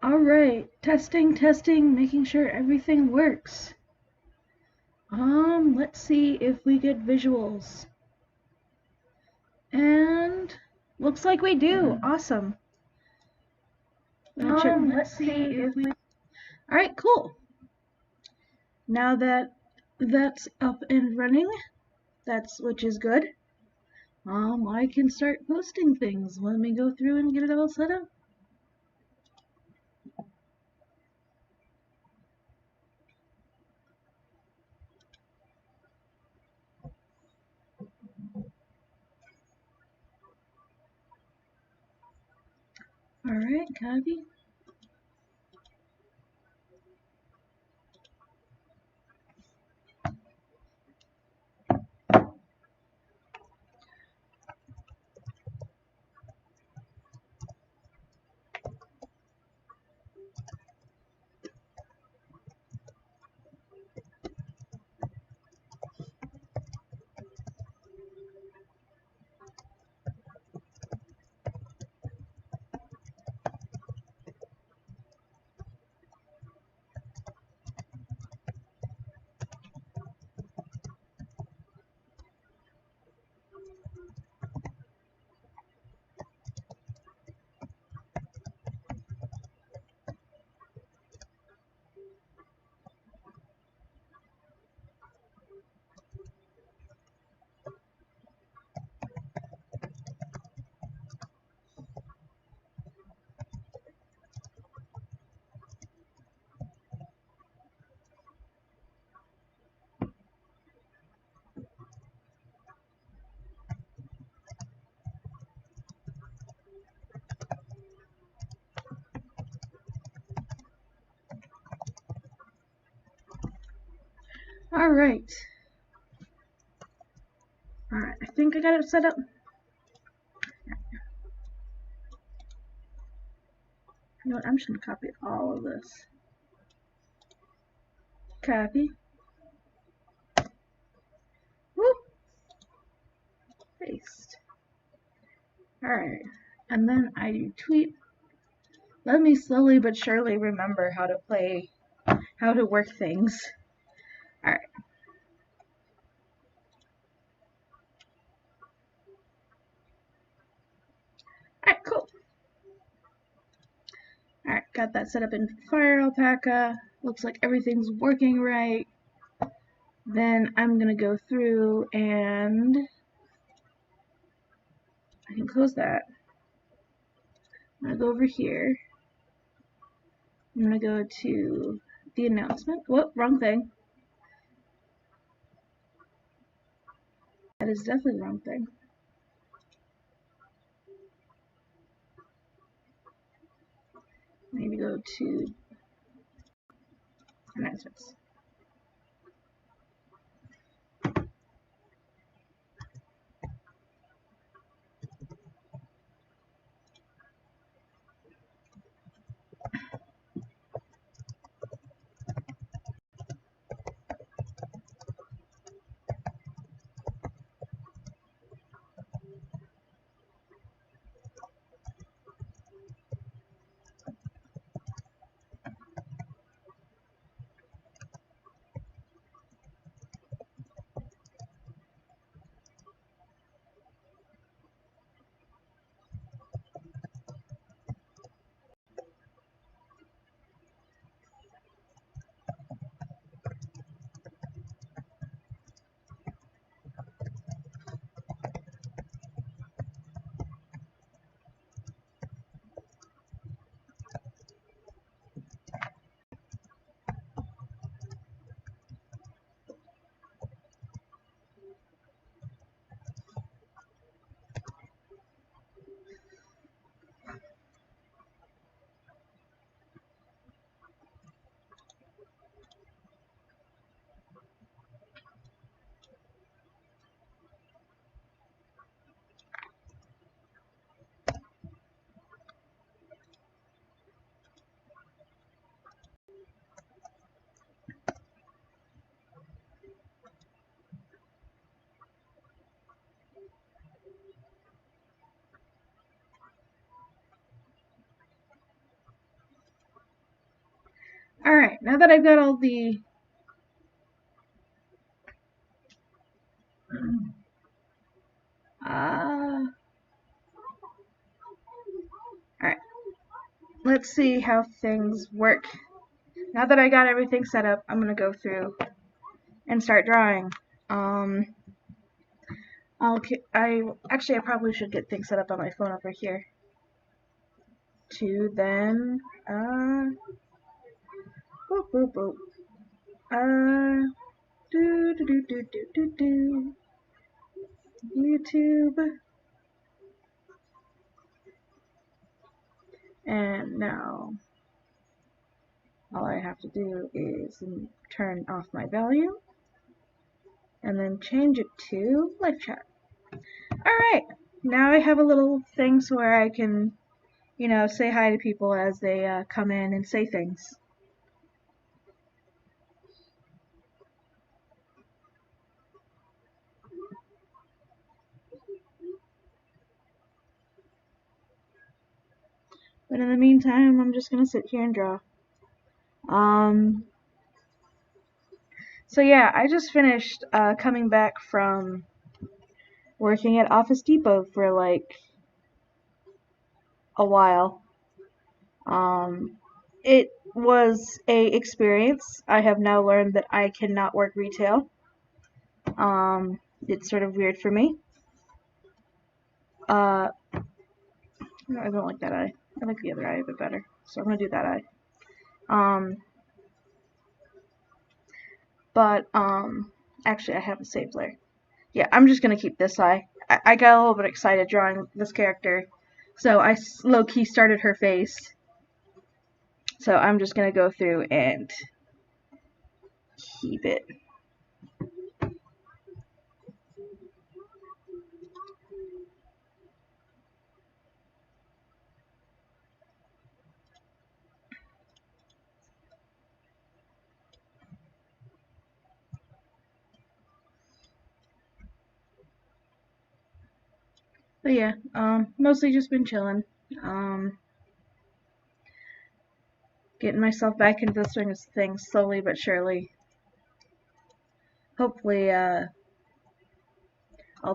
All right, testing, making sure everything works. Let's see if we get visuals. And looks like we do. Awesome. Let's see if we. All right, cool. Now that that's up and running, which is good. I can start posting things. Let me go through and get it all set up. All right, copy. All right. All right, I think I got it set up. You know what? I'm just gonna copy all of this. Copy. Whoop. Paste. All right, and then I do tweet. Let me slowly but surely remember how to work things. All right. All right, cool. All right, got that set up in Fire Alpaca. Looks like everything's working right. Then I'm gonna go through and I can close that. I'm gonna go over here. I'm gonna go to the announcement. Whoop, wrong thing. That is definitely the wrong thing. I need to go to announcements. Alright, now that I've got all the alright, let's see how things work. Now that I got everything set up, I'm gonna go through and start drawing. I probably should get things set up on my phone over here. To then, boop boop boop. Do. YouTube. And now, all I have to do is turn off my volume and then change it to live chat. Alright, now I have a little thing so where I can, say hi to people as they come in and say things. But in the meantime, I'm just going to sit here and draw. So yeah, I just finished coming back from working at Office Depot for like a while. It was a experience. I have now learned that I cannot work retail. It's sort of weird for me. I don't like that eye. I like the other eye a bit better, so I'm gonna do that eye. Actually I have a saved layer. Yeah, I'm just gonna keep this eye. I got a little bit excited drawing this character, so I low-key started her face. So I'm just gonna go through and keep it. But yeah, mostly just been chilling. Getting myself back into the swing of things slowly but surely. Hopefully, I'll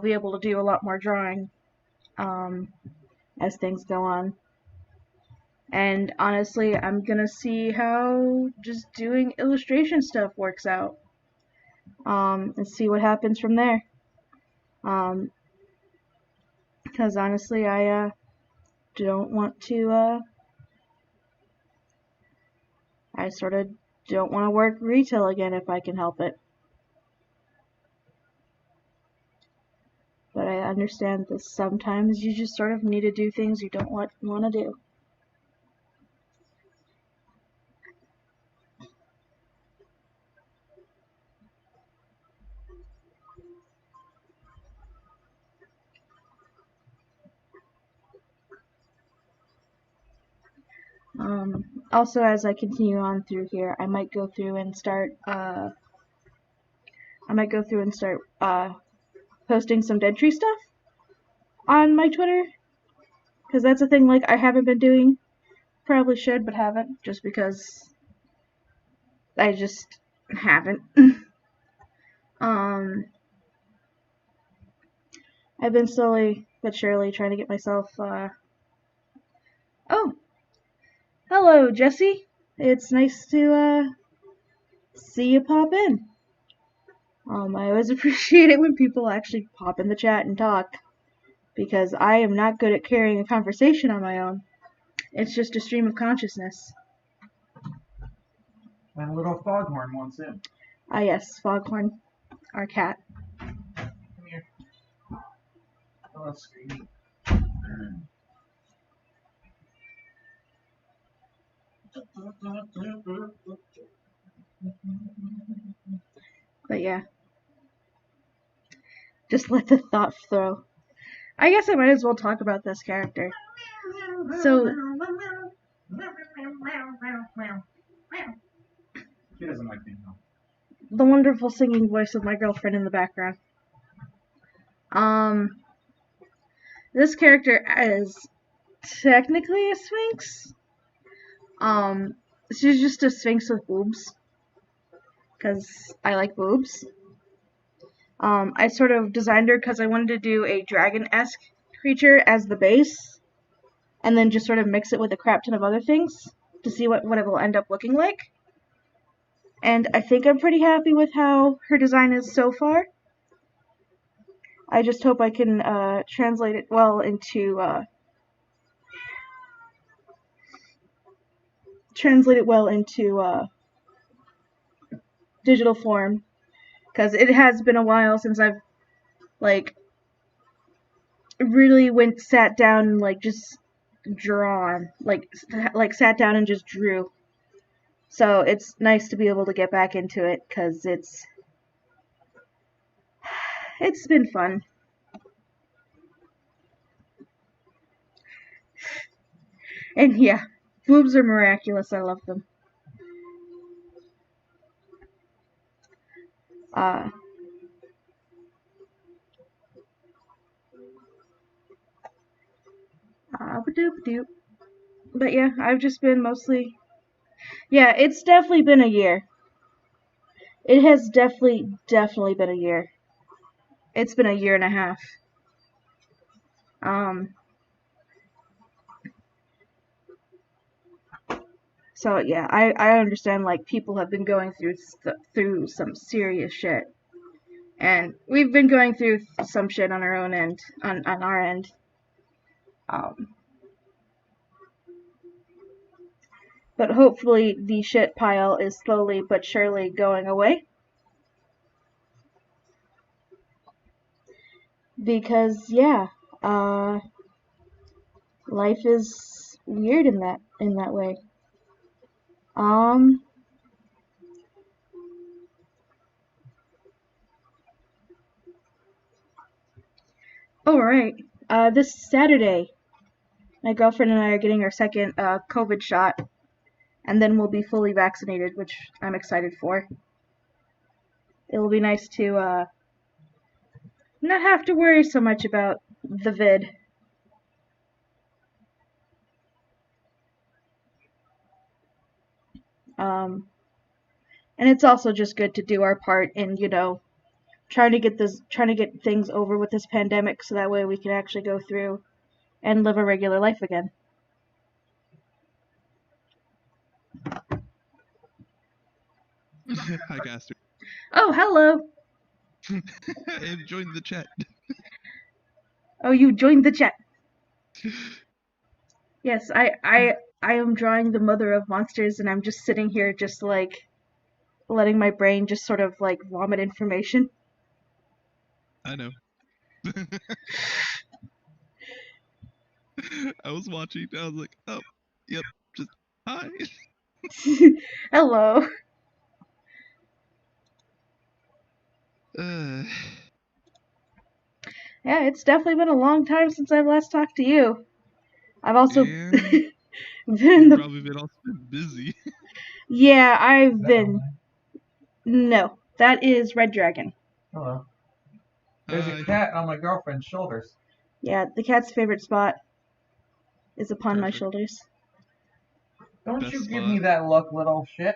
be able to do a lot more drawing as things go on. And honestly, I'm gonna see how just doing illustration stuff works out. And see what happens from there. Because honestly, I don't want to. I sort of don't want to work retail again if I can help it. But I understand that sometimes you just sort of need to do things you don't want to do. Also, as I continue on through here, I might go through and start. Posting some Dead Tree stuff on my Twitter, because that's a thing like I haven't been doing. Probably should, but haven't, just because I just haven't. I've been slowly but surely trying to get myself. Oh, hello, Jesse. It's nice to see you pop in. I always appreciate it when people actually pop in the chat and talk, because I am not good at carrying a conversation on my own. It's just a stream of consciousness. And a little foghorn wants in. Ah yes, Foghorn, our cat. Come here. Oh, that's screaming. But yeah, just let the thought flow. I guess I might as well talk about this character. So, He doesn't like being home. the wonderful singing voice of my girlfriend in the background. This character is technically a Sphinx. she's just a sphinx with boobs, because I like boobs. I sort of designed her because I wanted to do a dragon-esque creature as the base, and then just sort of mix it with a crap ton of other things to see what it will end up looking like. And I think I'm pretty happy with how her design is so far. I just hope I can translate it well into digital form, because it has been a while since I've like really sat down and like just drawn, like sat down and just drew. So it's nice to be able to get back into it because it's been fun. And yeah, boobs are miraculous. I love them. Uh, but yeah, I've just been mostly. Yeah, it's definitely been a year. It has definitely been a year. It's been a year and a half. Um, so yeah, I understand like people have been going through some serious shit, and we've been going through some shit on our own end, on our end. Um, but hopefully the shit pile is slowly but surely going away. Because yeah, uh, life is weird in that way. Um, oh right, this Saturday, my girlfriend and I are getting our second COVID shot, and then we'll be fully vaccinated, which I'm excited for. It will be nice to not have to worry so much about the vid. Um, and it's also just good to do our part in, trying to get things over with this pandemic, so that way we can actually go through and live a regular life again. Hi, Caster. Oh, hello. I joined the chat. Oh, you joined the chat. Yes, I am drawing the mother of monsters, and I'm just sitting here just like letting my brain just sort of like vomit information. I know. I was watching. I was like, oh, yep, just hi. Hello. Uh, Yeah, it's definitely been a long time since I've last talked to you. I've also and been in you've the. probably been also busy. Yeah, I've been. No, that is Red Dragon. Hello. There's a Hi. cat on my girlfriend's shoulders. Yeah, the cat's favorite spot is upon my Perfect. shoulders. Don't Best you give spot. me that look, little shit.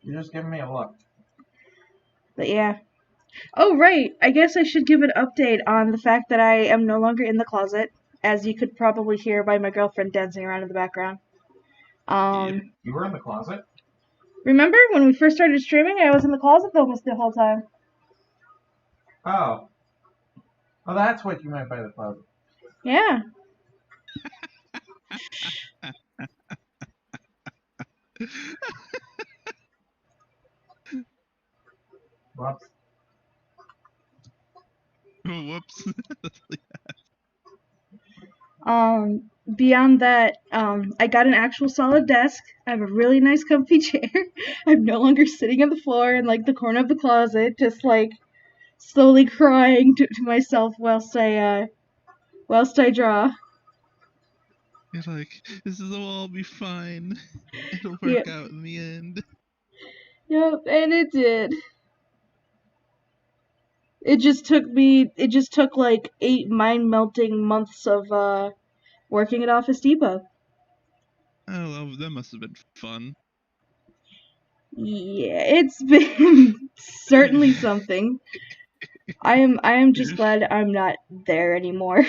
You're just giving me a look. But yeah. Oh, right. I guess I should give an update on the fact that I am no longer in the closet, as you could probably hear by my girlfriend dancing around in the background. Yep. You were in the closet? Remember when we first started streaming? I was in the closet almost the whole time. Oh. Oh, that's what you meant by the closet. Yeah. Whoops. Whoops. Beyond that, I got an actual solid desk. I have a really nice comfy chair. I'm no longer sitting on the floor in like the corner of the closet, just like slowly crying to myself whilst I draw. You're like, this will all be fine. It'll Yep, work out in the end. yep, and it did. It just took like 8 mind-melting months of working at Office Depot. Oh, that must have been fun. Yeah, it's been certainly something. I am just glad I'm not there anymore.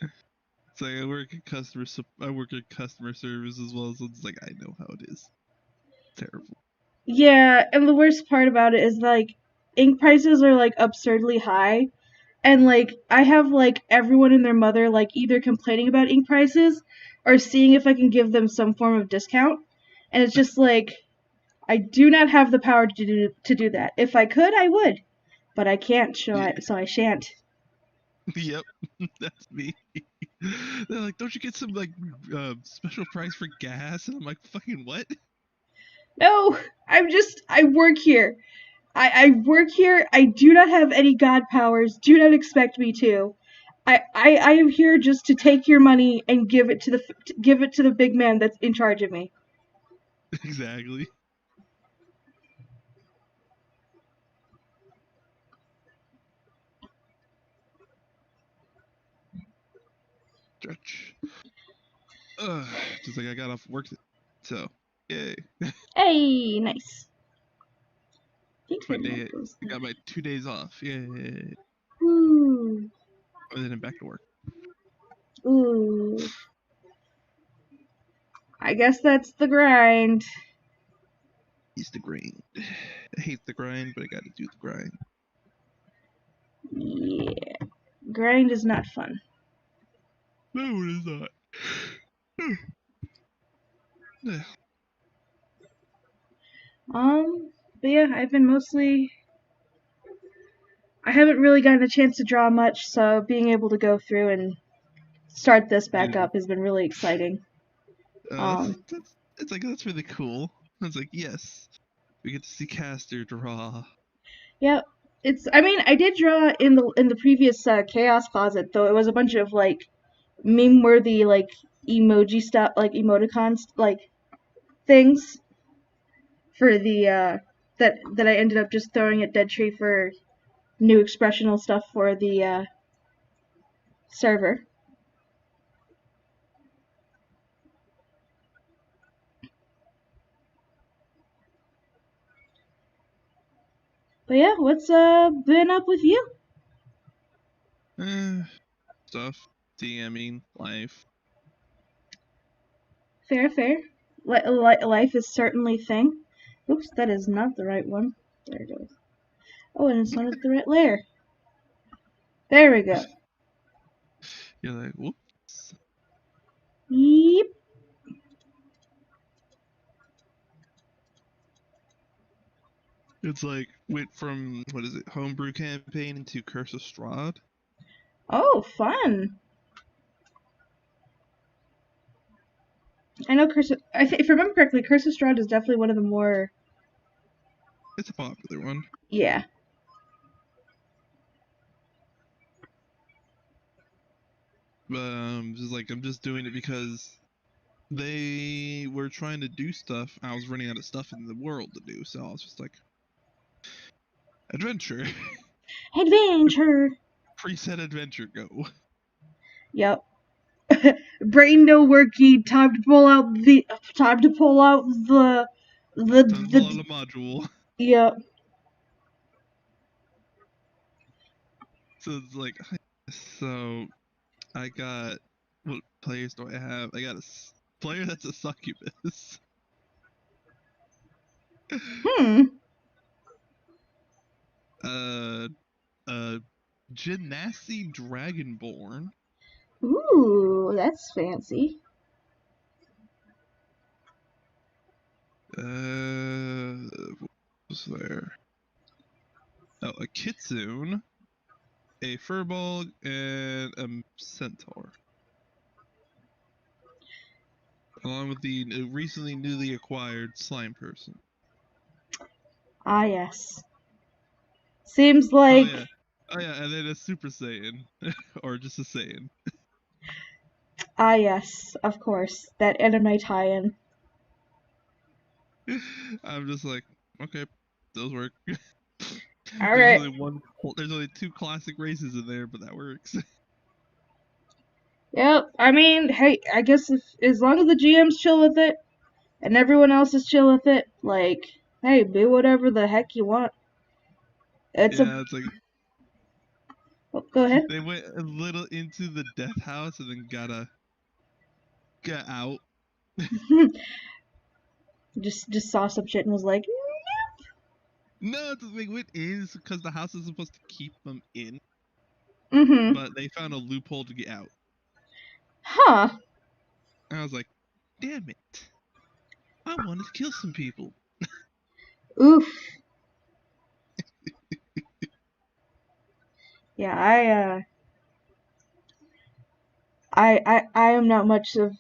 It's like I work in customer service as well, so it's like I know how it is. Terrible. Yeah, and the worst part about it is like ink prices are like absurdly high, and like I have like everyone and their mother like either complaining about ink prices or seeing if I can give them some form of discount. And it's just like I do not have the power to do that. If I could, I would, but I can't, so I shan't. Yep, that's me. They're like, don't you get some like special price for gas? And I'm like, fucking what? No, I work here. I work here. I do not have any god powers. Do not expect me to. I am here just to take your money and give it to the big man that's in charge of me. Exactly. Stretch. Just like I got off work, so yay. Hey, nice. Thanks It's for my the day. apples. I got my 2 days off. Yay. Ooh, And then I'm back to work. ooh. I guess that's the grind. It's the grind. I hate the grind, but I gotta do the grind. Yeah, grind is not fun. No, it is not. Yeah. But yeah, I haven't really gotten a chance to draw much, so being able to go through and start this back up has been really exciting. That's really cool. It's like, yes, we get to see Caster draw. Yeah, I mean, I did draw in the previous Chaos Closet, though it was a bunch of like meme-worthy like emoji stuff, like emoticons, like things for the that I ended up just throwing at Dead Tree for new expressional stuff for the server. But yeah, what's been up with you? Stuff, DMing, life. Fair, fair. Life is certainly thing. Oops, that is not the right one. There it goes. Oh, and it's not at the right layer. There we go. You're like, whoops. Yep. It's like went from what is it, homebrew campaign into Curse of Strahd. Oh, fun. I know if I remember correctly, Curse of Strahd is definitely one of the more. It's a popular one. Yeah. But just like I'm just doing it because they were trying to do stuff. I was running out of stuff in the world to do, so I was just like, adventure. Adventure. Preset adventure, go. Yep. Brain no worky. Time to pull out the. Time to pull out the module. Yep. So it's like, so I got, what players do I have? I got a player that's a succubus. Hmm. Genasi Dragonborn. Ooh, that's fancy. What was there? Oh, a Kitsune, a Furbolg, and a Centaur. Along with the recently newly acquired Slime Person. Ah, yes. Seems like. Oh yeah, and then a Super Saiyan. Or just a Saiyan. Ah, yes, of course. That anime tie-in. I'm just like, okay, those work. All There's right. only one. There's only two classic races in there, but that works. Yep. I mean, hey, I guess if as long as the GM's chill with it and everyone else is chill with it, like, hey, do whatever the heck you want. It's a. Yeah, it's like Oh, go ahead. they went a little into the death house and then gotta get out. Just saw some shit and was like, No, they went in because the house is supposed to keep them in, mm-hmm. but they found a loophole to get out. Huh. And I was like, damn it. I wanted to kill some people. Oof. Yeah, I am not much of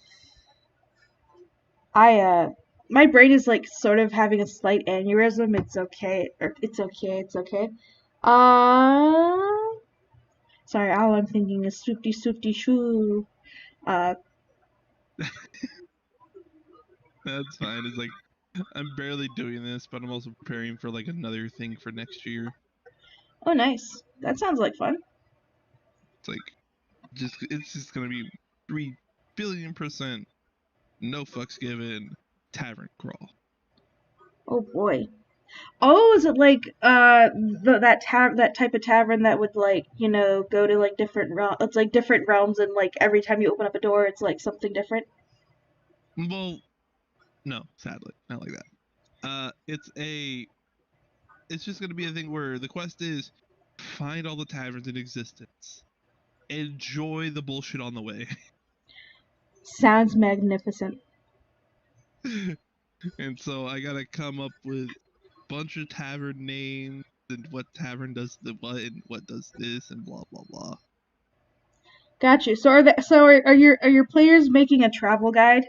my brain is like sort of having a slight aneurysm. It's okay. Or it's okay. It's okay. Uh, sorry. All I'm thinking is swoopty swoopty shoo. Uh, That's fine. It's like, I'm barely doing this, but I'm also preparing for like another thing for next year. oh, nice. That sounds like fun. It's like, it's just gonna be 3 billion% no fucks given tavern crawl. Oh boy. Oh, is it like that type of tavern that would like go to like different realms? It's like different realms, and like every time you open up a door, it's like something different. Well, no, sadly, not like that. It's just gonna be a thing where the quest is find all the taverns in existence, enjoy the bullshit on the way. Sounds magnificent. And so I gotta come up with a bunch of tavern names and what tavern does the what and what does this and blah blah blah. Got you. Are your players making a travel guide?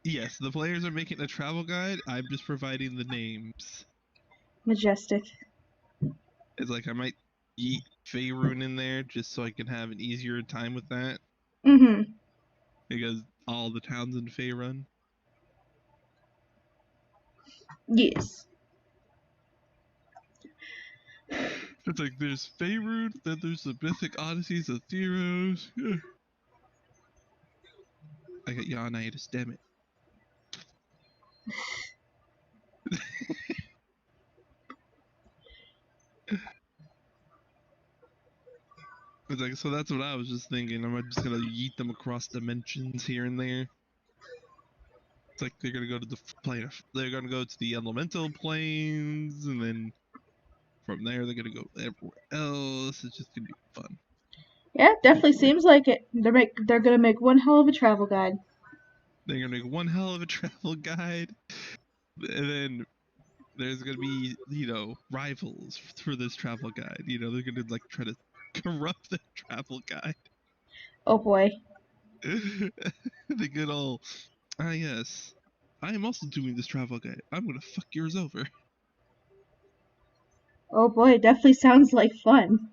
Yes, the players are making a travel guide. I'm just providing the names. Majestic. It's like I might eat Faerun in there just so I can have an easier time with that Mm-hmm. because all the towns in Faerun. Yes. It's like there's Faerun, then there's the Mythic Odysseys of Theros. I got Yawnitis, damn it. It's like, so that's what I was just thinking. I'm just gonna yeet them across dimensions here and there. It's like they're gonna go to the plane. They're gonna go to the elemental planes, and then from there they're gonna go everywhere else. It's just gonna be fun. Yeah, definitely Hopefully, seems like it. They're gonna make one hell of a travel guide. they're gonna make one hell of a travel guide, and then there's gonna be rivals for this travel guide. They're gonna like try to corrupt the travel guide. Oh boy. The good old yes. I am also doing this travel guide. I'm gonna fuck yours over. Oh boy, definitely sounds like fun.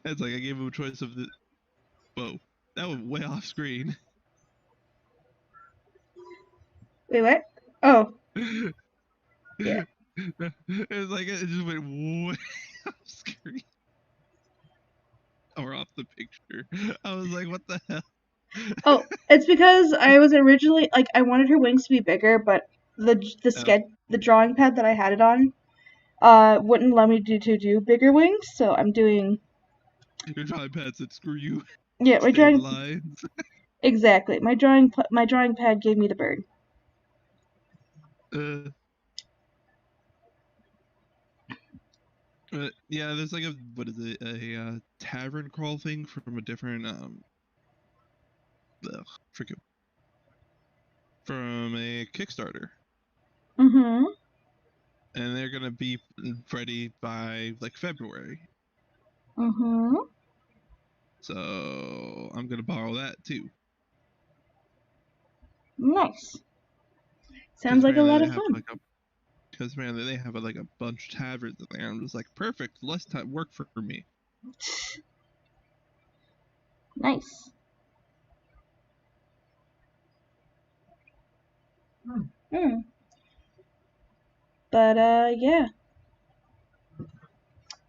It's like I gave him a choice of the. Whoa, that went way off screen. Wait, what? Oh, yeah. It's like it just went way off screen or off the picture. I was like, what the hell? Oh, it's because I was originally like I wanted her wings to be bigger, but Oh, the drawing pad that I had it on wouldn't allow me to do bigger wings, so I'm doing your drawing pad said, screw you. yeah, my Stay in the drawing lines. exactly. My drawing pad gave me the bird. Uh, yeah, there's like what is it? A tavern crawl thing from a different forget from a Kickstarter. Mm-hmm. And they're gonna be ready by like February. Mm-hmm. So I'm gonna borrow that too. Nice. Because Sounds like a apparently lot they of have fun. like a because apparently they have like a bunch of taverns in there. I'm just like, perfect, less time work for me. Nice. Hmm. But yeah,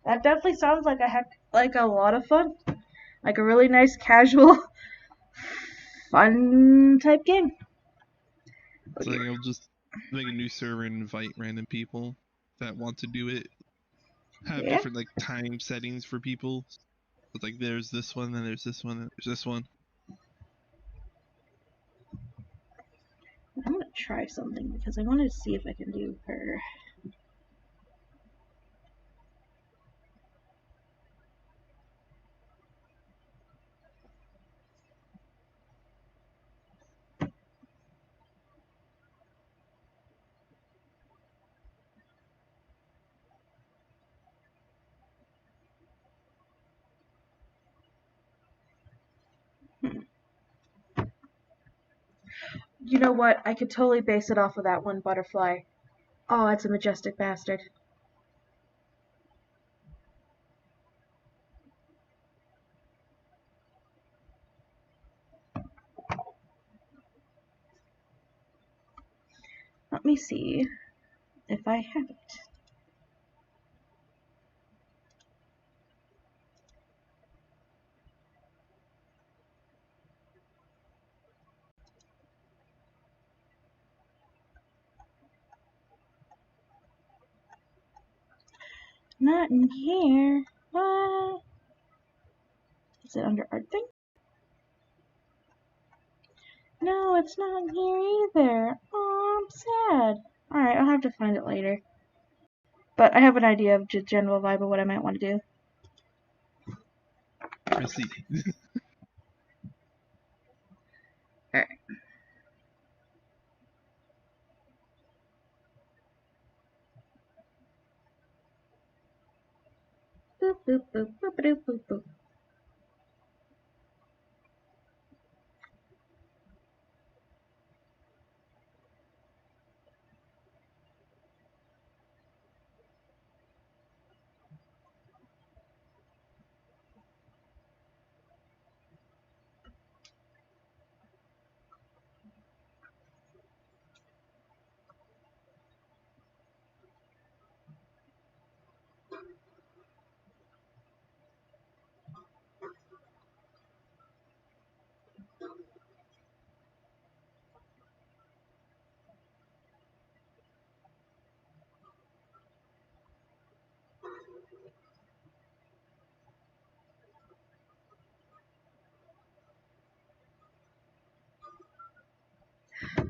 that definitely sounds like a lot of fun, like a really nice casual, fun type game. So like, I'll just make a new server and invite random people that want to do it. Have Yeah. different like time settings for people. But like there's this one, then there's this one, then there's this one. I'm gonna try something because I wanted to see if I can do her. You know what? I could totally base it off of that one butterfly. Oh, it's a majestic bastard. Let me see if I have it. Not in here. What? Is it under art thing? No, it's not in here either. Oh, I'm sad. Alright, I'll have to find it later. But I have an idea of just general vibe of what I might want to do. I see. Alright. Boop, boop, boop, boop, boop, boop, boop.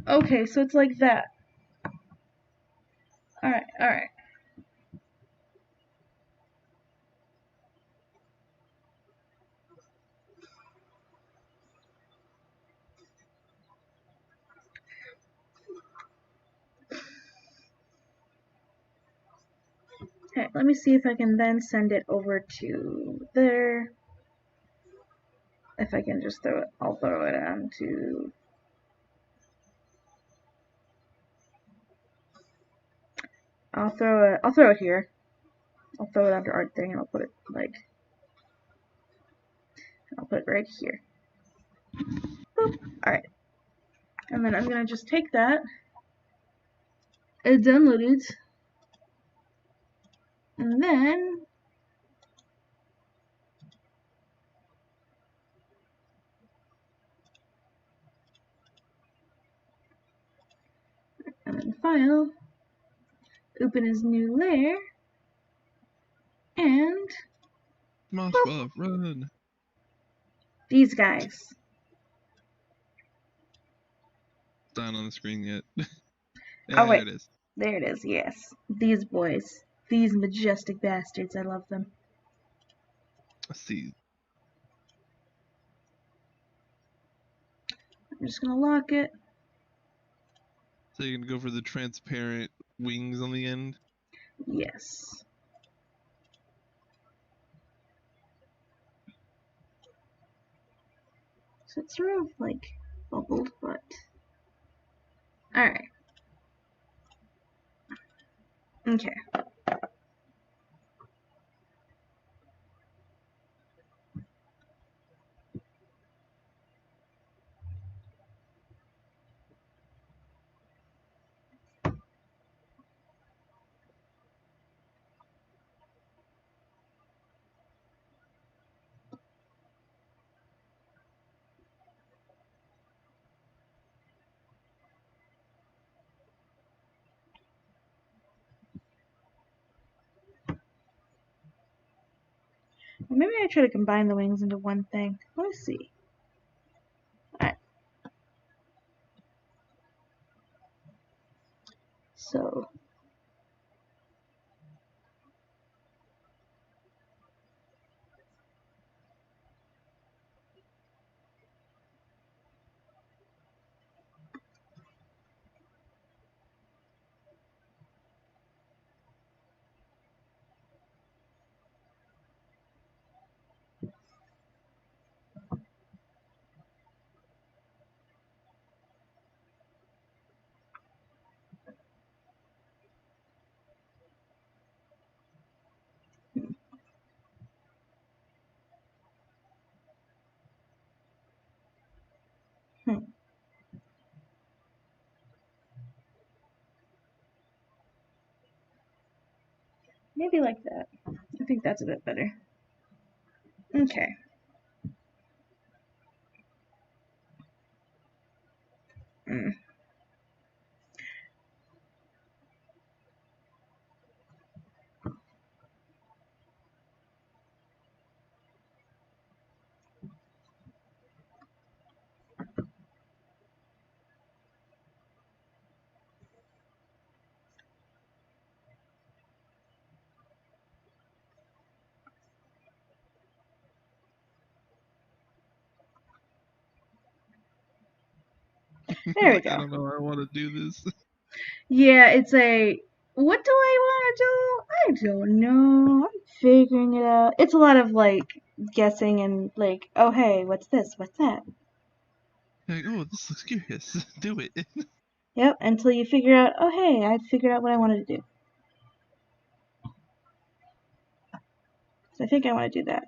Okay, so it's like that. Alright, alright. Okay, let me see if I can then send it over to there. If I can just throw it, I'll throw it onto. I'll throw it here. I'll throw it under art thing and I'll put it right here. Boop. Alright. And then I'm gonna just take that and download it. And then file, open as new layer, and Smash buff, run. these guys. It's not on the screen yet. Oh wait, It is. there it is, yes. These boys. These majestic bastards, I love them. Let's see. I'm just gonna lock it. So you can go for the transparent wings on the end. Yes. So it's sort of like bubbled, but alright. Okay. Well, maybe I try to combine the wings into one thing. Let me see. Alright. So, hmm, maybe like that. I think that's a bit better. Okay. Mm, there we Like, I go. don't know how I want to do this. Yeah, it's a. What do I want to do? I don't know. I'm figuring it out. It's a lot of like guessing and like, oh hey, what's this? What's that? Like, oh, this looks curious. Do it. Yep, until you figure out, oh hey, I figured out what I wanted to do. So I think I want to do that.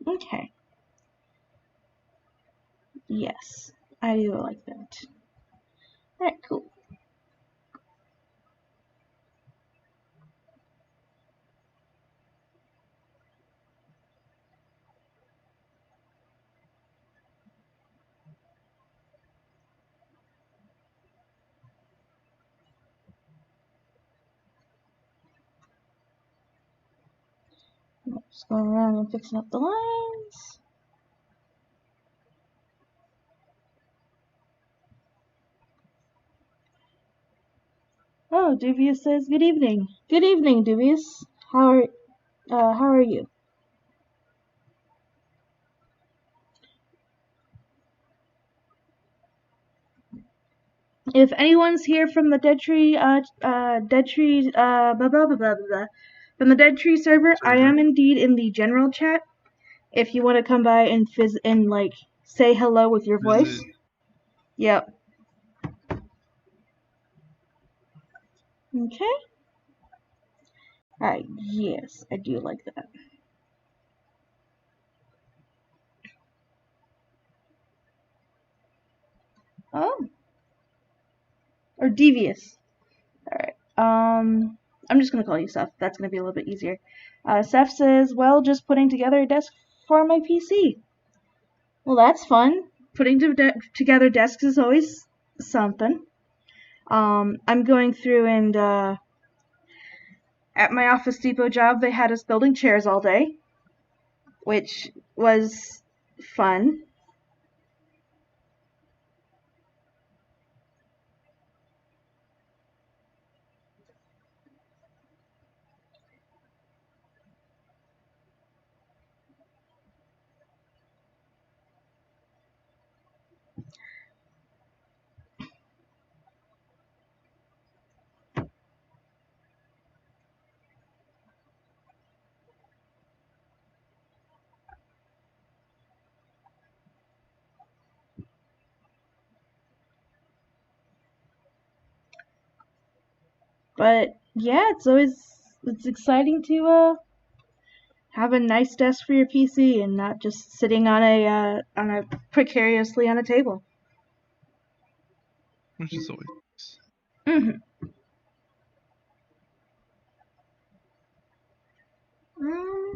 Okay. Yes, I do like that. Alright, cool. Just going around and fixing up the lines. Oh, Dubious says good evening. Good evening, Dubious. How are you? If anyone's here from the blah blah blah blah blah, from the Dead Tree server, I am indeed in the general chat. If you want to come by and like say hello with your voice. Visit. Yep. Okay. Alright, yes, I do like that. Oh. Or devious. Alright. I'm just gonna call you Seth. That's gonna be a little bit easier. Seth says, well, just putting together a desk for my PC. Well, that's fun. Putting together desks is always something. I'm going through and at my Office Depot job, they had us building chairs all day, which was fun. But yeah, it's exciting to have a nice desk for your PC and not just sitting on a precariously on a table. Which is always nice. Mm-hmm. Um,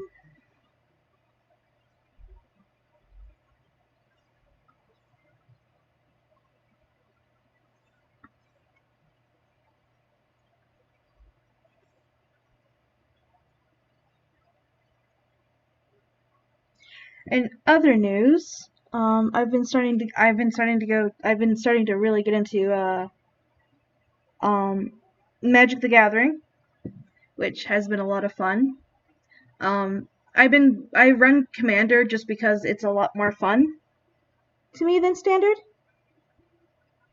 In other news, I've been starting to really get into um, Magic the Gathering, which has been a lot of fun. I run Commander just because it's a lot more fun to me than Standard.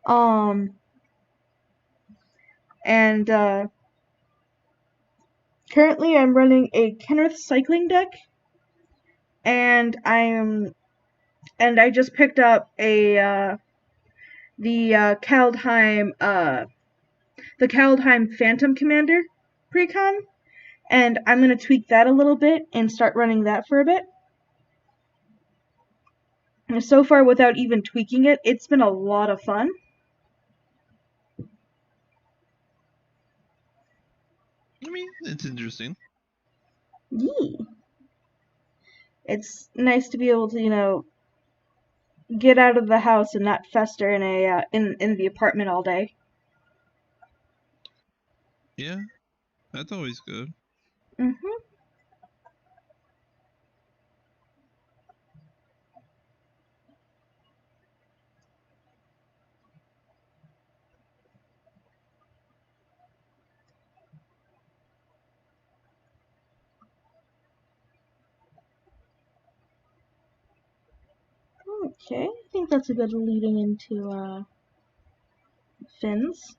Um, and Currently I'm running a Kenrith cycling deck, and I just picked up Kaldheim the Kaldheim Phantom Commander precon, and I'm gonna tweak that a little bit and start running that for a bit. And so far, without even tweaking it, it's been a lot of fun. I mean, it's interesting. Yee. It's nice to be able to, get out of the house and not fester in the apartment all day. Yeah, that's always good. Mhm. Okay, I think that's a good leading into fins.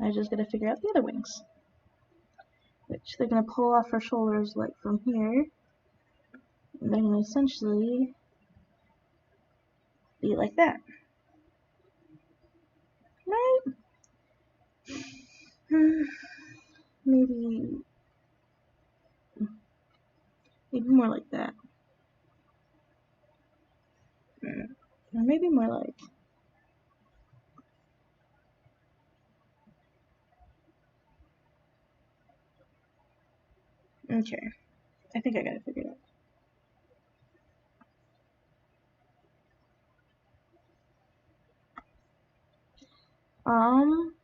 I just gotta figure out the other wings, which they're gonna pull off her shoulders like from here, and they're gonna essentially be like that, right? Maybe more like that, or maybe more like. Okay, I think I got it figured out. Um,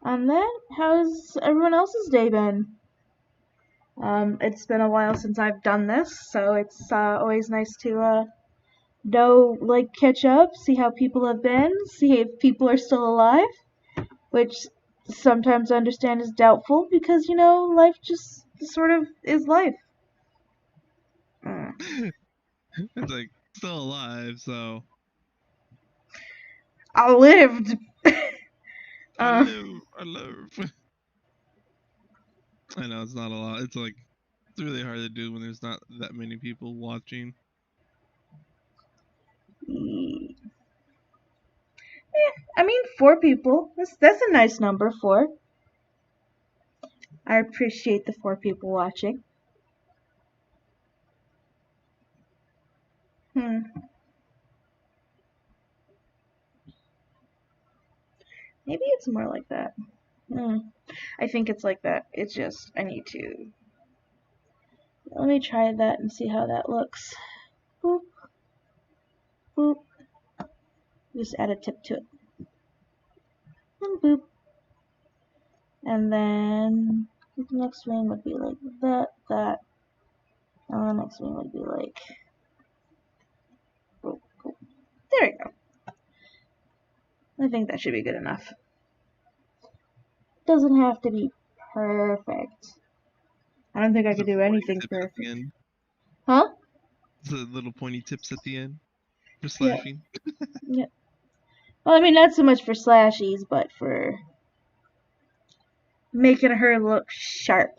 on that, how's everyone else's day been? It's been a while since I've done this, so it's always nice to catch up, see how people have been, see if people are still alive, which sometimes I understand is doubtful because, life just sort of is life. It's like still alive, so I lived. I uh, live. I live. I know it's not a lot. It's like it's really hard to do when there's not that many people watching. I mean, 4 people. That's a nice number, 4. I appreciate the 4 people watching. Maybe it's more like that. I think it's like that. It's just, I need to. Let me try that and see how that looks. Boop. Boop. Just add a tip to it. And boop. And then the next wing would be like that. And the next wing would be like. Boop, boop. There we go. I think that should be good enough. Doesn't have to be perfect. I don't think I could do anything perfect. Huh? The little pointy tips at the end for Yeah. slashing. Yeah. Well, I mean, not so much for slashies, but for making her look sharp.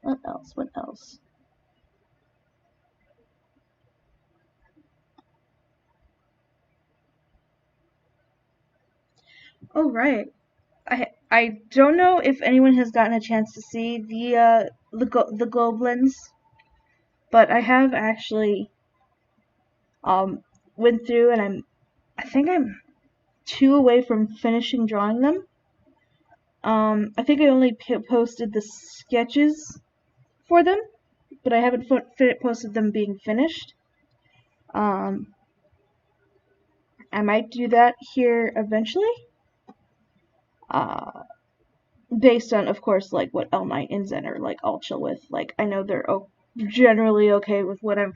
What else? What else? Oh, right. I don't know if anyone has gotten a chance to see the goblins, but I have actually went through and I think I'm 2 away from finishing drawing them. I think I only posted the sketches for them, but I haven't posted them being finished. I might do that here eventually. Based on, of course, like what L Knight and Zen are like all chill with. Like I know they're generally okay with what I'm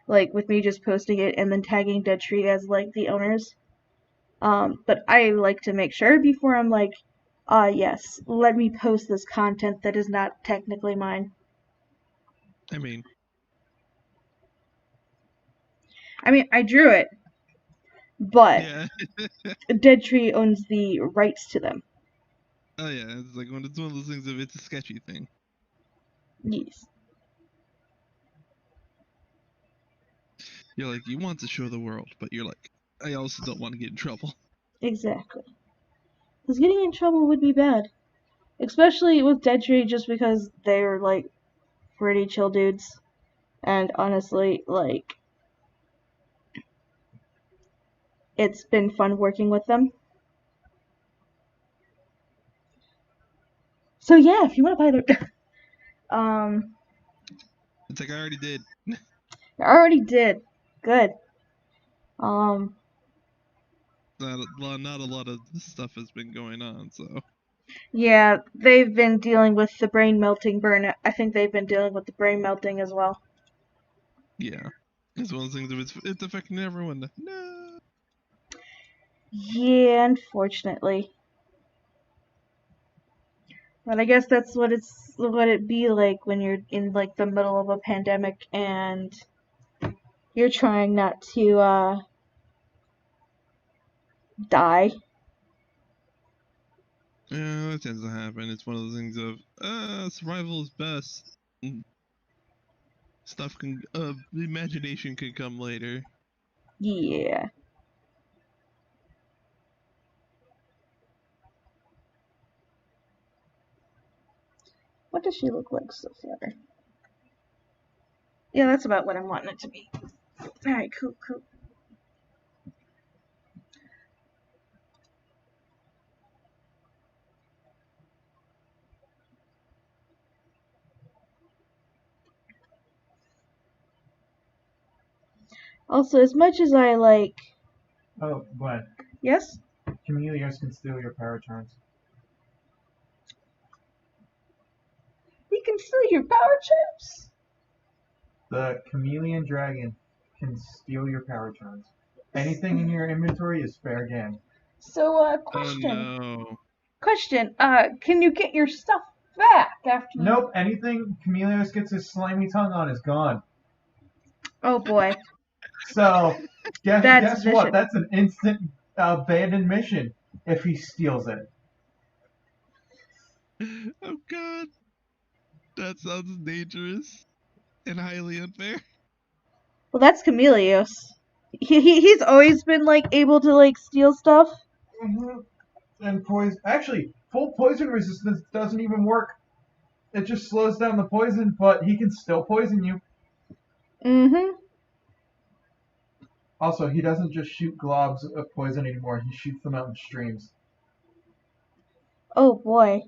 like with me just posting it and then tagging Dead Tree as like the owners. But I like to make sure before I'm like, yes, let me post this content that is not technically mine. I mean, I drew it, but yeah. Dead Tree owns the rights to them. Oh yeah, it's like it's one of those things if it's a sketchy thing. Yes. You're like, you want to show the world, but you're like, I also don't want to get in trouble. Exactly. Because getting in trouble would be bad. Especially with Dead Tree, just because they're like pretty chill dudes. And honestly, like, it's been fun working with them. So yeah, if you want to buy their It's like I already did. I already did. Good. Um Not a lot of stuff has been going on, so. yeah, they've been dealing with the brain melting burn. I think they've been dealing with the brain melting as well. Yeah. It's one of those things if it's affecting everyone. No. Yeah, unfortunately. But I guess that's what it'd be like when you're in like the middle of a pandemic and you're trying not to die. Yeah, that tends to happen. It's one of those things of survival is best. Stuff can the imagination can come later. Yeah. What does she look like so far? Yeah, that's about what I'm wanting it to be. Alright, cool. Also, as much as I like... Oh, Gwen. Yes? Chameleons can steal your power charms. We can steal your power chips? The chameleon dragon can steal your power charms. Anything in your inventory is fair game. So, question. Oh no. Question, can you get your stuff back after you... Nope, anything Chameleos gets his slimy tongue on is gone. Oh boy. So, guess vicious. what? That's an instant abandoned mission if he steals it. Oh god. That sounds dangerous and highly unfair. Well, that's Chameleos. He's always been, like, able to, like, steal stuff. Mm-hmm. And poison. Actually, full poison resistance doesn't even work. It just slows down the poison, but he can still poison you. Mm-hmm. Also, he doesn't just shoot globs of poison anymore. He shoots them out in streams. Oh boy.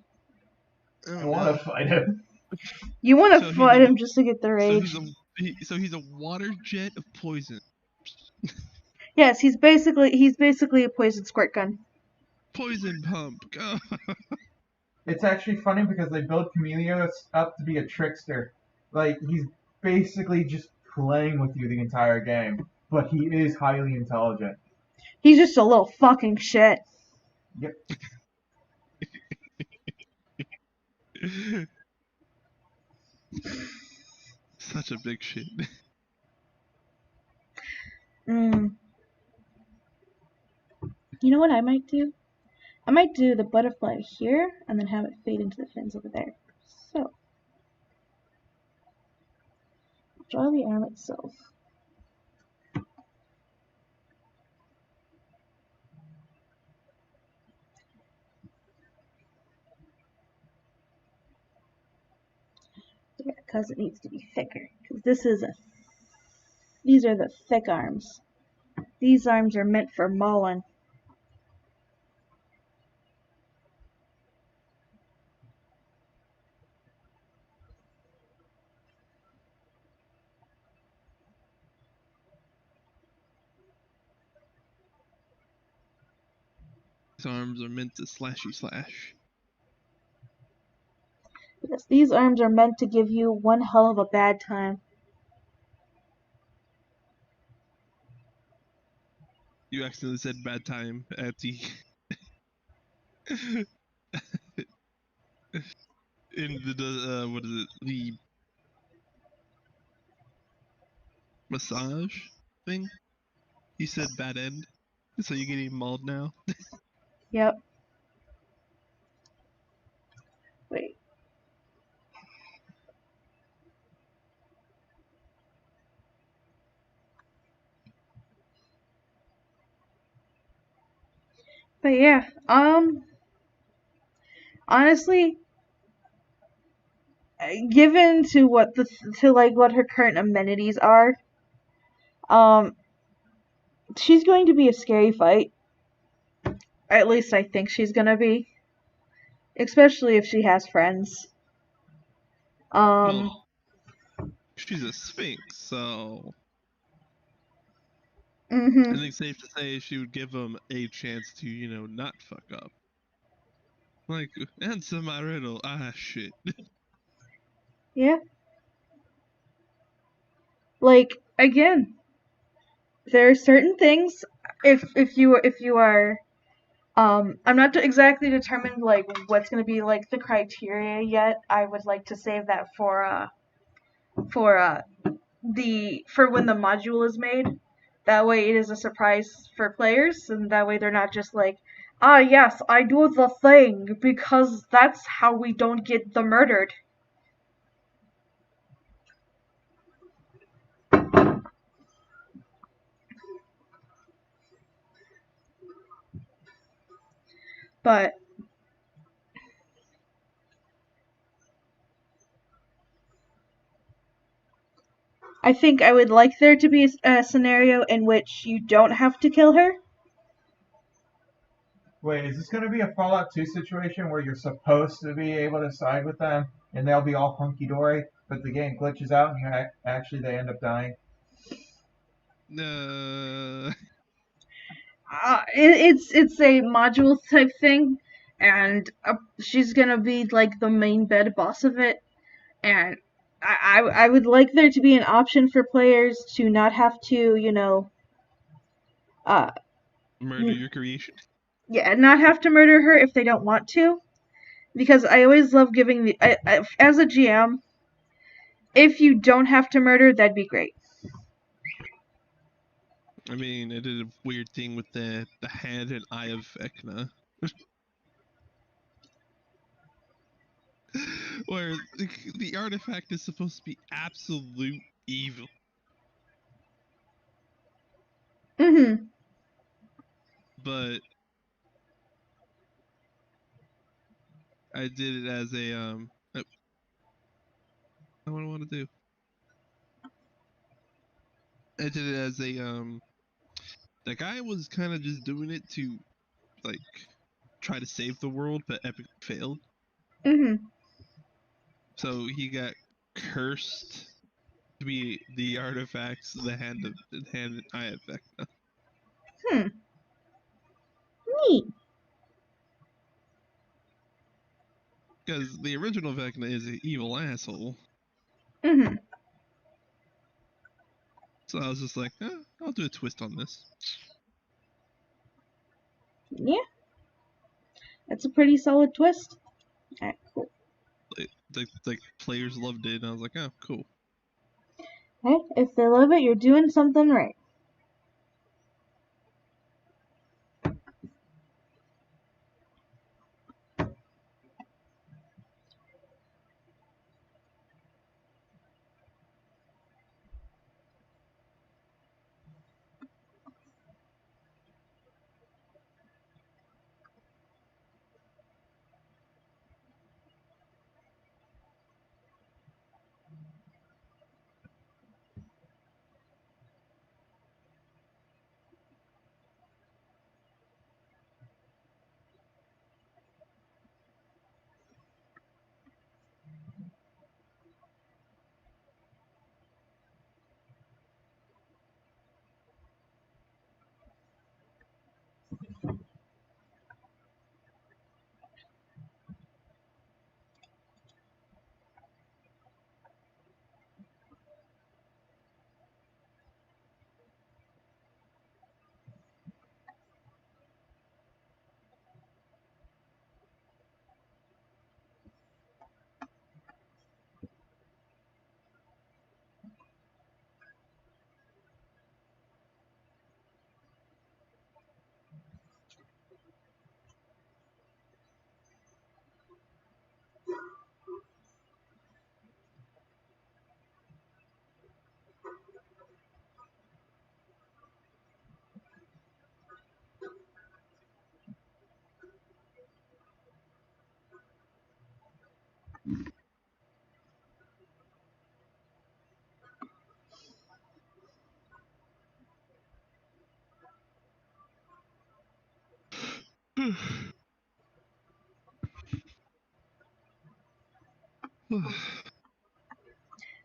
Oh, I want to fight him. You want to So fight him just to get the rage. So he's a water jet of poison. Yes, he's basically a poison squirt gun. Poison pump. Go. It's actually funny because they build Chameleos up to be a trickster. Like, he's basically just playing with you the entire game. But he is highly intelligent. He's just a little fucking shit. Yep. Such a big shit. You know what I might do? I might do the butterfly here and then have it fade into the fins over there. So, draw the arm itself. Yeah, because it needs to be thicker. Because these are the thick arms. These arms are meant for mauling. These arms are meant to slashy slash. Yes, these arms are meant to give you one hell of a bad time. You accidentally said bad time at the in the what is it, the massage thing. You said bad end, so you're getting mauled now. Yep. Wait. But yeah, honestly, given to what what her current amenities are, um, she's going to be a scary fight. At least I think she's gonna be, especially if she has friends. Well, she's a sphinx, so I Mhm. think safe to say she would give him a chance to, not fuck up. Like, answer my riddle. Ah, shit. Yeah. Like again, there are certain things. If you are, I'm not exactly determined like what's gonna be like the criteria yet. I would like to save that for for when the module is made. That way it is a surprise for players, and that way they're not just like, ah yes, I do the thing because that's how we don't get the murdered. But I think I would like there to be a scenario in which you don't have to kill her. Wait, is this going to be a Fallout 2 situation where you're supposed to be able to side with them and they'll be all hunky dory, but the game glitches out and actually they end up dying? Uh, It's a module type thing, and she's gonna be like the main bed boss of it, and I would like there to be an option for players to not have to uh murder your creation. yeah, not have to murder her if they don't want to, because I always love giving as a GM, if you don't have to murder, that'd be great. I mean, it did a weird thing with the hand and eye of Vecna. Where the artifact is supposed to be absolute evil. Mm-hmm. But I did it as a what do I want to do? I did it as a the guy was kind of just doing it to like try to save the world, but Epic failed. Mm-hmm. So he got cursed to be the artifacts, the hand and eye of Vecna. Hmm. Neat. Because the original Vecna is an evil asshole. Mm-hmm. So I was just like, I'll do a twist on this. Yeah, that's a pretty solid twist. Alright, cool. Like players loved it, and I was like, oh, cool. Hey, if they love it, you're doing something right.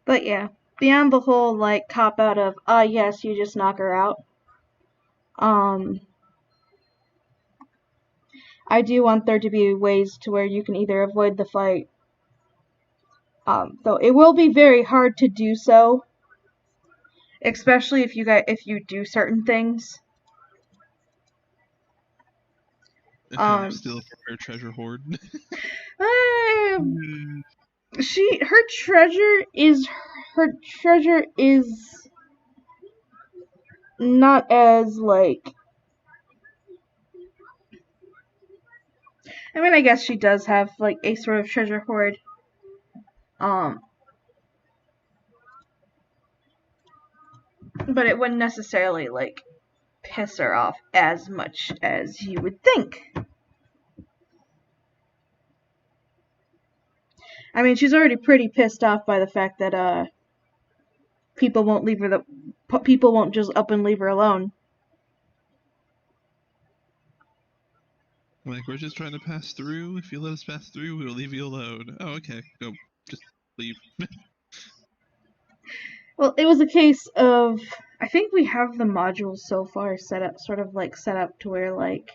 But yeah, beyond the whole like cop out of yes, you just knock her out. I do want there to be ways to where you can either avoid the fight. Though it will be very hard to do so, especially if you do certain things. If you steal from her treasure hoard. Her treasure is not as like. I mean, I guess she does have like a sort of treasure hoard. But it wouldn't necessarily like piss her off as much as you would think. I mean, she's already pretty pissed off by the fact that people won't just up and leave her alone. Like, we're just trying to pass through. If you let us pass through, we'll leave you alone. Oh, okay. Go. Just leave. Well, it was a case of I think we have the modules so far set up to where like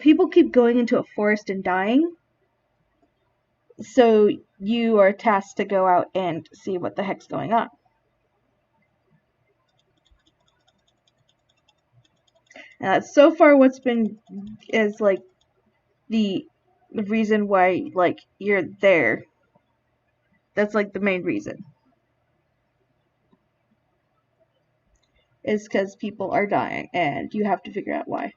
people keep going into a forest and dying. So you are tasked to go out and see what the heck's going on. So far what's been is like the reason why like you're there. That's like the main reason. Is because people are dying and you have to figure out why.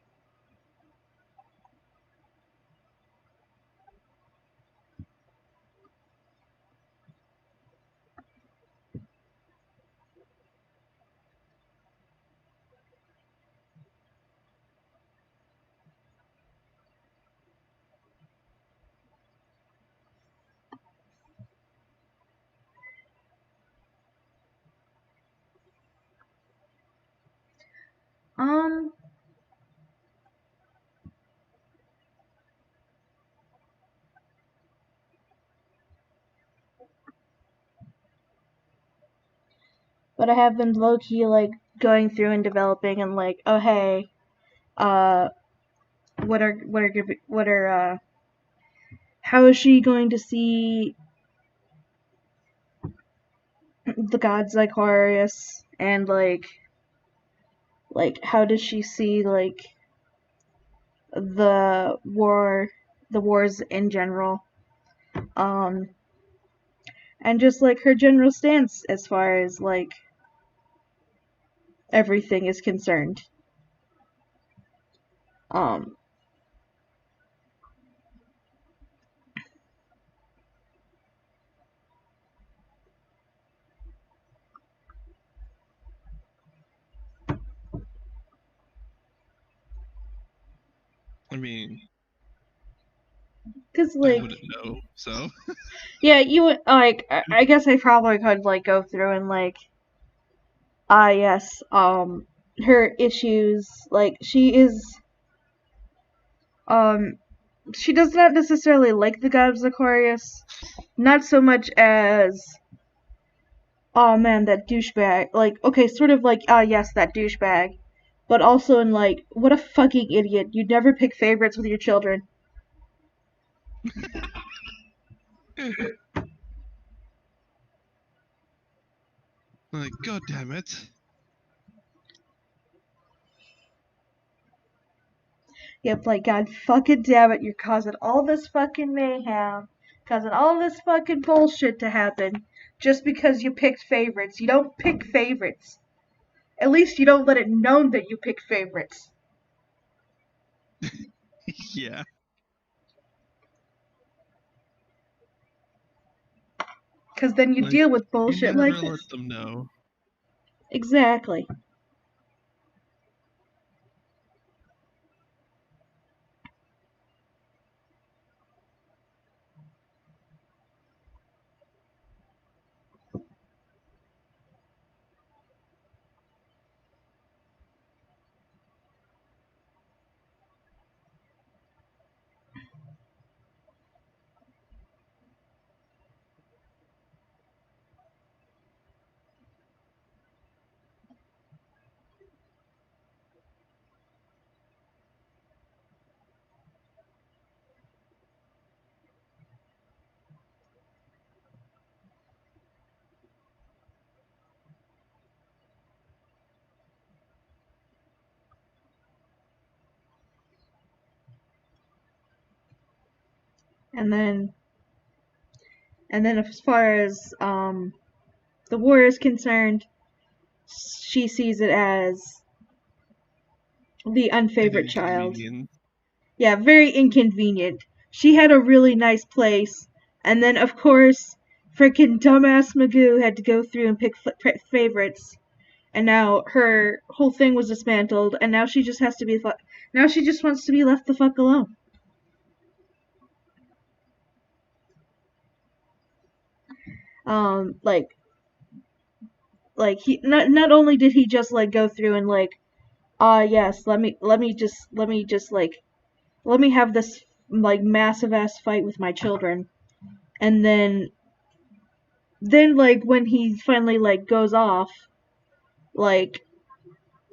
But I have been low-key like going through and developing and like, oh hey, what are how is she going to see the gods like Horus and like how does she see like the wars in general, and just like her general stance as far as like everything is concerned. I mean, Cause I like wouldn't know, so. yeah, you would like. I guess I probably could like go through and like yes, her issues like um she does not necessarily like the god of Zacharias, not so much as oh man that douchebag, like okay sort of like yes that douchebag, but also in like what a fucking idiot, you'd never pick favorites with your children. Like, god damn it. Yep, like god fucking damn it, you're causing all this fucking mayhem, causing all this fucking bullshit to happen just because you picked favorites. You don't pick favorites. At least you don't let it known that you pick favorites. Yeah. Because then you Like, deal with you bullshit never like this. let them know. Exactly. And then as far as the war is concerned, she sees it as the An unfavorite child. inconvenience. Yeah, very inconvenient. She had a really nice place, and then of course, frickin' dumbass Magoo had to go through and pick favorites, and now her whole thing was dismantled, and now she just has to be now she just wants to be left the fuck alone. Like he not only did he just like go through and like, yes, let me have this like massive ass fight with my children, and then like when he finally like goes off, like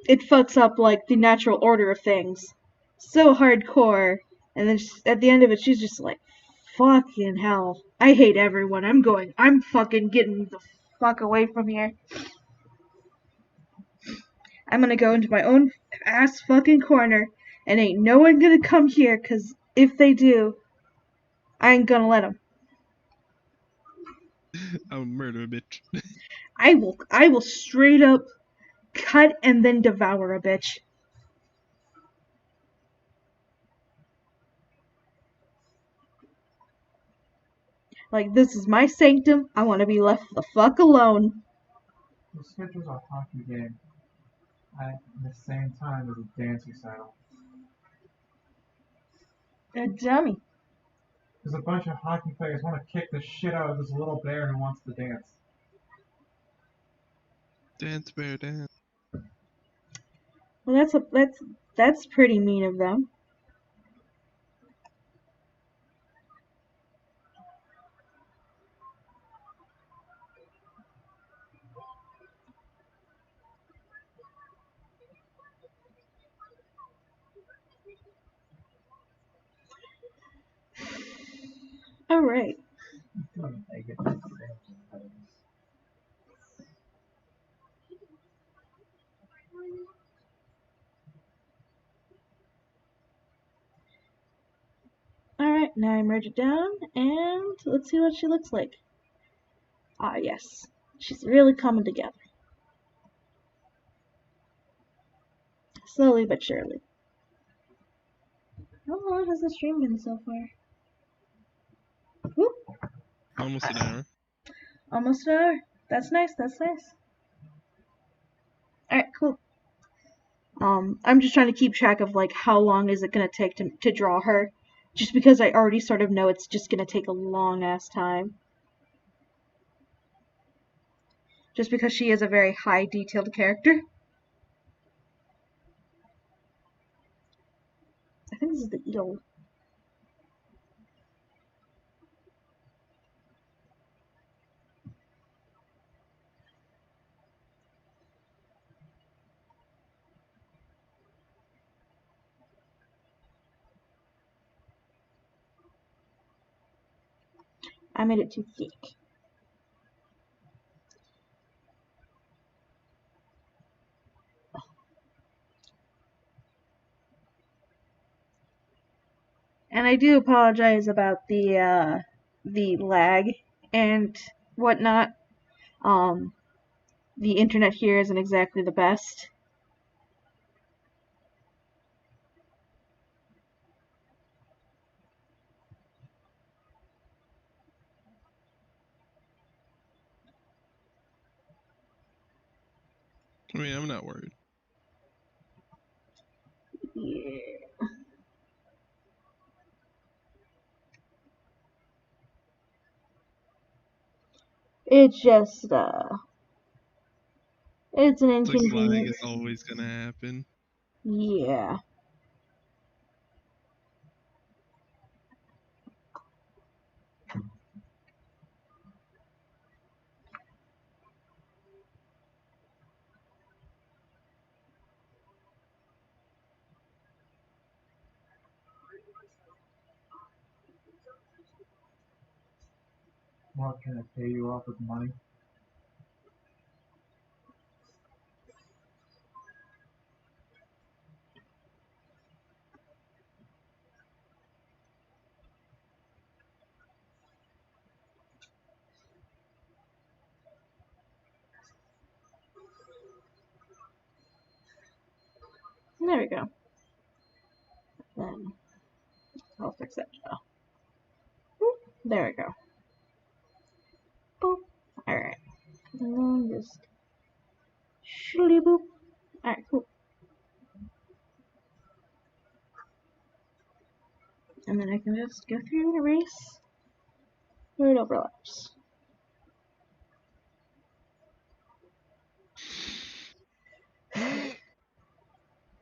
it fucks up like the natural order of things so hardcore, and then at the end of it she's just like, fucking hell, I hate everyone, I'm fucking getting the fuck away from here. I'm gonna go into my own ass fucking corner, and ain't no one gonna come here, cause if they do, I ain't gonna let them. I'll murder a bitch. I will straight up cut and then devour a bitch. Like, this is my sanctum. I want to be left the fuck alone. The Switch was a hockey game at the same time as a dance recital. A dummy. Because a bunch of hockey players want to kick the shit out of this little bear who wants to dance. Dance, bear, dance. Well, that's pretty mean of them. All right. Alright, now I merge it down, and let's see what she looks like. Ah, yes. She's really coming together. Slowly but surely. How long has the stream been so far? Whoop. Almost an hour. Almost an hour. That's nice, that's nice. Alright, cool. I'm just trying to keep track of, like, how long is it gonna take to draw her. Just because I already sort of know it's just gonna take a long-ass time. Just because she is a very high-detailed character. I think this is the eel. I made it too thick. And I do apologize about the lag and whatnot. The internet here isn't exactly the best. I mean, I'm not worried. Yeah. It's just it's an It's like lag inconvenience. is always gonna happen. Yeah. What, can I pay you off with money? There we go. Then I'll fix that now. Boop. There we go. Boop. Alright. And then just shilly boop. Alright, cool. And then I can just go through and erase where it overlaps.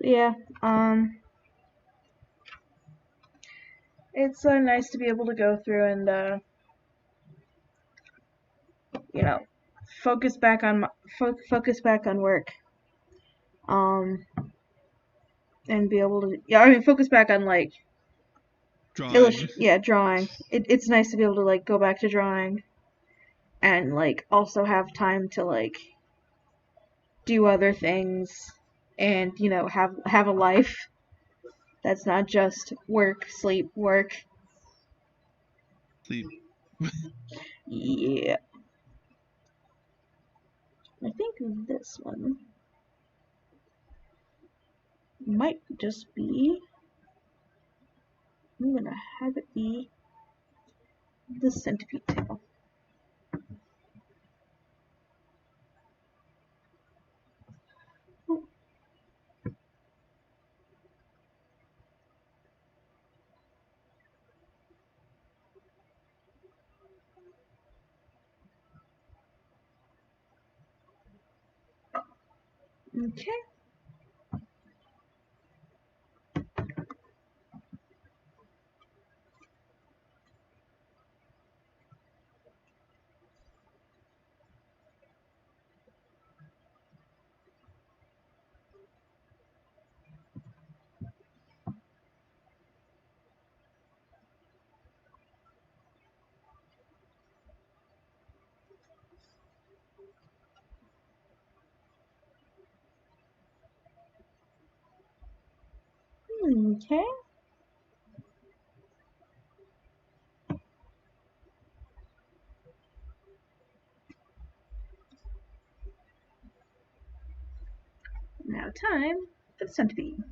Yeah, it's nice to be able to go through and you know, focus back on focus back on work. And be able to focus back on like Drawing. drawing. It's nice to be able to like go back to drawing and like also have time to like do other things and have a life that's not just work, sleep, work. Sleep. Yeah. I think this one might just be, I'm gonna have it be the centipede tail. Okay. Okay. Now time for the centipede.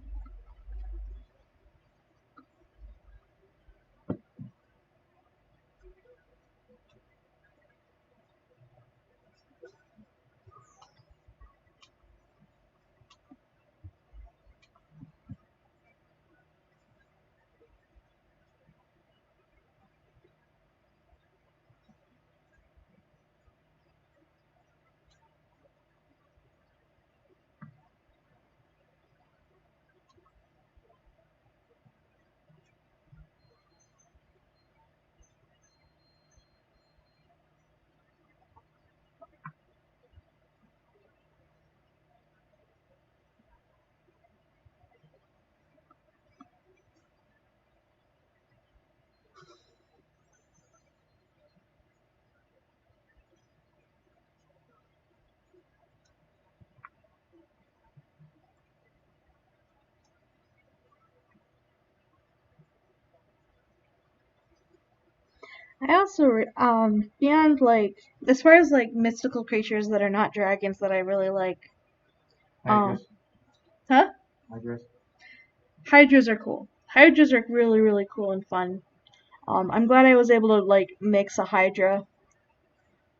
I also beyond like as far as like mystical creatures that are not dragons that I really like. Hydras. Huh? Hydras. Hydras are cool. Hydras are really really cool and fun. I'm glad I was able to like mix a Hydra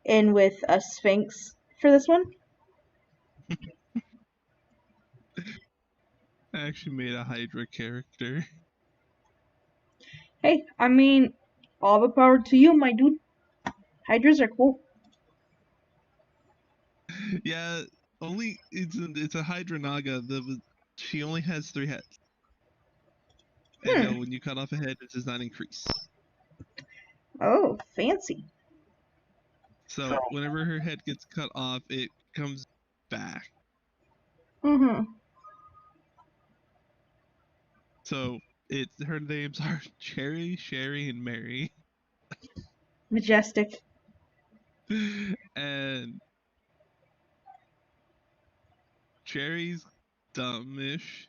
in with a Sphinx for this one. I actually made a Hydra character. Hey, I mean, all the power to you, my dude. Hydras are cool. Yeah, only it's a Hydra Naga. She only has 3 heads. And when you cut off a head, it does not increase. Oh, fancy. So whenever her head gets cut off, it comes back. Mm-hmm. So her names are Cherry, Sherry, and Mary. Majestic. And Cherry's dumbish.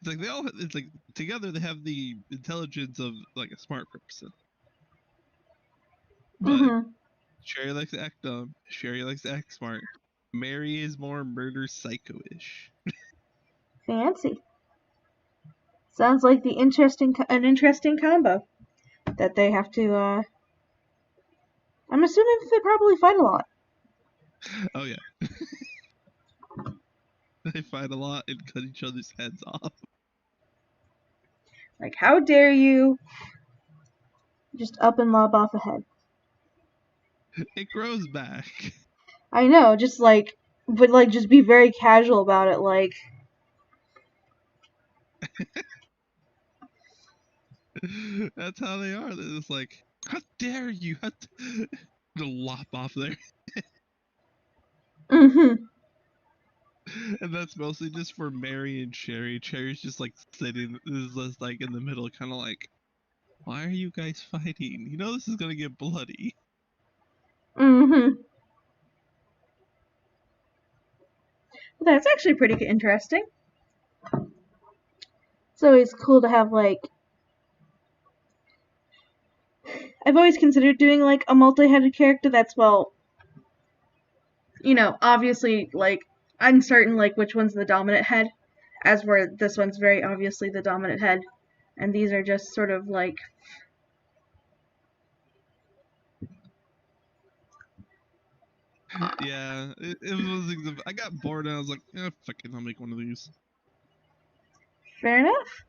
It's like together they have the intelligence of like a smart person. But Sherry likes to act dumb. Sherry likes to act smart. Mary is more murder psycho-ish. Fancy. Sounds like an interesting combo that they have to. I'm assuming they probably fight a lot. Oh yeah. They fight a lot and cut each other's heads off. Like, how dare you just up and lob off a head? It grows back. I know, just like, but like, just be very casual about it. Like, That's how they are. They're just like, how dare you? To lop off there. mm-hmm. And that's mostly just for Mary and Cherry. Cherry's just like sitting, is just like in the middle, kind of like, why are you guys fighting? You know this is gonna get bloody. Mm-hmm. Well, that's actually pretty interesting. It's always cool to have like. I've always considered doing like a multi-headed character that's obviously like uncertain like which one's the dominant head, as where this one's very obviously the dominant head, and these are just sort of like. Yeah, it was one of the things. I got bored and I was like, fuck it, I'll make one of these. Fair enough.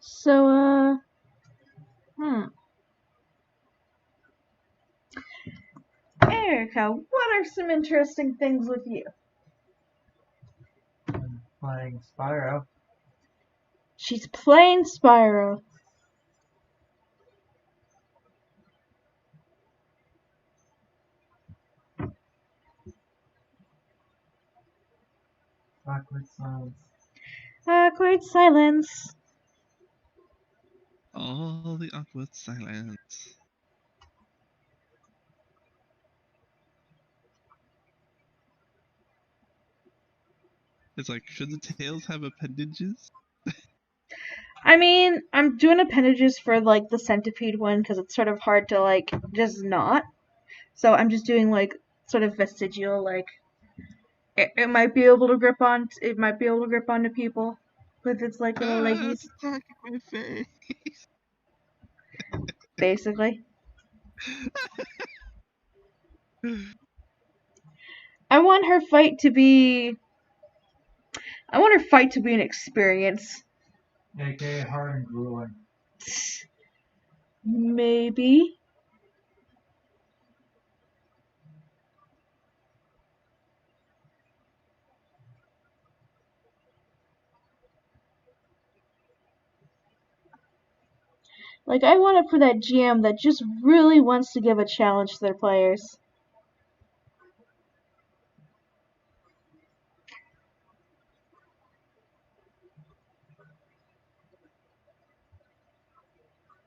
So, Erica, what are some interesting things with you? I'm playing Spyro. She's playing Spyro. Awkward silence. Awkward silence. All the awkward silence. It's like, should the tails have appendages? I mean, I'm doing appendages for like the centipede one because it's sort of hard to like just not. So I'm just doing like sort of vestigial, like it might be able to grip on. It might be able to grip onto people with its like little leggies, It's attacking my face. basically. I want her fight to be. I want her fight to be an experience. AKA hard and grueling. Maybe. Like, I want it for that GM that just really wants to give a challenge to their players.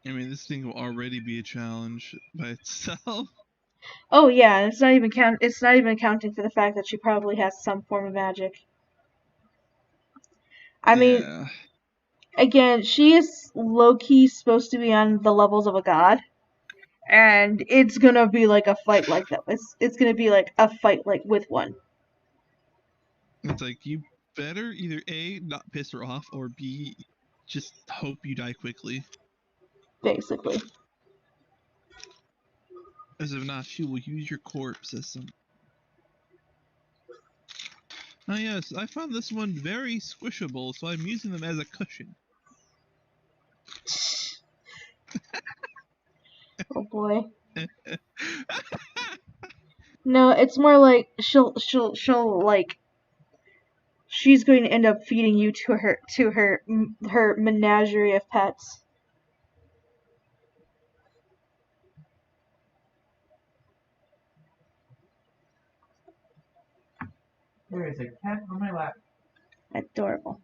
I mean, this thing will already be a challenge by itself. Oh yeah, it's not even accounting for the fact that she probably has some form of magic. I mean, Yeah. again, she is low-key supposed to be on the levels of a god. And it's gonna be like a fight like that. It's gonna be like a fight like with one. It's like, you better either A, not piss her off, or B, just hope you die quickly. Basically. As if not, she will use your corpse as some... Ah yes, I found this one very squishable, so I'm using them as a cushion. Oh boy. No, it's more like she'll like she's going to end up feeding you to her menagerie of pets. There is a cat on my lap. Adorable.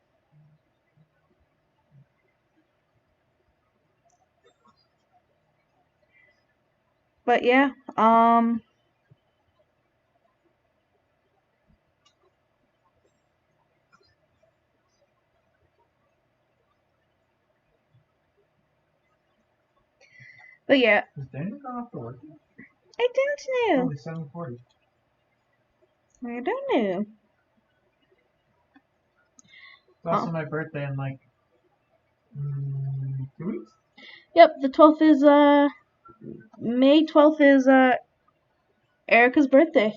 But yeah, but yeah, Is Daniel gone off to work? I don't know. Only 7:40. I don't know. It's also my birthday in like 2 weeks. Yep, the 12th is May 12th is Erica's birthday.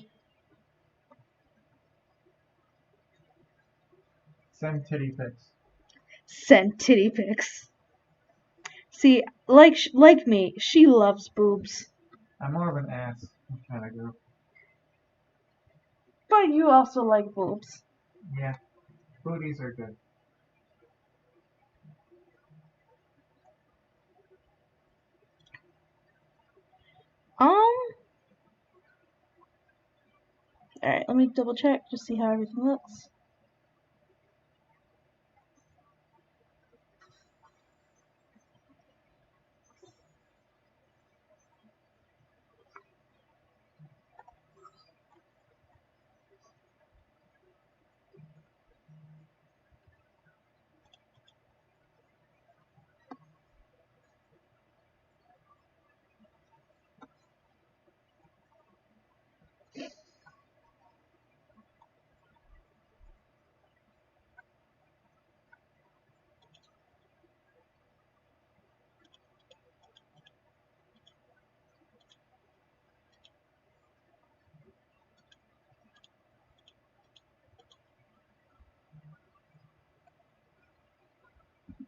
Send titty pics. Send titty pics. See, like me, she loves boobs. I'm more of an ass kind of girl. But you also like boobs. Yeah, booties are good. Alright, let me double check, just see how everything looks.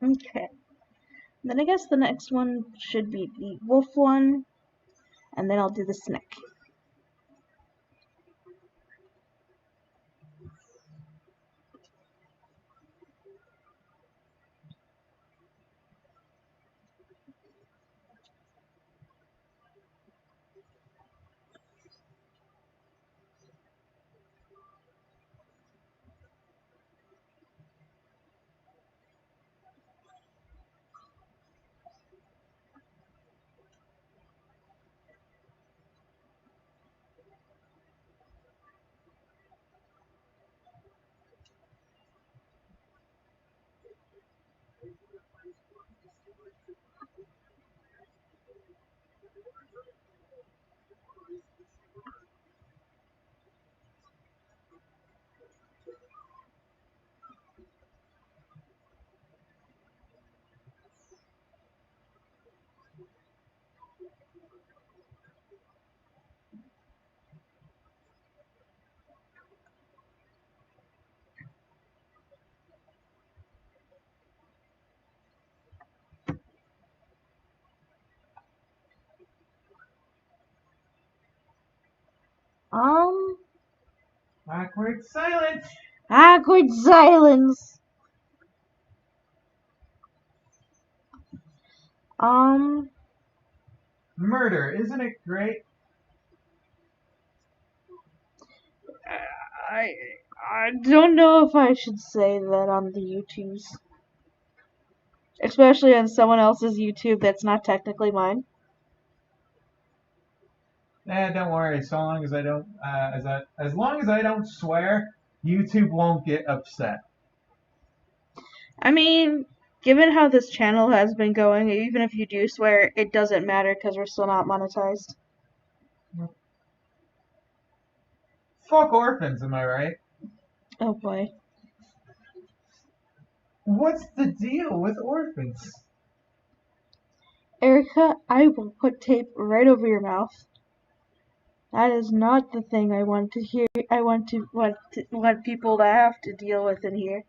Okay. Then I guess the next one should be the wolf one, and then I'll do the snake. Awkward silence. Awkward silence. Um, Murder, isn't it great? I I don't know if I should say that on the YouTubes, especially on someone else's YouTube that's not technically mine. Don't worry. So long as I don't, as long as I don't swear, YouTube won't get upset. I mean, given how this channel has been going, even if you do swear, it doesn't matter because we're still not monetized. Fuck orphans, am I right? Oh boy. What's the deal with orphans? Erica, I will put tape right over your mouth. That is not the thing I want to hear. I want people to have to deal with in here.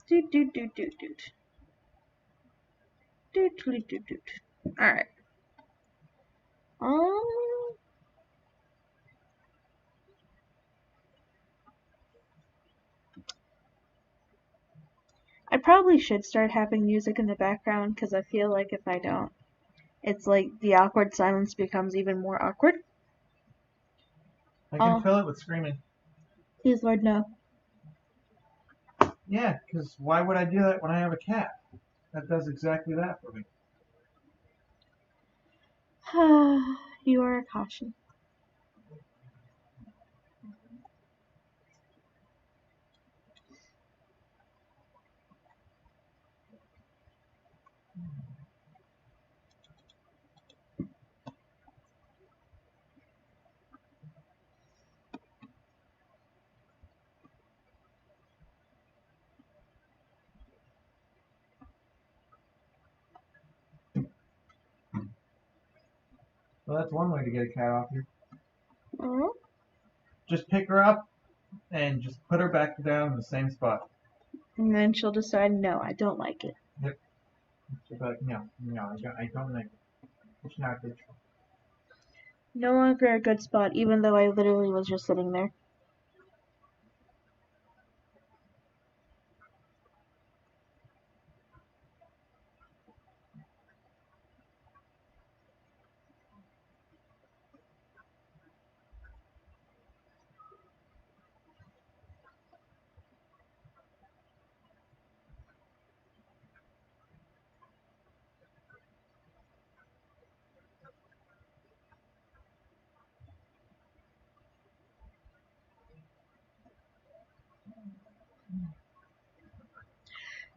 Doot doot doot doot doot. Doot doot doot doot. Alright. Um, I probably should start having music in the background because I feel like if I don't, it's like the awkward silence becomes even more awkward. I can fill it with screaming. Please, Lord, no. Yeah, because why would I do that when I have a cat? That does exactly that for me. You are a caution. Well, that's one way to get a cat off you. Oh, Just pick her up and just put her back down in the same spot. and then she'll decide, no, I don't like it. Yep. She'll be like, no, I don't like it. It's not good. No longer a good spot, even though I literally was just sitting there.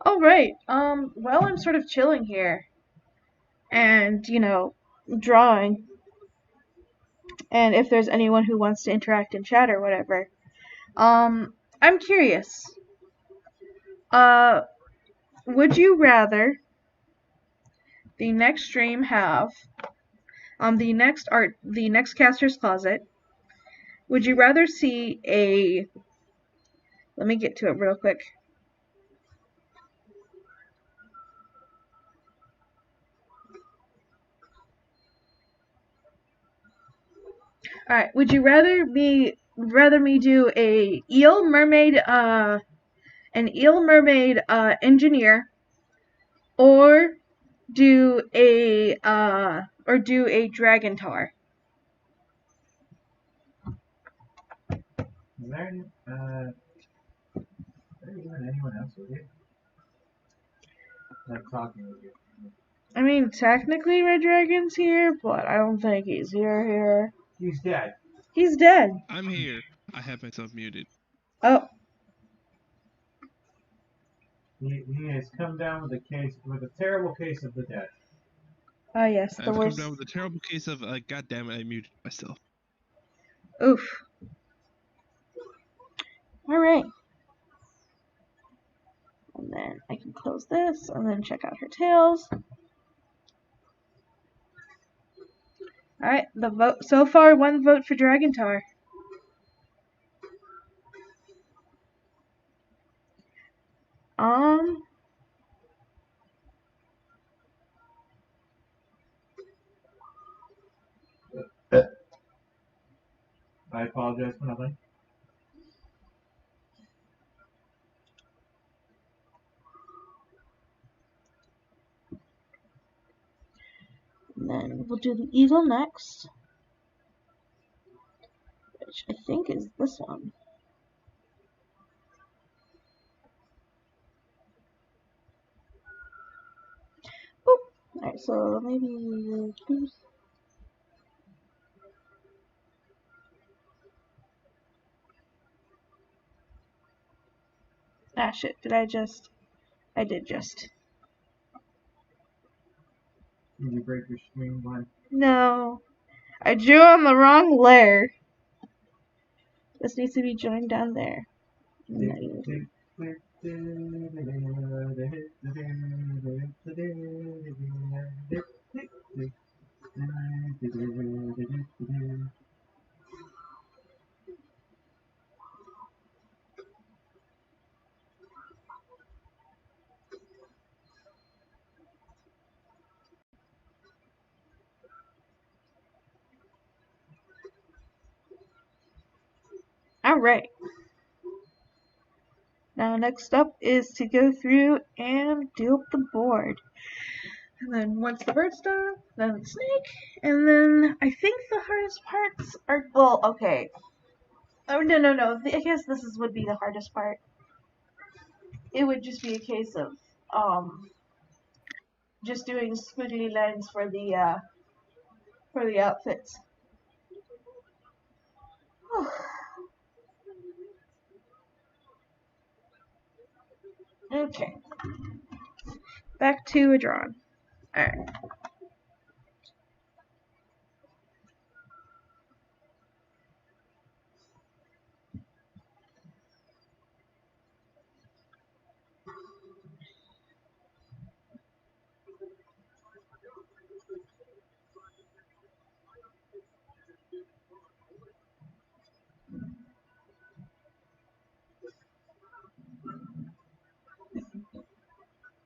All right. Well, I'm sort of chilling here and, drawing. And if there's anyone who wants to interact in chat or whatever. I'm curious. Uh, would you rather the next stream have the next caster's closet? Would you rather see a? Let me get to it real quick. All right. Would you rather me do a an eel mermaid engineer, or do a dragon tar? Is there even anyone else with you? Like talking with you? I mean, technically Red Dragon's here, but I don't think he's here. He's dead. He's dead. I'm here. I have myself muted. Oh, He has come down with a terrible case of the dead. yes, the I've come worst. down with a terrible case of, God damn it, I muted myself. Oof. All right. And then I can close this and then check out her tails. All right, the vote so far, one vote for Dragon Tar. I apologize for nothing. And then we'll do the eagle next, which I think is this one. Boop. All right, so maybe. Ah, shit. I did just. Did you break your screen, Glenn? No. I drew on the wrong layer. This needs to be joined down there. Alright. Now next up is to go through and do up the board. And then once the bird's done, then the snake, and then I think the hardest parts are, well, okay. Oh, no. I guess would be the hardest part. It would just be a case of, just doing squiggly lines for the outfits. Okay. Back to a drawing. Alright.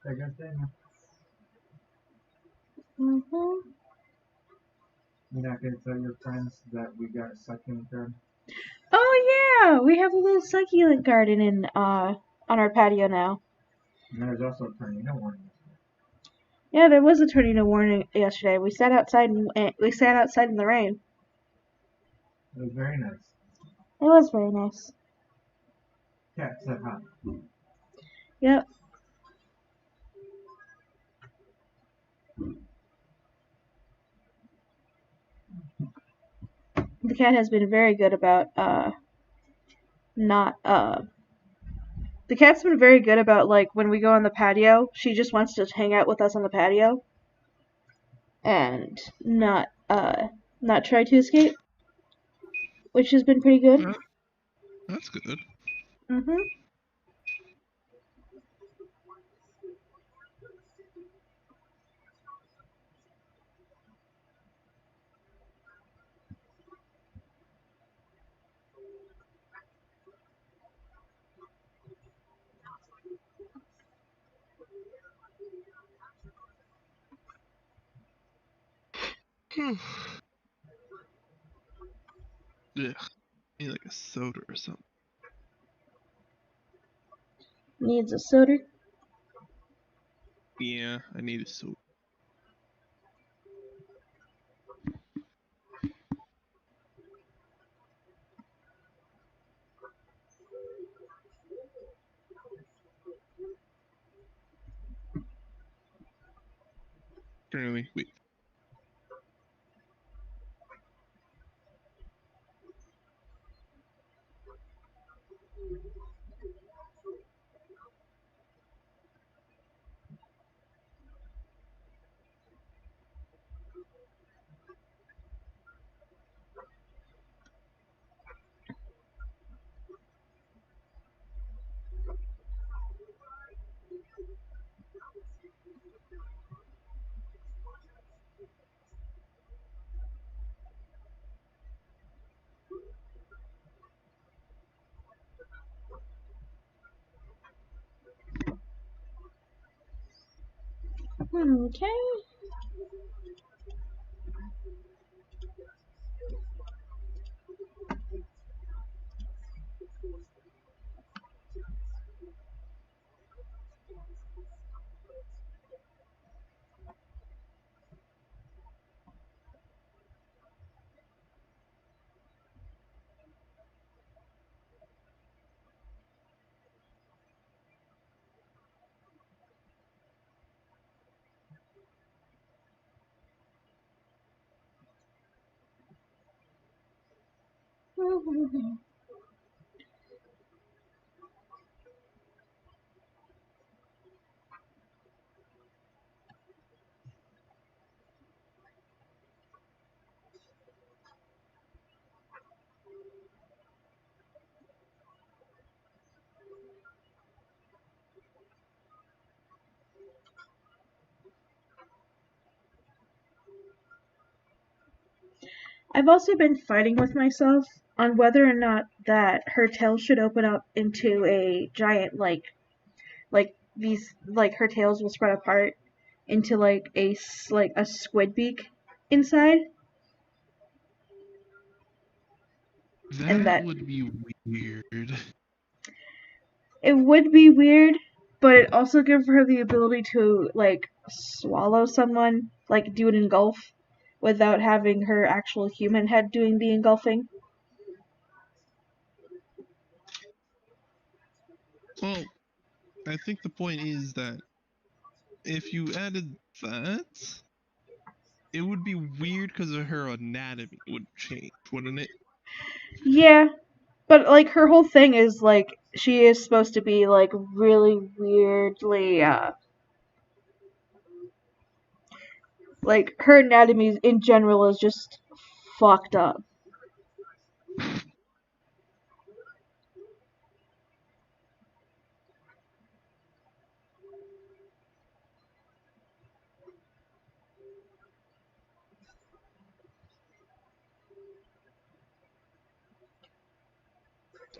There goes Daniel. Mm-hmm. You're not going to tell your friends that we got a succulent garden? Oh yeah, we have a little succulent garden on our patio now. And there's also a tornado warning. Yeah, there was a tornado warning yesterday. We sat outside in the rain. It was very nice. It was very nice. Cat said hi. Yep. The cat has been very good about not The cat's been very good about, like, when we go on the patio, she just wants to hang out with us on the patio and not try to escape, which has been pretty good. That's good. Mhm. Yeah, need like a soda or something. Needs a soda. Yeah, I need a soda. Currently, wait. Okay. I've also been fighting with myself on whether or not that her tail should open up into a giant like her tails will spread apart into like a squid beak inside, and That that would be weird. it would be weird, but it also gives her the ability to like swallow someone, like do an engulf, without having her actual human head doing the engulfing. Well, I think the point is that if you added that, it would be weird because of her anatomy would change, wouldn't it? Yeah, but like her whole thing is like she is supposed to be like really weirdly like her anatomy in general is just fucked up.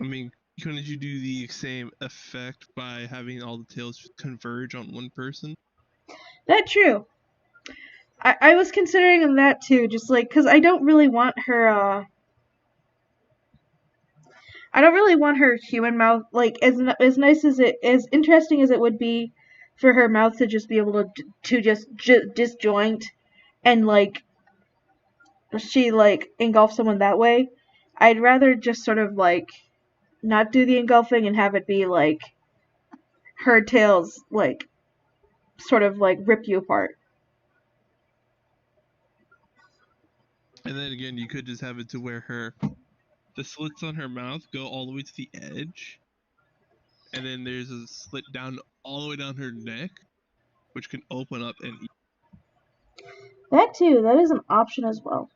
I mean, couldn't you do the same effect by having all the tails converge on one person? That's true. I was considering that too, just like because I don't really want her. I don't really want her human mouth like as nice as as interesting as it would be for her mouth to just be able to just disjoint and like she like engulf someone that way. I'd rather just sort of like not do the engulfing and have it be like her tails like sort of like rip you apart. And then again, you could just have it to where the slits on her mouth go all the way to the edge, and then there's a slit down all the way down her neck, which can open up and eat. That too, that is an option as well.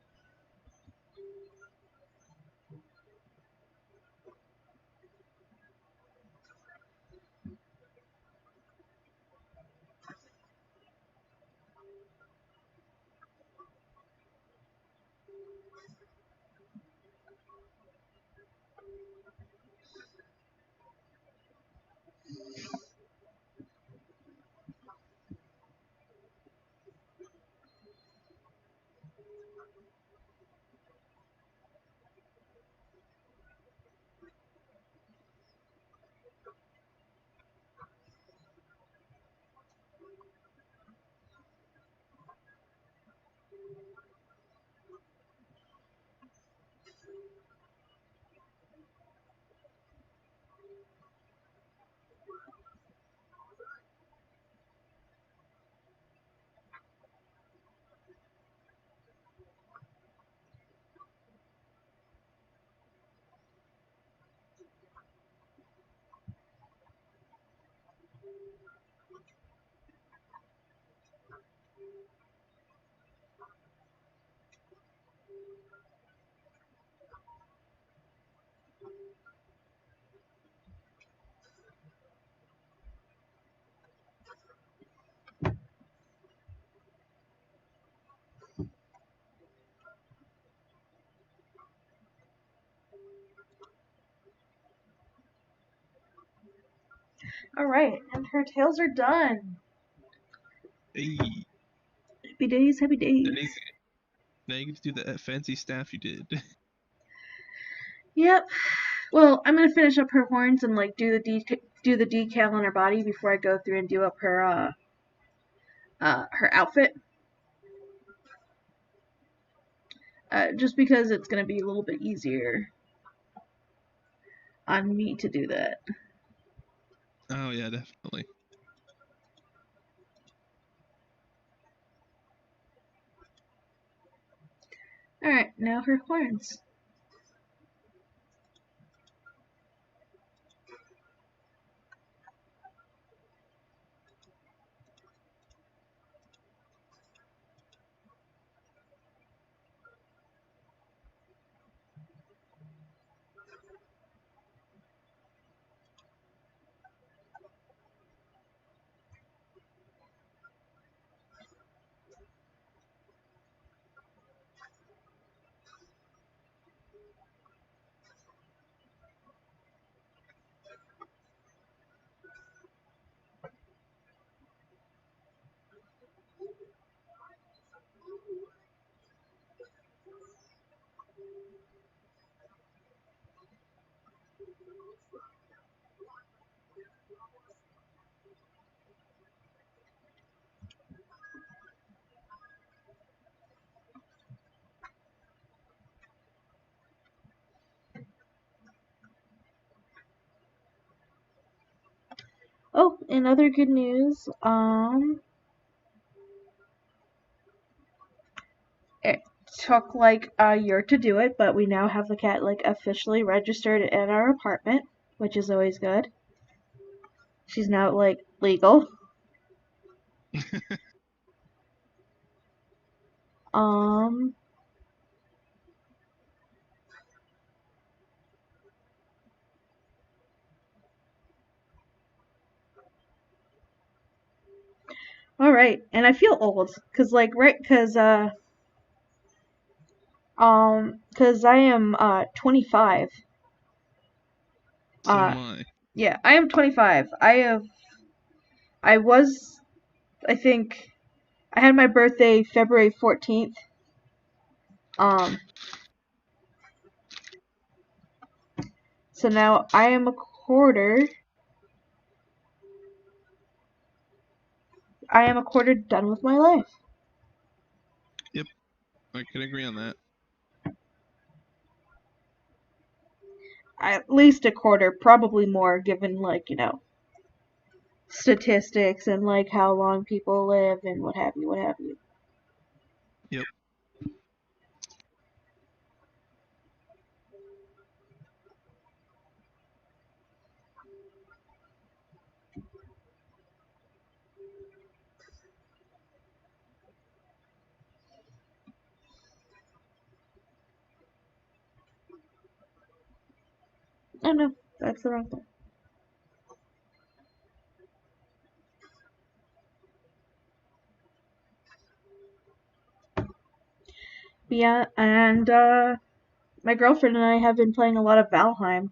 Alright, and her tails are done. Hey, Happy days, happy days. now you get to do that fancy staff you did. Yep. Well, I'm gonna finish up her horns and like do the decal on her body before I go through and do up her outfit. Just because it's gonna be a little bit easier on me to do that. Oh yeah, definitely. Alright, now her horns. Oh, and other good news, it took like a year to do it, but we now have the cat like officially registered in our apartment, which is always good. She's now like legal. Um, all right, and I feel old, cause like cause I am 25. So am I. Yeah, I am 25. I was, I think, I had my birthday February 14th. Um, so now I am a quarter. I am a quarter done with my life. Yep, I can agree on that. At least a quarter, probably more, given like, statistics and like how long people live and what have you, what have you. Yep. Oh no, that's the wrong thing. Yeah, and my girlfriend and I have been playing a lot of Valheim.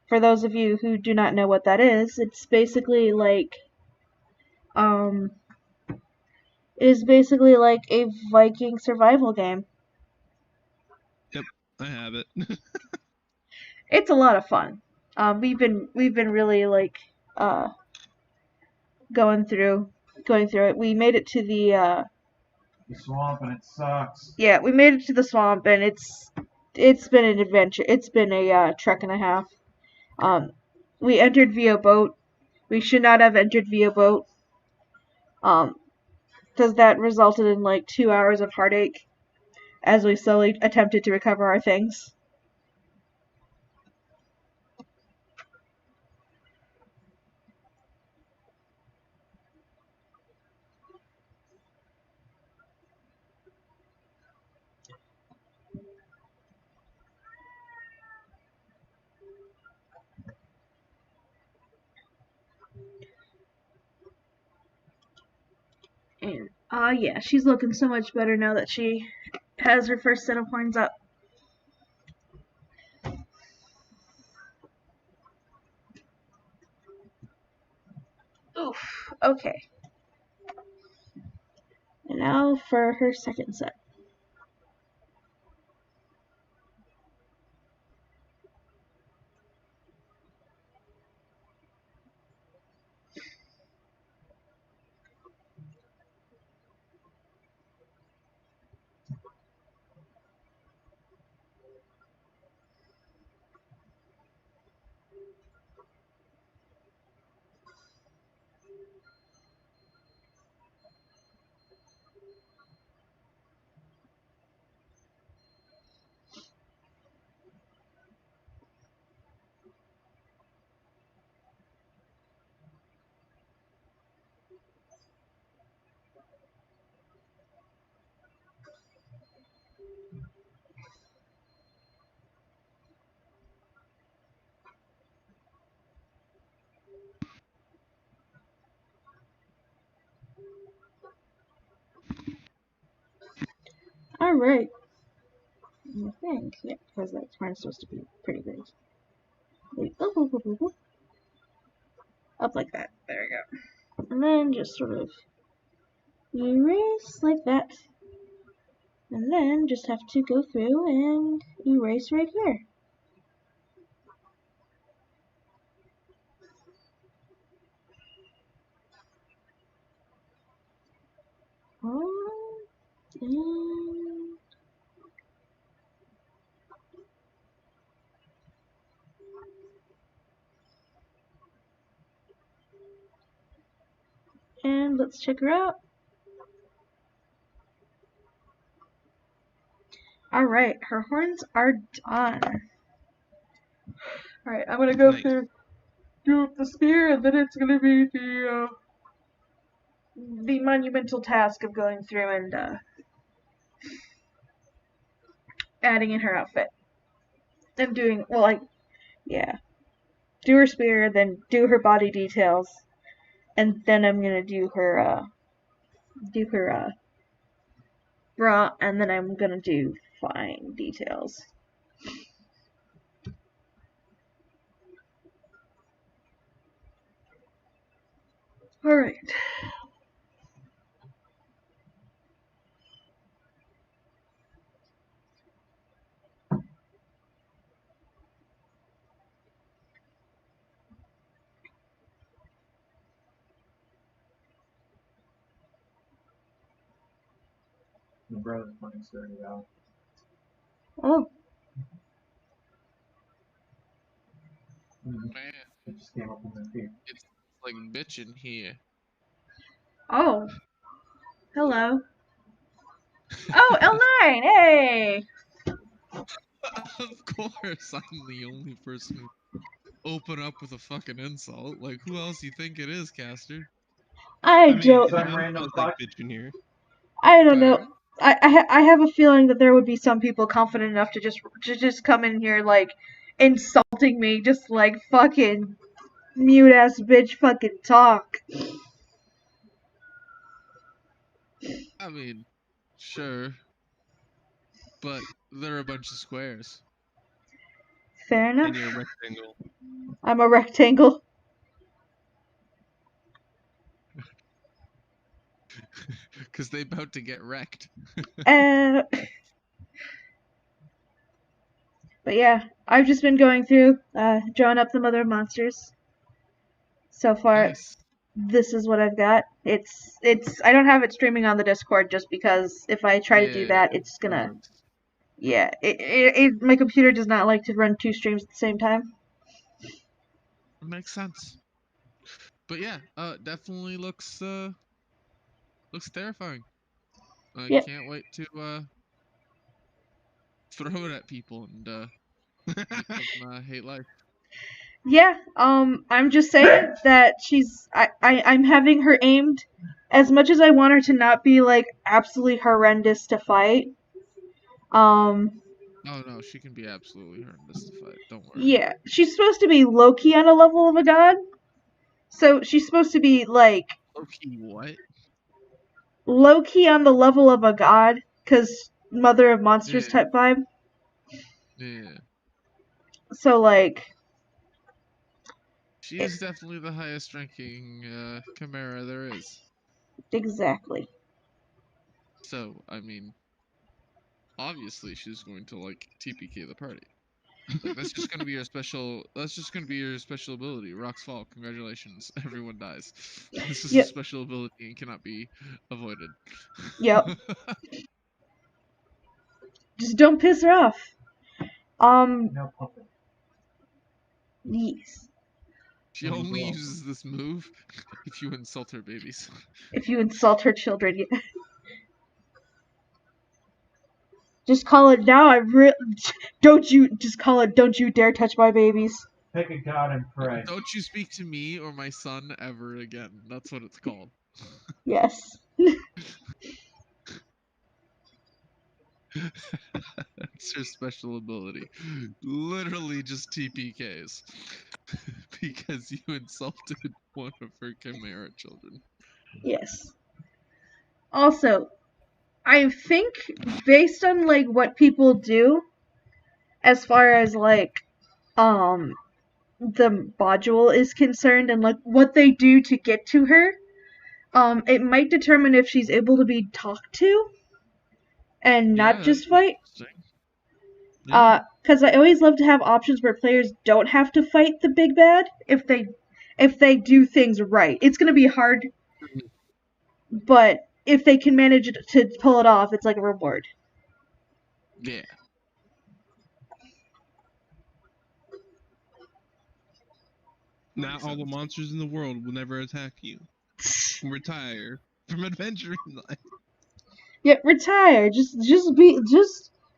For those of you who do not know what that is, it's basically like um a Viking survival game. Yep, I have it. It's a lot of fun. We've been really like going through it. We made it to The swamp and it sucks. we made it to the swamp, and it's been an adventure. It's been a trek and a half. We entered via boat. We should not have entered via boat. Because that resulted in like 2 hours of heartache as we slowly attempted to recover our things. And yeah, she's looking so much better now that she has her first set of horns up. Oof. Okay. And now for her second set. Alright. I think, yeah, because that horn's supposed to be pretty big. Wait, up like that. There we go. And then just sort of erase like that. And then just have to go through and erase right here. And let's check her out. Alright, her horns are done. Alright, I'm gonna go Nice. through do the spear, and then it's gonna be the monumental task of going through and adding in her outfit. And doing, well, do her spear, then do her body details, and then I'm gonna do her bra, and then I'm gonna do fine details. Alright. My brother's playing started out. Oh, Mm-hmm. Man, It just came up on my feet. it's like bitching here. oh, hello. Oh, L9, hey! Of course, I'm the only person who open up with a fucking insult. Like, who else you think it is, Caster? I mean, don't, Some it random feels like fuck. bitching here. I don't know. Pardon? I have a feeling that there would be some people confident enough to just come in here like insulting me, just like fucking mute ass bitch fucking talk. I mean, sure, but they're a bunch of squares. Fair enough. And you're a rectangle. I'm a rectangle. Because they about to get wrecked. Uh, but yeah, I've just been going through, drawing up the Mother of Monsters. So far, Nice. this is what I've got. I don't have it streaming on the Discord just because if I try to do that, it's gonna, yeah, my computer does not like to run 2 streams at the same time. It makes sense. But yeah, definitely looks terrifying. I Yep. can't wait to throw it at people and make them hate life. Yeah, I'm just saying that I'm having her aimed as much as I want her to not be like absolutely horrendous to fight. Oh no, she can be absolutely horrendous to fight. Don't worry. Yeah, she's supposed to be low-key on a level of a god. So she's supposed to be like Low-key what? low-key on the level of a god, cause Mother of Monsters Yeah. type vibe. Yeah. So like, She is definitely the highest ranking Chimera there is. exactly. So, I mean, obviously she's going to like TPK the party. Like that's just gonna be your special. That's just gonna be your special ability. Rocks fall. Congratulations, everyone dies. This is a Yep. special ability and cannot be avoided. Yep. Just don't piss her off. No puppet. Yes. She only uses this move if you insult her babies. If you insult her children, yeah. Just call it now. Don't you just call it? Don't you dare touch my babies. Pick a god and pray. Don't you speak to me or my son ever again. That's what it's called. Yes. That's her special ability. Literally just TPKs. Because you insulted one of her Chimera children. Yes. Also, I think based on like what people do, as far as like the module is concerned and like what they do to get to her, it might determine if she's able to be talked to and not just fight. Yeah. Because I always love to have options where players don't have to fight the big bad if they do things right. It's gonna be hard, but if they can manage to pull it off, it's like a reward. Yeah. Now all the monsters in the world will never attack you. Retire from adventuring life. Yeah, retire. Just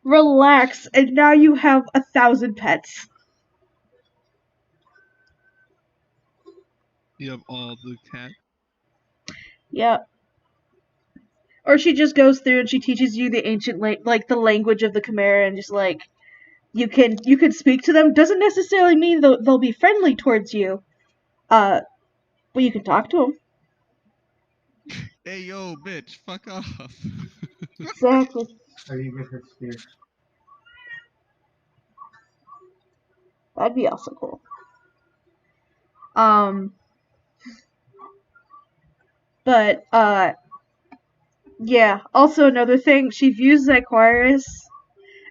relax, and now you have 1,000 pets. You have all the cat. Yep. Or she just goes through and she teaches you the ancient like the language of the Chimera, and just like you can speak to them. Doesn't necessarily mean they'll be friendly towards you. But you can talk to them. Hey yo, bitch, fuck off. Exactly. Or you get her spear. That'd be also cool. But yeah. Also another thing, she views Zyquaris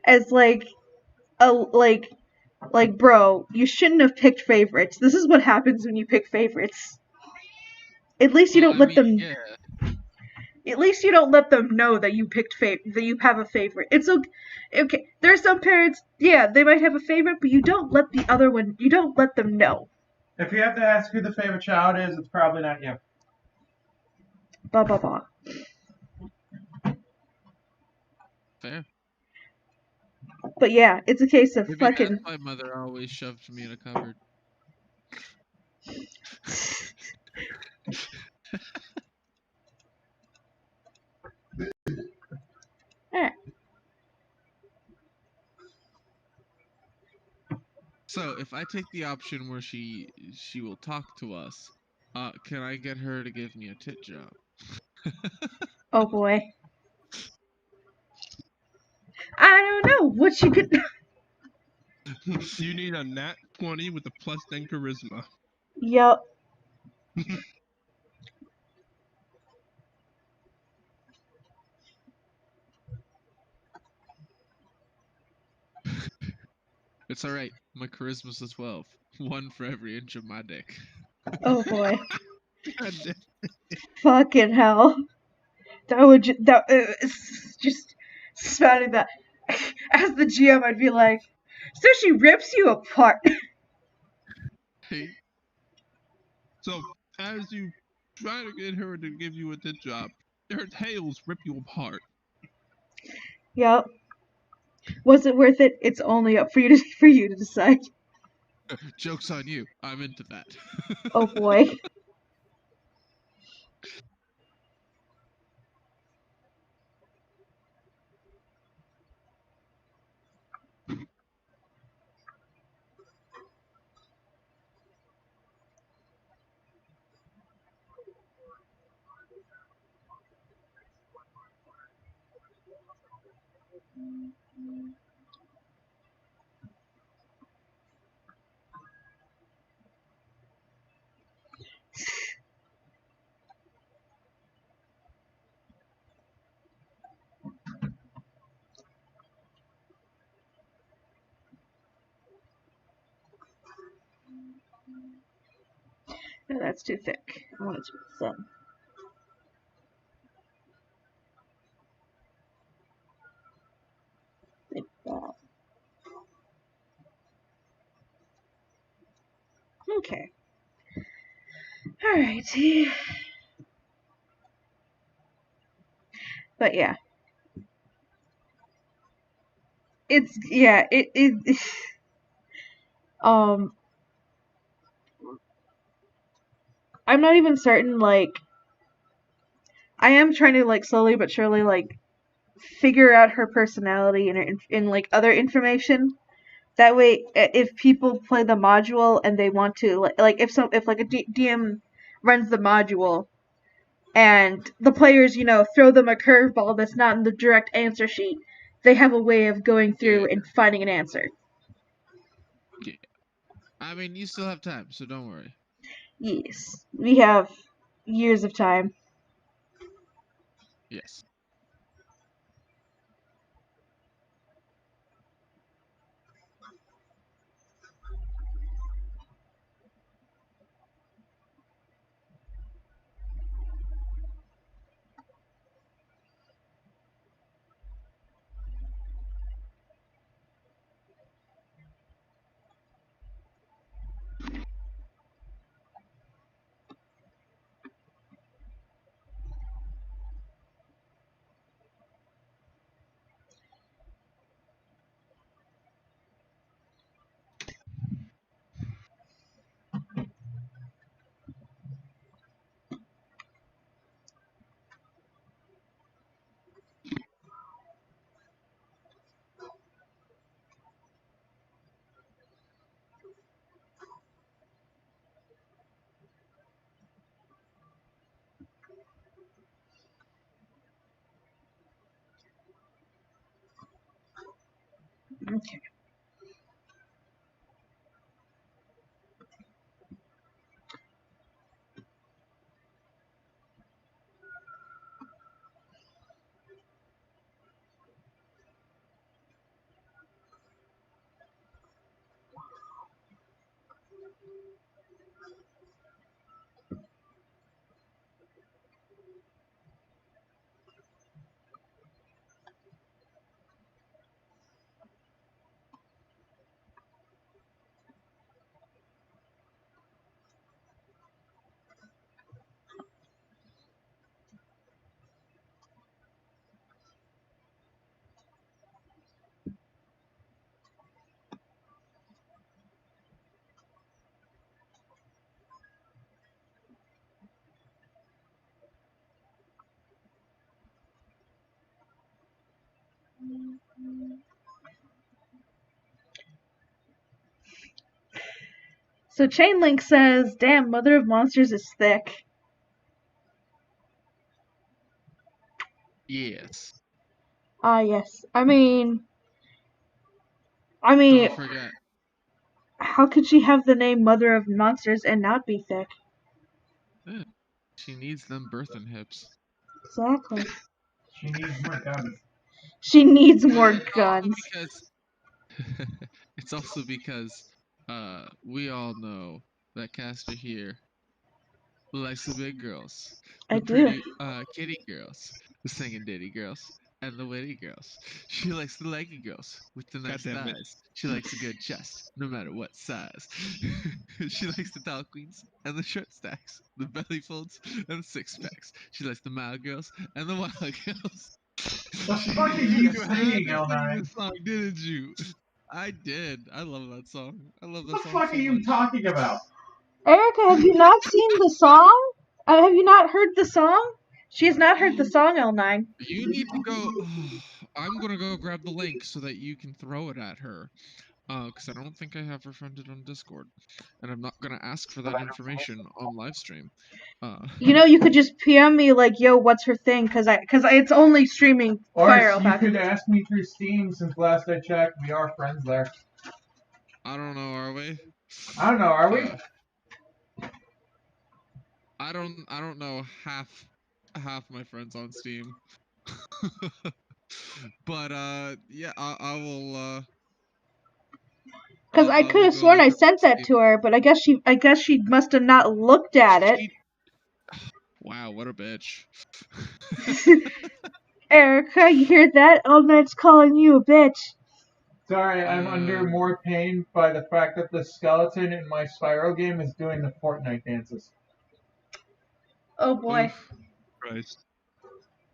as like bro, you shouldn't have picked favorites. This is what happens when you pick favorites. At least you don't let them. Yeah. At least you don't let them know that you picked that you have a favorite. It's okay. Okay, there are some parents, yeah, they might have a favorite, but you don't let the other one. You don't let them know. If you have to ask who the favorite child is, it's probably not you. Blah blah blah. Fair. But yeah, it's a case of Maybe fucking. that's why mother always shoved me in a cupboard. Alright. So if I take the option where she will talk to us, can I get her to give me a tit job? Oh boy. I don't know what you could. You need a nat 20 with a plus 10 charisma. Yup. It's all right. My charisma's a 12. One for every inch of my dick. Oh boy. God damn. Fucking hell. That would just spouting that. As the GM, I'd be like, so she rips you apart. Hey, So, as you try to get her to give you a tit job, her tails rip you apart. Yup. Was it worth it? It's only up for you to decide. joke's on you. I'm into that. Oh boy. No, that's too thick. I want it to be thin. Like that. Okay. Alright. But yeah. It's yeah, it um I'm not even certain, like I am trying to like slowly but surely like figure out her personality in like other information. That way, if people play the module and they want to like if like a DM runs the module and the players throw them a curveball that's not in the direct answer sheet, they have a way of going through Yeah. and finding an answer. Yeah. I mean, you still have time, so don't worry. Yes, we have years of time. Yes. Okay. So Chainlink says, "Damn, Mother of Monsters is thick." Yes. Yes. I mean, Don't forget. how could she have the name Mother of Monsters and not be thick? Yeah, she needs them birthing hips. Exactly. She needs more guns. She needs more It's guns. It's also because we all know that Caster here likes the big girls, I the do. pretty kitty girls, the singing ditty girls, and the witty girls. She likes the leggy girls with the nice damn it. thighs. She likes a good chest, no matter what size. She likes the tall queens and the short stacks, the belly folds and the six packs. She likes the mild girls and the wild girls. The fuck are you had singing, to sing L9? this song, didn't you? I did. I love that song. I love What that the song fuck so are you much. talking about? Erica, have you not seen the song? Have you not heard the song? She has not heard the song, L9. You need to go. I'm gonna go grab the link so that you can throw it at her. Because I don't think I have her friended on Discord, and I'm not gonna ask for that information on live stream. You know, you could just PM me like, "Yo, what's her thing?" Because it's only streaming Or Fire you Alpha. could ask me through Steam since last I checked. We are friends there. I don't know. Are we? I don't know, are we? I don't know half my friends on Steam. But yeah, I will. Because I could will have go sworn look I up sent that Steam. to her, but I guess she must have not looked at it. Wow, what a bitch. Erica, you hear that? L9's calling you a bitch. Sorry, I'm under more pain by the fact that the skeleton in my Spyro game is doing the Fortnite dances. Oh boy. Oof. Christ.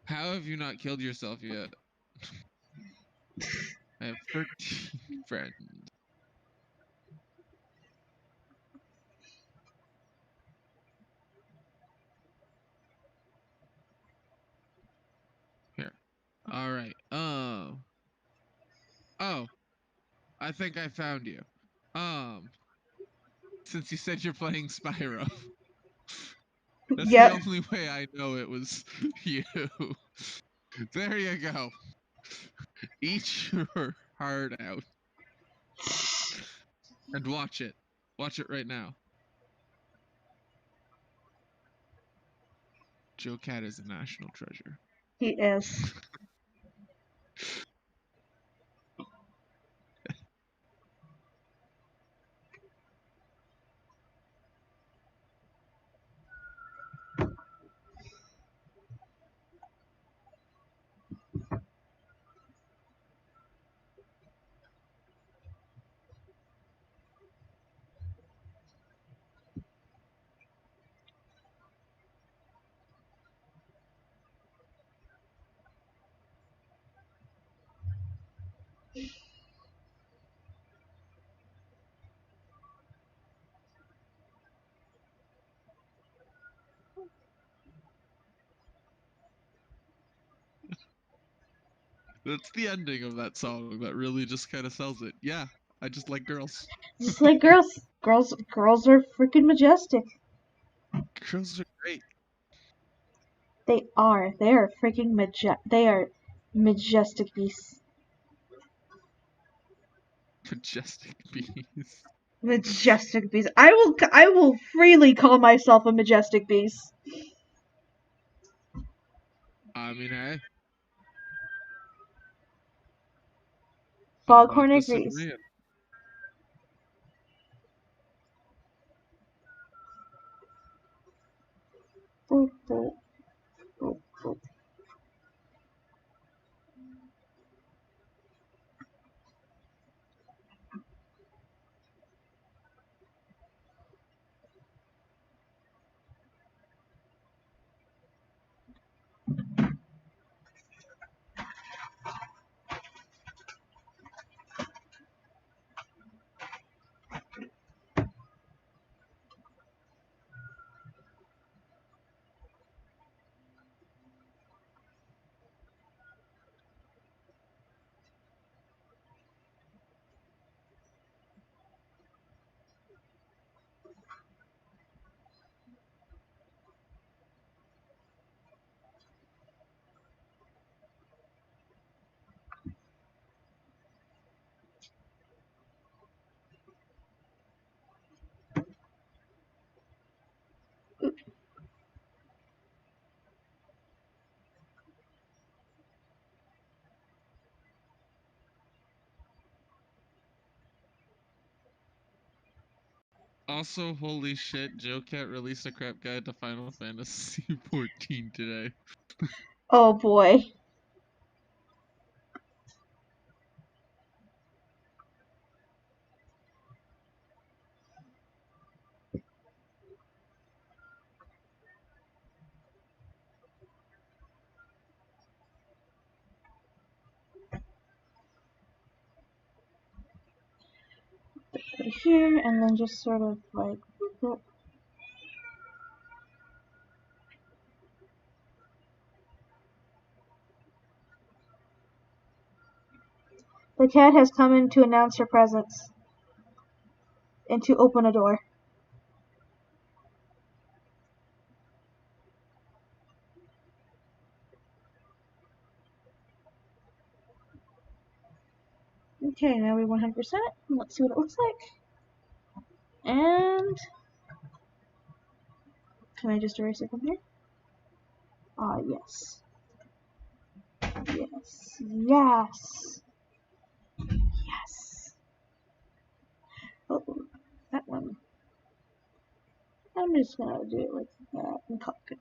How have you not killed yourself yet? I have 13 friends. Here. All right. Oh, I think I found you. Since you said you're playing Spyro, that's Yep. the only way I know it was you. There you go. Eat your heart out and watch it. Watch it right now. Joe Cat is a national treasure. He is. That's the ending of that song that really just kind of sells it. Yeah, I just like girls. Just like girls. Girls are freaking majestic. Girls are great. They are. They are freaking they are majestic beasts. Majestic bees. Majestic beasts. I will freely call myself a majestic beast. I mean, hey. I'm not Foghorn agrees. disagreeing. Boop, boop, boop, boop. Also, holy shit, Joe Cat released a crap guide to Final Fantasy 14 today. Oh boy. Put it here, and then just sort of like. The cat has come in to announce her presence and to open a door. Okay, now we 100% it. Let's see what it looks like. And can I just erase it from here? Ah, yes. Yes. Yes. Yes. Oh, that one. I'm just gonna do it like that and call it good.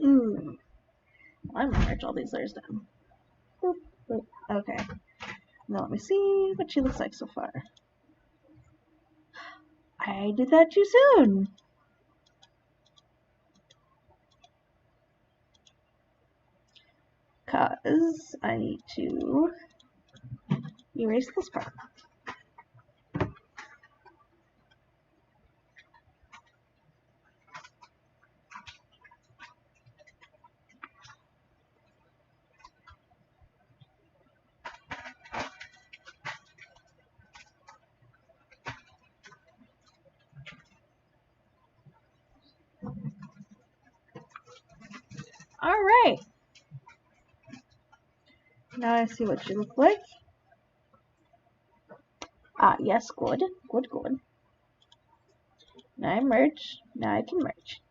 Ooh. I'm gonna merge all these layers down. Boop, boop. Okay. Now let me see what she looks like so far. I did that too soon. Cause I need to erase this part. Alright. Now I see what she looks like. Ah, yes, good. Good, good. Now I merge. Now I can merge.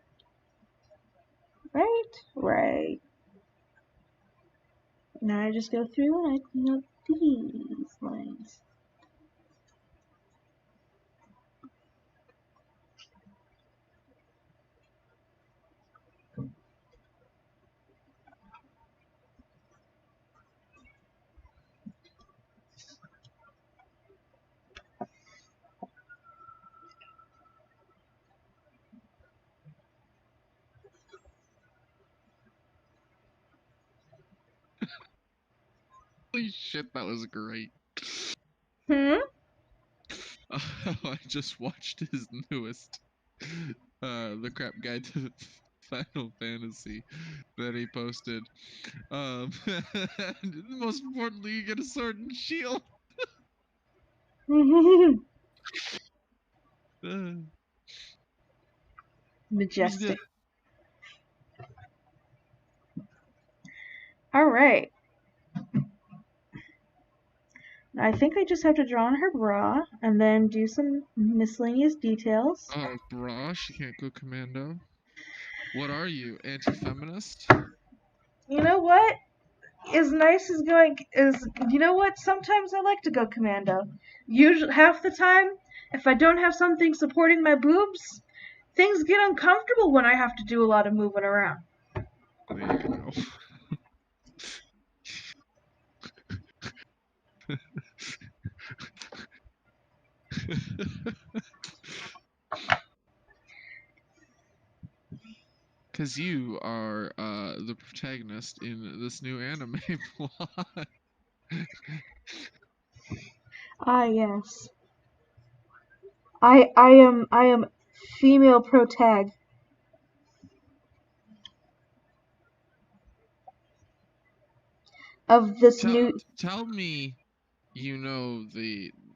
Right? Right. Now I just go through and I clean up these lines. Holy shit, that was great. Hmm? I just watched his newest, the crap guide to Final Fantasy that he posted. And most importantly, you get a sword and shield. It was Majestic. good. Alright. I think I just have to draw on her bra and then do some miscellaneous details. Oh, bra, she can't go commando. What are you, anti-feminist? You know what? As nice as going is, you know what? Sometimes I like to go commando. Usually, half the time, if I don't have something supporting my boobs, things get uncomfortable when I have to do a lot of moving around. There you go. Because you are the protagonist in this new anime plot. Ah, yes. I am female protag. Of this new. Tell me you know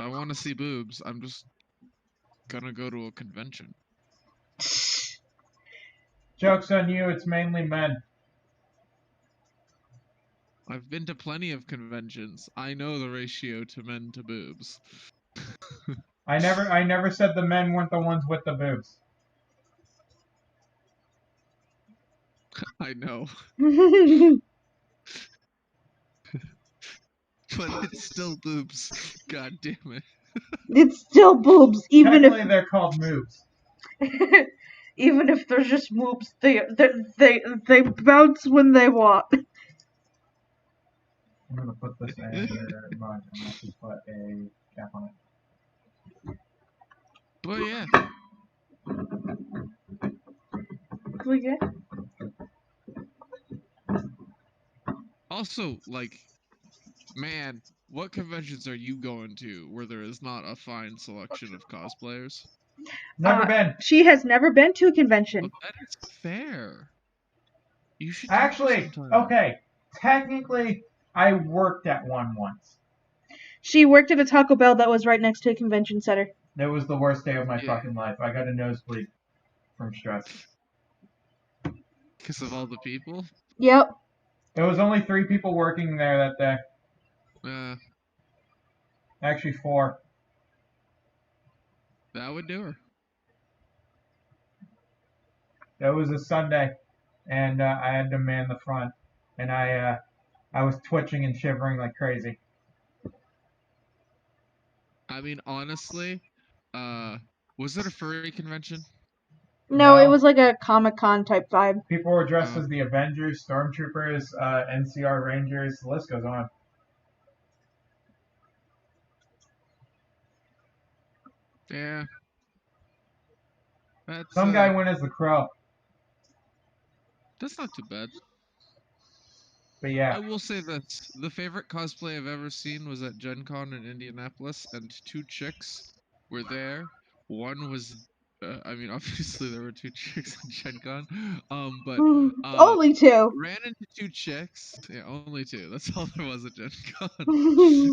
I want to see boobs, I'm just gonna go to a convention. Joke's on you, it's mainly men. I've been to plenty of conventions. I know the ratio to men to boobs. I never said the men weren't the ones with the boobs. I know, but it's still boobs. God damn it. It's still boobs, even Technically, they're called moves. if even if they're just boobs, they bounce when they walk. I'm gonna put this in here, but I'm gonna actually put a cap on it. But yeah, Okay. also, like, man, what conventions are you going to where there is not a fine selection of cosplayers? Never been. She has never been to a Oh, convention. that is fair. You should take her Actually, sometime. okay. Technically, I worked at one once. She worked at a Taco Bell that was right next to a convention center. That was the worst day of my Yeah. fucking life. I got a nosebleed from stress. Because of all the people? Yep. There was only 3 people working there that day. Actually, 4. That would do her. That was a Sunday, and I had to man the front, and I was twitching and shivering like crazy. I mean, honestly, was it a furry convention? No, it No. was like a Comic-Con type vibe. People were dressed Oh. as the Avengers, Stormtroopers, NCR Rangers. The list goes on. Yeah. That's Some guy went as the Crow, that's not too bad. but yeah. I will say this: the favorite cosplay I've ever seen was at Gen Con in Indianapolis, and 2 chicks were there. One was, I mean, obviously there were 2 chicks at Gen Con, but Only 2. ran into 2 chicks. Yeah, only 2. That's all there was at Gen Con.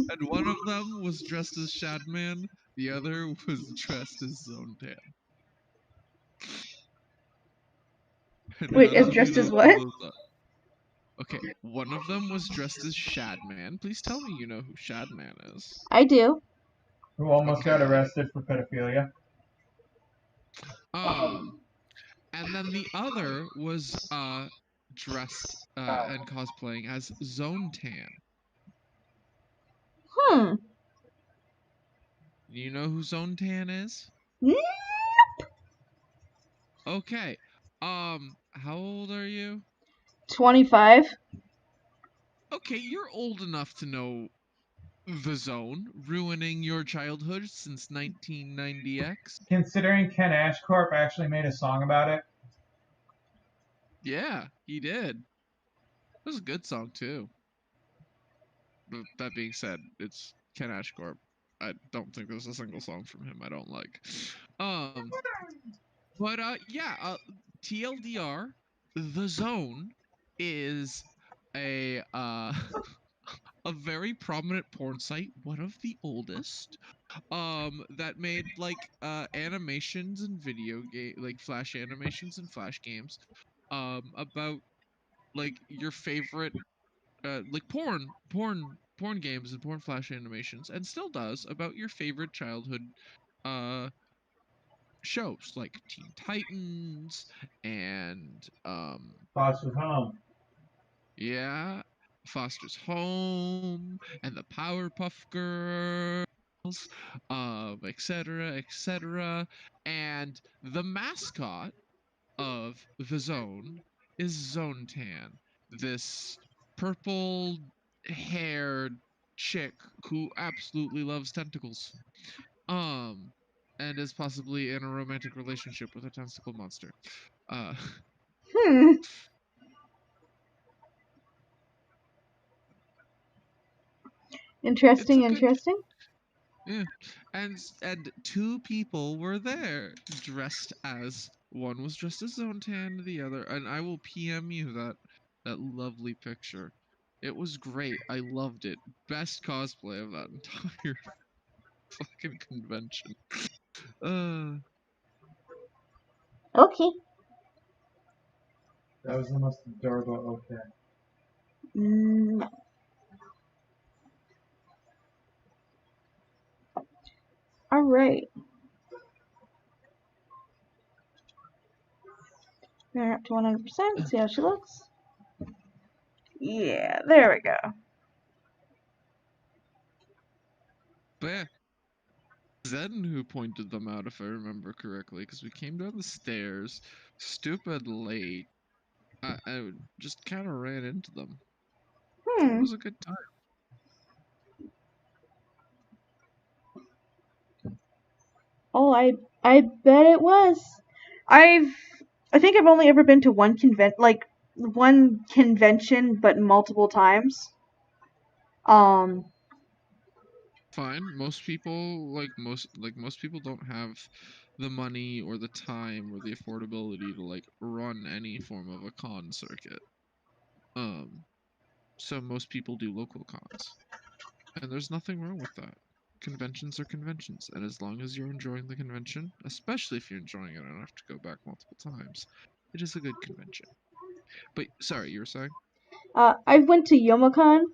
And one of them was dressed as Shadman. The other was dressed as Zone Tan. And Wait, none as of you dressed know as who what? those are. Okay, one of them was dressed as Shadman. Please tell me you know who Shadman is. I do. Who almost got Okay. arrested for pedophilia. And then the other was dressed and cosplaying as Zone Tan. Hmm. You know who Zone Tan is? Okay. How old are you? 25. Okay, you're old enough to know The Zone, ruining your childhood since 1990X. Considering Ken Ashcorp actually made a song about it. Yeah, he did. It was a good song too. But that being said, it's Ken Ashcorp. I don't think there's a single song from him I don't like. But yeah, TLDR, The Zone is a a very prominent porn site, one of the oldest, that made like animations and video game, like flash animations and flash games, about like your favorite like porn games and porn flash animations, and still does about your favorite childhood uh shows like Teen Titans and Foster's Home. yeah, Foster's Home and the Powerpuff Girls, etc., etc. And the mascot of the Zone is Zone Tan, this purple haired chick who absolutely loves tentacles. And is possibly in a romantic relationship with a tentacle monster. Uh, Hmm. it's a Interesting, good interesting. yeah. And 2 people were there dressed as one was dressed as Zone Tan, the other, and I will PM you that lovely picture. It was great. I loved it. Best cosplay of that entire. fucking convention. Okay. That was the most adorable okay. Mm. All right. We're up to 100%. See how she looks. Yeah, there we go. But yeah, Zen who pointed them out, if I remember correctly, because we came down the stairs, stupid late. I just kind of ran into them. It was a good time. Oh, I bet it was. I think I've only ever been to one convention, but multiple times. Fine. Most people most people don't have the money or the time or the affordability to like run any form of a con circuit. So most people do local cons. And there's nothing wrong with that. Conventions are conventions, and as long as you're enjoying the convention, especially if you're enjoying it enough to go back multiple times, it is a good convention. But sorry, you were saying? I went to YomoCon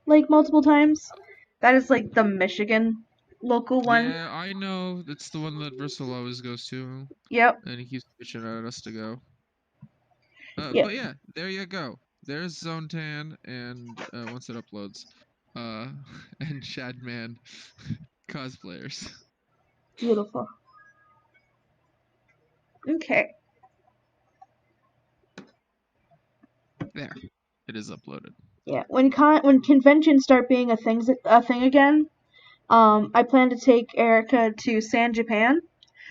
like multiple times. That is like the Michigan local one. Yeah, I know. It's the one that Bristol always goes to, Yep. and he keeps bitching at us to go. Yep. But yeah, there you go. There's Zone Tan, and once it uploads, and Shadman cosplayers. Beautiful. Okay. There, it is uploaded. Yeah. When conventions start being a thing again, I plan to take Erica to San Japan,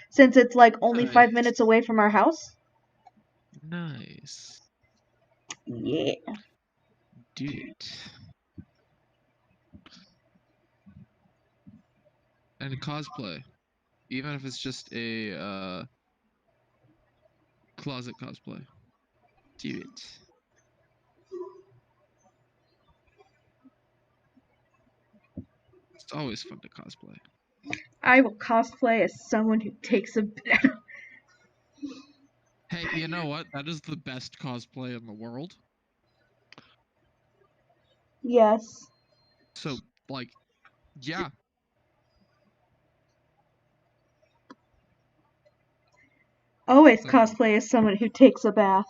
since it's like only 5 minutes Nice. away from our house. Nice. Yeah. Do it. And cosplay, even if it's just a closet cosplay. Do it. It's always fun to cosplay. I will cosplay as someone who takes a Hey, you know what? That is the best cosplay in the world. Yes. So, like, yeah, Always I mean, cosplay as someone who takes a bath.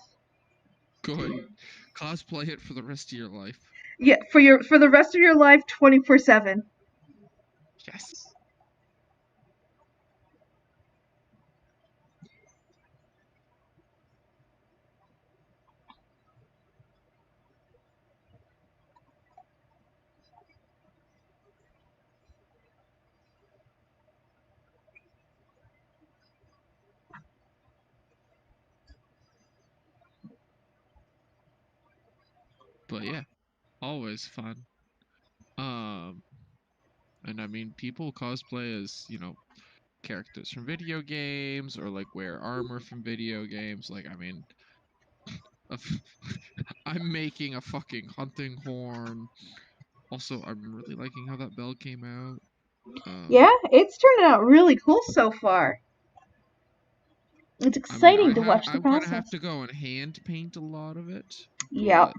good. Cosplay it for the rest of your life. Yeah, for the rest of your life, 24/7. Yes. But yeah, always fun. Um, and I mean, people cosplay as, characters from video games or like wear armor from video games. Like, I mean, I'm making a fucking hunting horn. Also, I'm really liking how that bell came out. Yeah, it's turning out really cool so far. It's I mean, exciting to watch the I'm gonna have process. to go and hand paint a lot of it, Yep. but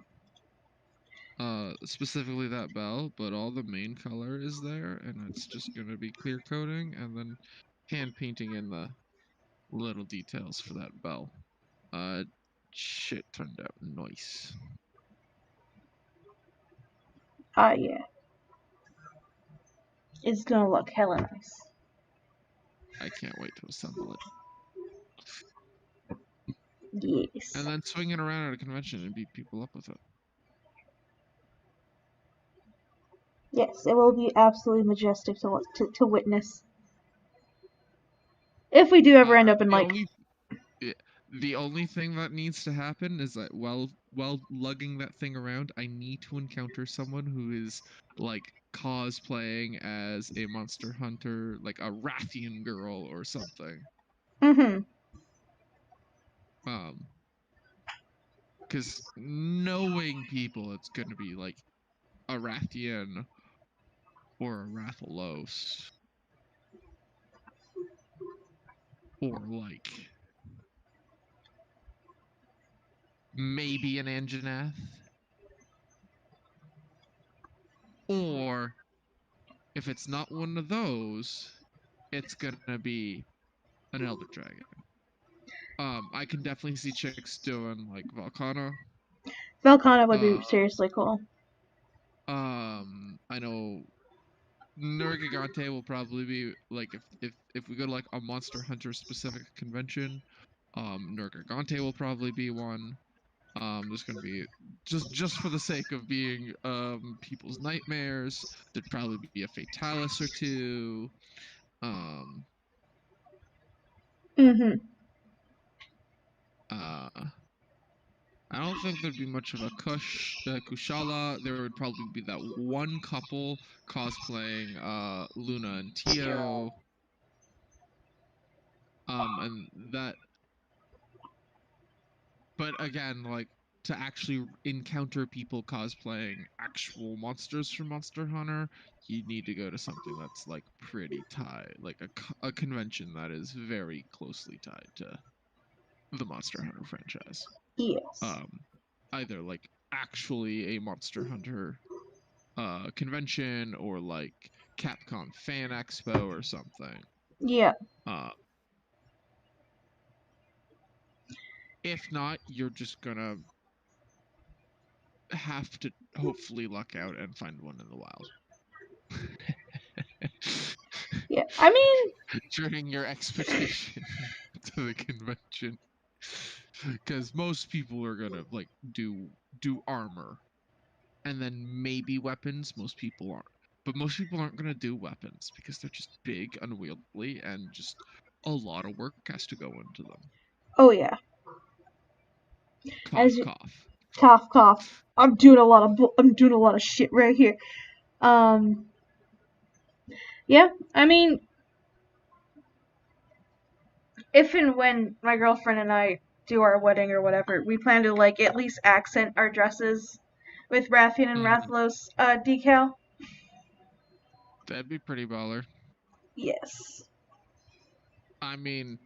specifically that bell. But all the main color is there, and it's just gonna be clear coating and then hand painting in the little details for that bell. Shit turned out nice. Yeah. It's gonna look hella nice. I can't wait to assemble it. Yes. And then swing it around at a convention and beat people up with it. Yes, it will be absolutely majestic to witness. If we do ever end up in The like only the only thing that needs to happen is that while lugging that thing around, I need to encounter someone who is like cosplaying as a monster hunter, like a Rathian girl or something. Mhm. Because knowing people, it's gonna be like a Rathian or a Rathalos. or like maybe an Anjanath, or if it's not one of those, it's gonna be an Elder Dragon. I can definitely see chicks doing like Volcana. Velcana would be seriously cool. I know Nergigante will probably be like if we go to like a Monster Hunter specific convention, Nergigante will probably be one. There's gonna be just for the sake of being people's nightmares. There'd probably be a Fatalis or two. Mhm. I don't think there'd be much of a Kushala. There would probably be that one couple cosplaying Luna and Tio. And that, but again, like to actually encounter people cosplaying actual monsters from Monster Hunter, you need to go to something that's like pretty tied, like a convention that is very closely tied to the Monster Hunter franchise. Yes. Either like actually a Monster Hunter convention or like Capcom Fan Expo or something. Yeah. If not, you're just gonna have to hopefully luck out and find one in the wild. Yeah. I mean, During your expedition to the convention, because most people are gonna like do armor, and then maybe weapons. Most people aren't, but most people aren't gonna do weapons because they're just big, unwieldy, and just a lot of work has to go into them. oh yeah. Cough, cough. Cough, cough. I'm doing a lot of shit right here. Yeah, I mean, if and when my girlfriend and I do our wedding or whatever, we plan to like at least accent our dresses with Rathian and Rathlos decal. That'd be pretty baller. Yes. I mean,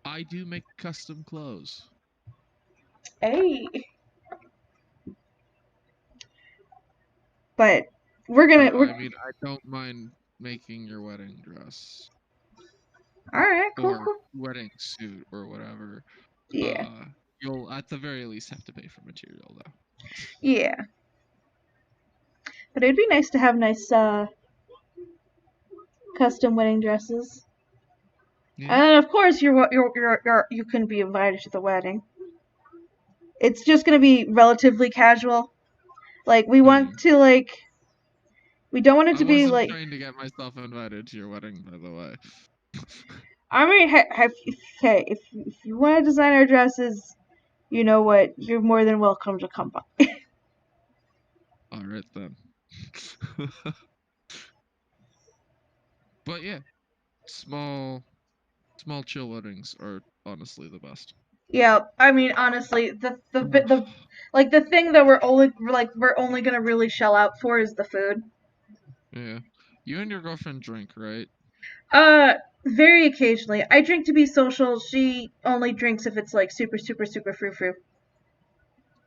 I do make custom clothes. Hey. But we're gonna. I mean, I don't mind making your wedding dress. Alright, cool, or cool. wedding suit or whatever. Yeah. You'll at the very least have to pay for material though. Yeah. But it'd be nice to have nice custom wedding dresses. Yeah. And of course, you couldn't be invited to the wedding. It's just gonna be relatively casual. Like we want to like. We don't want it to be like. I wasn't trying to get myself invited to your wedding, by the way. I mean, if you want to design our dresses, you know what? You're more than welcome to come by. All right then. But yeah, small chill weddings are honestly the best. Yeah, I mean, honestly, the thing that we're only gonna really shell out for is the food. Yeah, you and your girlfriend drink, right? Very occasionally. I drink to be social. She only drinks if it's like super, super, super frou-frou.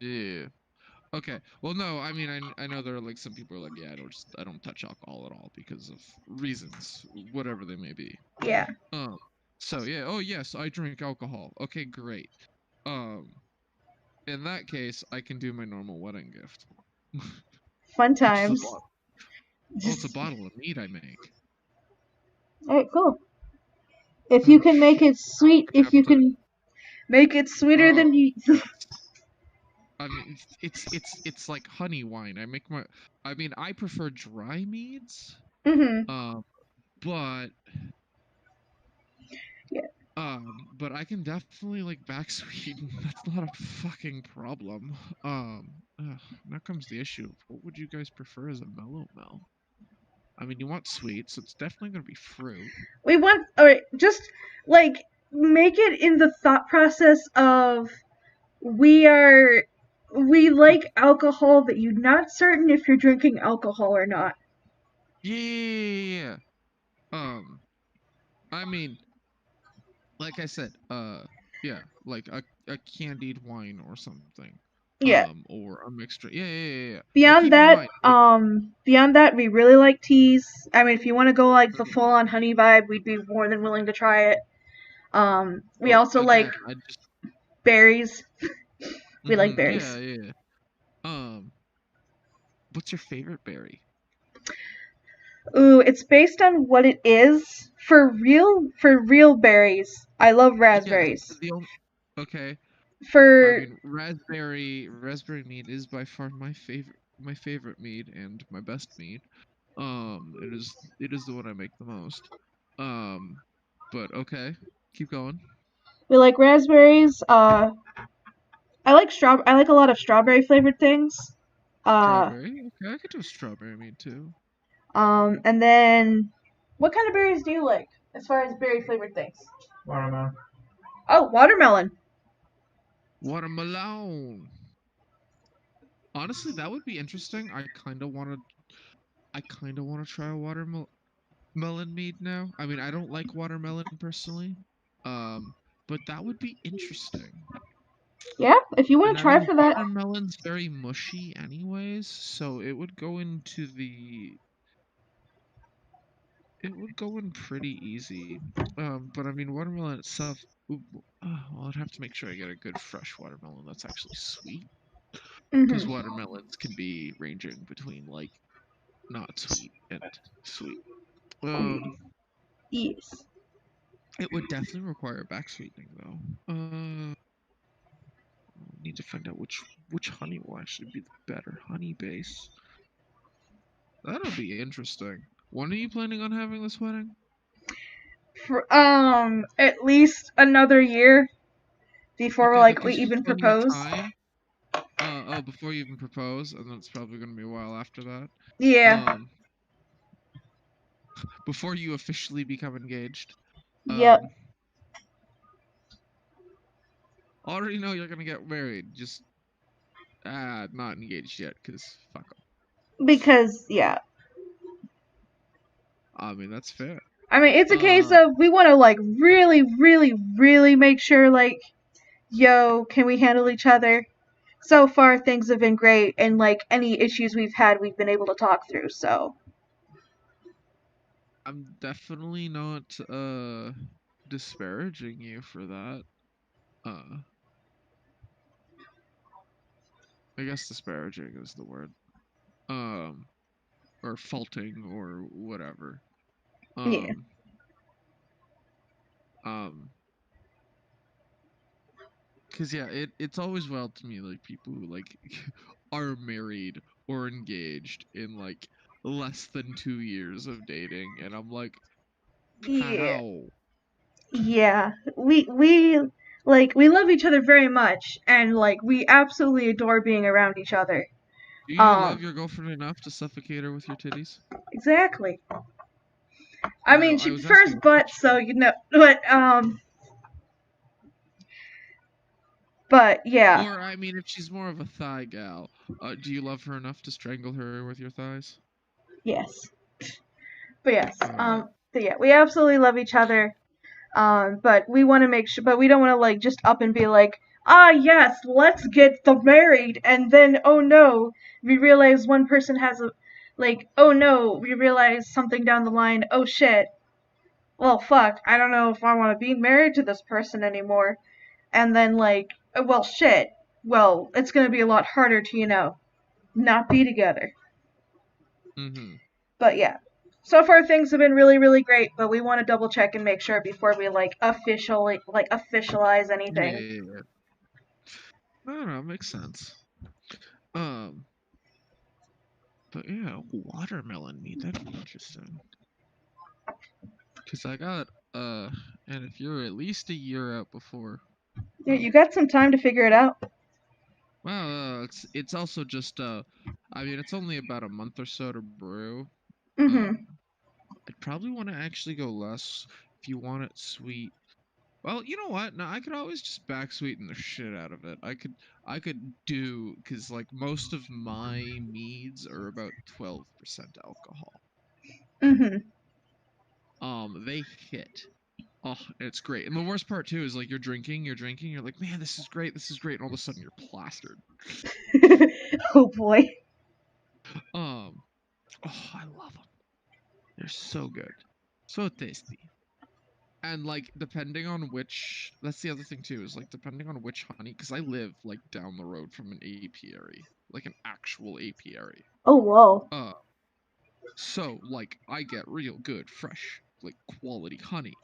Yeah. Okay. Well, no. I mean, I know there are like some people are like, yeah, I don't touch alcohol at all because of reasons, whatever they may be. Yeah. So yeah. Oh yes, I drink alcohol. Okay, great. In that case, I can do my normal wedding gift. Fun times. It's a bottle of mead I make. Alright, cool. If you can make it sweet, if you can make it sweeter than you. I mean, it's like honey wine. I prefer dry meads. Mm-hmm. But yeah. But I can definitely like back sweeten. That's not a fucking problem. Now comes the issue. What would you guys prefer as a mellow mel? I mean, you want sweet, so it's definitely gonna be fruit. We want, alright, just like make it in the thought process of we like alcohol, but you're not certain if you're drinking alcohol or not. Yeah. I mean, like I said, yeah, like a candied wine or something, Yeah. or a mixture. Yeah. But Beyond keep in that, mind, we really like teas. I mean, if you want to go like the mhm, full on honey vibe, we'd be more than willing to try it. We well, also like again, I just, berries. We like yeah, berries. yeah. Um, what's your favorite berry? Ooh, it's based on what it is. For real berries, I love Yeah, raspberries. the only, okay. I For mean, raspberry mead is by far my favorite mead and my best mead. It is the one I make the most. Um, but okay, keep going. we like raspberries. I like a lot of strawberry flavored things. Uh, Strawberry. Okay, I could do a strawberry mead too. and then what kind of berries do you like as far as berry flavored things? Watermelon. Oh, watermelon. Watermelon. Honestly, that would be interesting. I kind of want to try a watermelon mead now. I mean, I don't like watermelon personally. Um, but that would be interesting. Yeah, if you want And to I try mean, for that. watermelon's very mushy anyways, so it would go in pretty easy. But I mean, watermelon itself, well, I'd have to make sure I get a good fresh watermelon that's actually sweet, because Mhm. watermelons can be ranging between like not sweet and sweet. Um, Yes. it would definitely require back sweetening though. Need to find out which honey will actually be the better honey base. That'll be interesting. When are you planning on having this wedding? For at least another year before Okay, that we gives you even plenty of propose. time. Oh, before you even propose, and that's probably gonna be a while after that. Yeah. Um, before you officially become engaged. Yep. Um, already know you're gonna get married. Just not engaged yet, cause fuck 'em. Because yeah. I mean, that's fair. I mean, it's a case Uh, of we want to like really, really, really make sure like, yo, can we handle each other? So far, things have been great, and like any issues we've had, we've been able to talk through. So I'm definitely not disparaging you for that. Uh, I guess disparaging is the word. Um, or faulting or whatever. yeah, Um, um, cause yeah, it's always wild to me like people who like are married or engaged in like less than 2 years of dating, and I'm like, yeah, how? yeah. We love each other very much, and like we absolutely adore being around each other. Do you love Um, your girlfriend enough to suffocate her with your titties? exactly. I No, mean, I she was prefers asking a butts, so question. you know, but yeah, Or I mean, if she's more of a thigh gal, do you love her enough to strangle her with your thighs? yes, but yes, All right. but yeah, we absolutely love each other. But we want to make sure, but we don't want to like just up and be like, ah, yes, let's get the married, and then oh no, we realize one person has a, like, oh no, we realize something down the line. Oh shit, well fuck, I don't know if I want to be married to this person anymore. And then like, well shit, well it's gonna be a lot harder to not be together. Mm-hmm. But yeah. So far things have been really, really great, but we want to double check and make sure before we like officialize Yeah, anything. yeah, yeah. I don't know. Makes sense. Um, but yeah, watermelon meat. That'd be interesting. Cause I got and if you're at least a year out before, Yeah, uh, you got some time to figure it out. well, it's also just I mean, it's only about a month or so to brew. Mm-hmm. Um, I'd probably want to actually go less if you want it sweet. Well, you know what? No, I could always just back sweeten the shit out of it. I could do because like most of my meads are about 12% alcohol. Mm-hmm. They hit. Oh, it's great. And the worst part too is like you're drinking, you're like, man, this is great, and all of a sudden you're plastered. Oh boy. Oh, I love them. They're so good, so tasty. And like depending on which, that's the other thing too, is like depending on which honey, because I live like down the road from an apiary, like an actual apiary. Oh whoa. So like I get real good, fresh, like quality honey.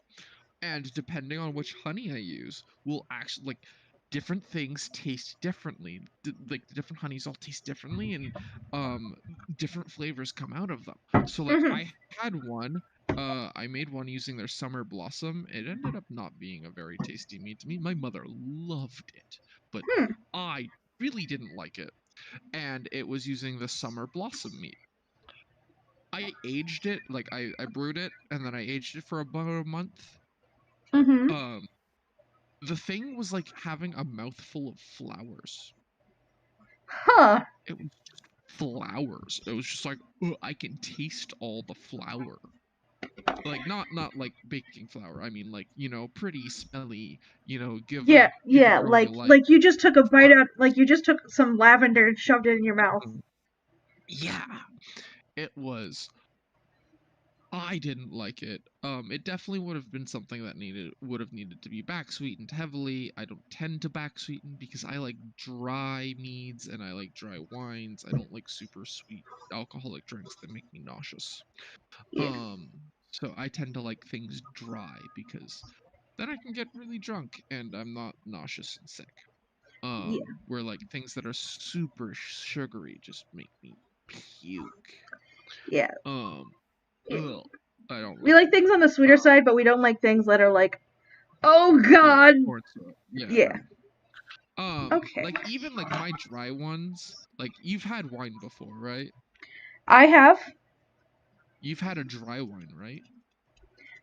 And depending on which honey I use, will actually like different things taste differently. Like the different honeys all taste differently, and different flavors come out of them. So like Mhm. I had one. I made one using their summer blossom. It ended up not being a very tasty meat to me. My mother loved it, but Hmm. I really didn't like it. And it was using the summer blossom meat. I aged it, like I brewed it, and then I aged it for about a month. Mhm. Um, the thing was like having a mouthful of flowers. Huh. It was just flowers. It was just like, "Ugh, I can taste all the flour. Like not like baking flour. I mean like, pretty smelly, Yeah, give a yeah. girl you like. Like you just took a bite out. Like you just took some lavender and shoved it in your mouth. Yeah, it was. I didn't like it. It definitely would have been something that would have needed to be back sweetened heavily. I don't tend to back sweeten because I like dry meads and I like dry wines. I don't like super sweet alcoholic drinks that make me nauseous. Yeah. So I tend to like things dry because then I can get really drunk and I'm not nauseous and sick. Yeah. Where like things that are super sugary just make me puke. Yeah. Um, Yeah. ugh, I don't We like like it. things on the sweeter side, but we don't like things that are like, oh Yeah, god. corn syrup. Yeah. Yeah. Okay. Like even like my dry ones, like you've had wine before, right? I have. You've had a dry wine, right?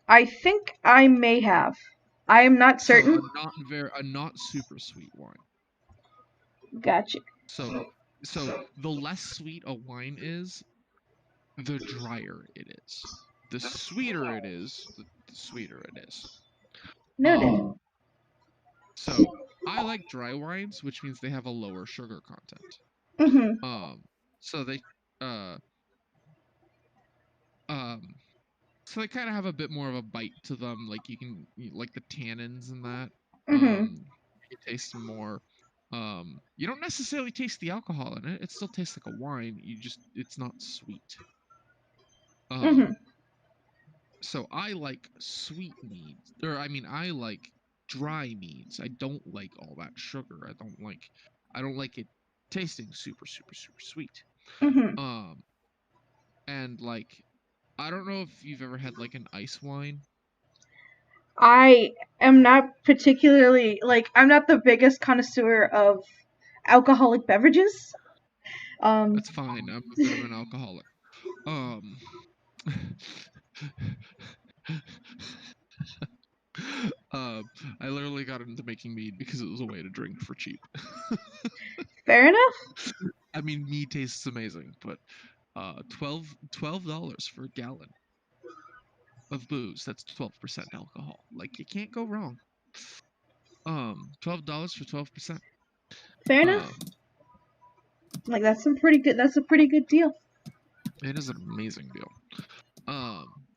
I think I may have. I am not So certain. a not super sweet wine. Gotcha. So the less sweet a wine is, the drier it is. The sweeter it is, the sweeter it is. Noted. So I like dry wines, which means they have a lower sugar content. Mhm. So they uh um so they kind of have a bit more of a bite to them. Like like the tannins and that. Mhm. You taste more. You don't necessarily taste the alcohol in it. It still tastes like a wine. It's not sweet. Um, Mhm. so I like sweet meads, or I mean, I like dry meads. I don't like all that sugar. I don't like it tasting super, super, super sweet. Mhm. Um, and like, I don't know if you've ever had like an ice wine. I am not particularly like I'm not the biggest connoisseur of alcoholic beverages. Um That's fine. I'm a bit of an alcoholic. Um, I literally got into making mead because it was a way to drink for cheap. fair enough. I mean, mead tastes amazing, but $12 for a gallon of booze. That's 12% alcohol. Like you can't go wrong. $12 for 12%. Fair enough. Um, Like that's a pretty good deal. it is an amazing deal. Um,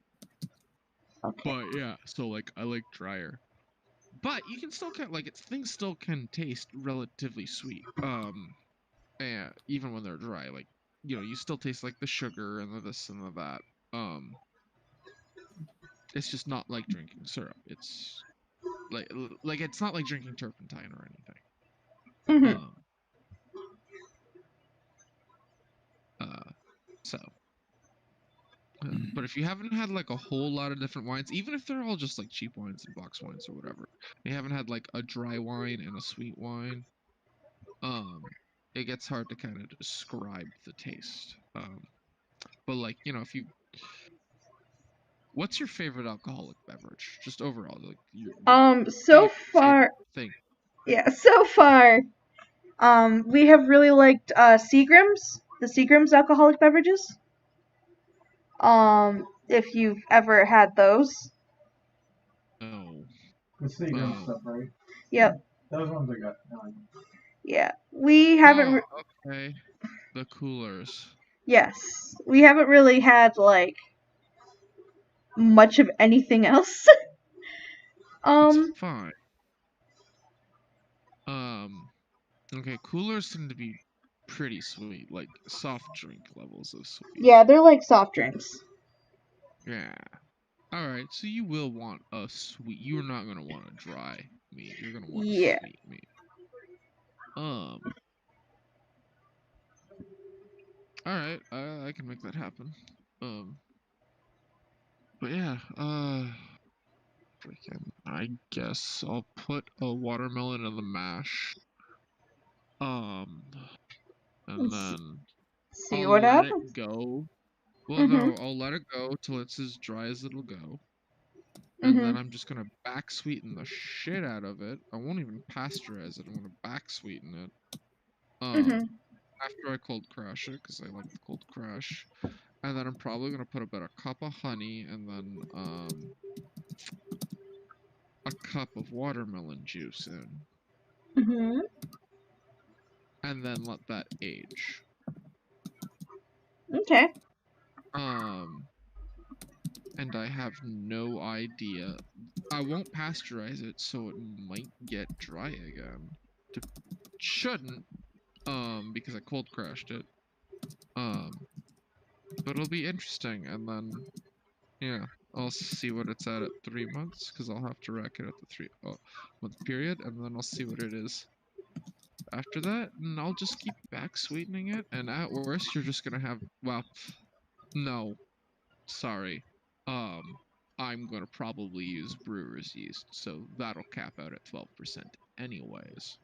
Okay. but yeah, so like I like drier. But you can still like things still can taste relatively sweet. And even when they're dry, like you still taste like the sugar and the this and the that. Um, it's just not like drinking syrup. It's like it's not like drinking turpentine or anything. Mhm. Um, uh, so. But if you haven't had like a whole lot of different wines, even if they're all just like cheap wines and box wines or whatever, you haven't had like a dry wine and a sweet wine, um, it gets hard to kind of describe the taste. But like if you, what's your favorite alcoholic beverage, just overall, like your So favorite far, thing? yeah, so far, we have really liked Seagram's, the Seagram's alcoholic beverages. If you've ever had those. No, The Seagram stuff, right? Yep. Those ones I got. No, Yeah. We haven't. Okay. The coolers. Yes. We haven't really had like much of anything else. That's fine. Okay, coolers tend to be pretty sweet, like soft drink levels of sweet. Yeah, they're like soft drinks. Yeah. Alright, so you will want a sweet. You're not gonna want a dry meat. You're gonna want a sweet meat. Alright, I can make that happen. But yeah, freaking, I guess I'll put a watermelon in the mash. And then See I'll what let happens. it go. Well, no, I'll let it go till it's as dry as it'll go. And then I'm just gonna back sweeten the shit out of it. I won't even pasteurize it. I'm gonna back sweeten it. After I cold crash it, because I like the cold crash. And then I'm probably gonna put about a cup of honey and then a cup of watermelon juice in. And then let that age. Okay. And I have no idea. I won't pasteurize it, so it might get dry again. Shouldn't, because I cold crashed it. But it'll be interesting, and then, yeah, I'll see what it's at 3 months, because I'll have to rack it at the 3-month period, and then I'll see what it is after that, and I'll just keep back sweetening it, and at worst, you're just gonna have, well, no, sorry, I'm gonna probably use brewer's yeast, so that'll cap out at 12% anyways.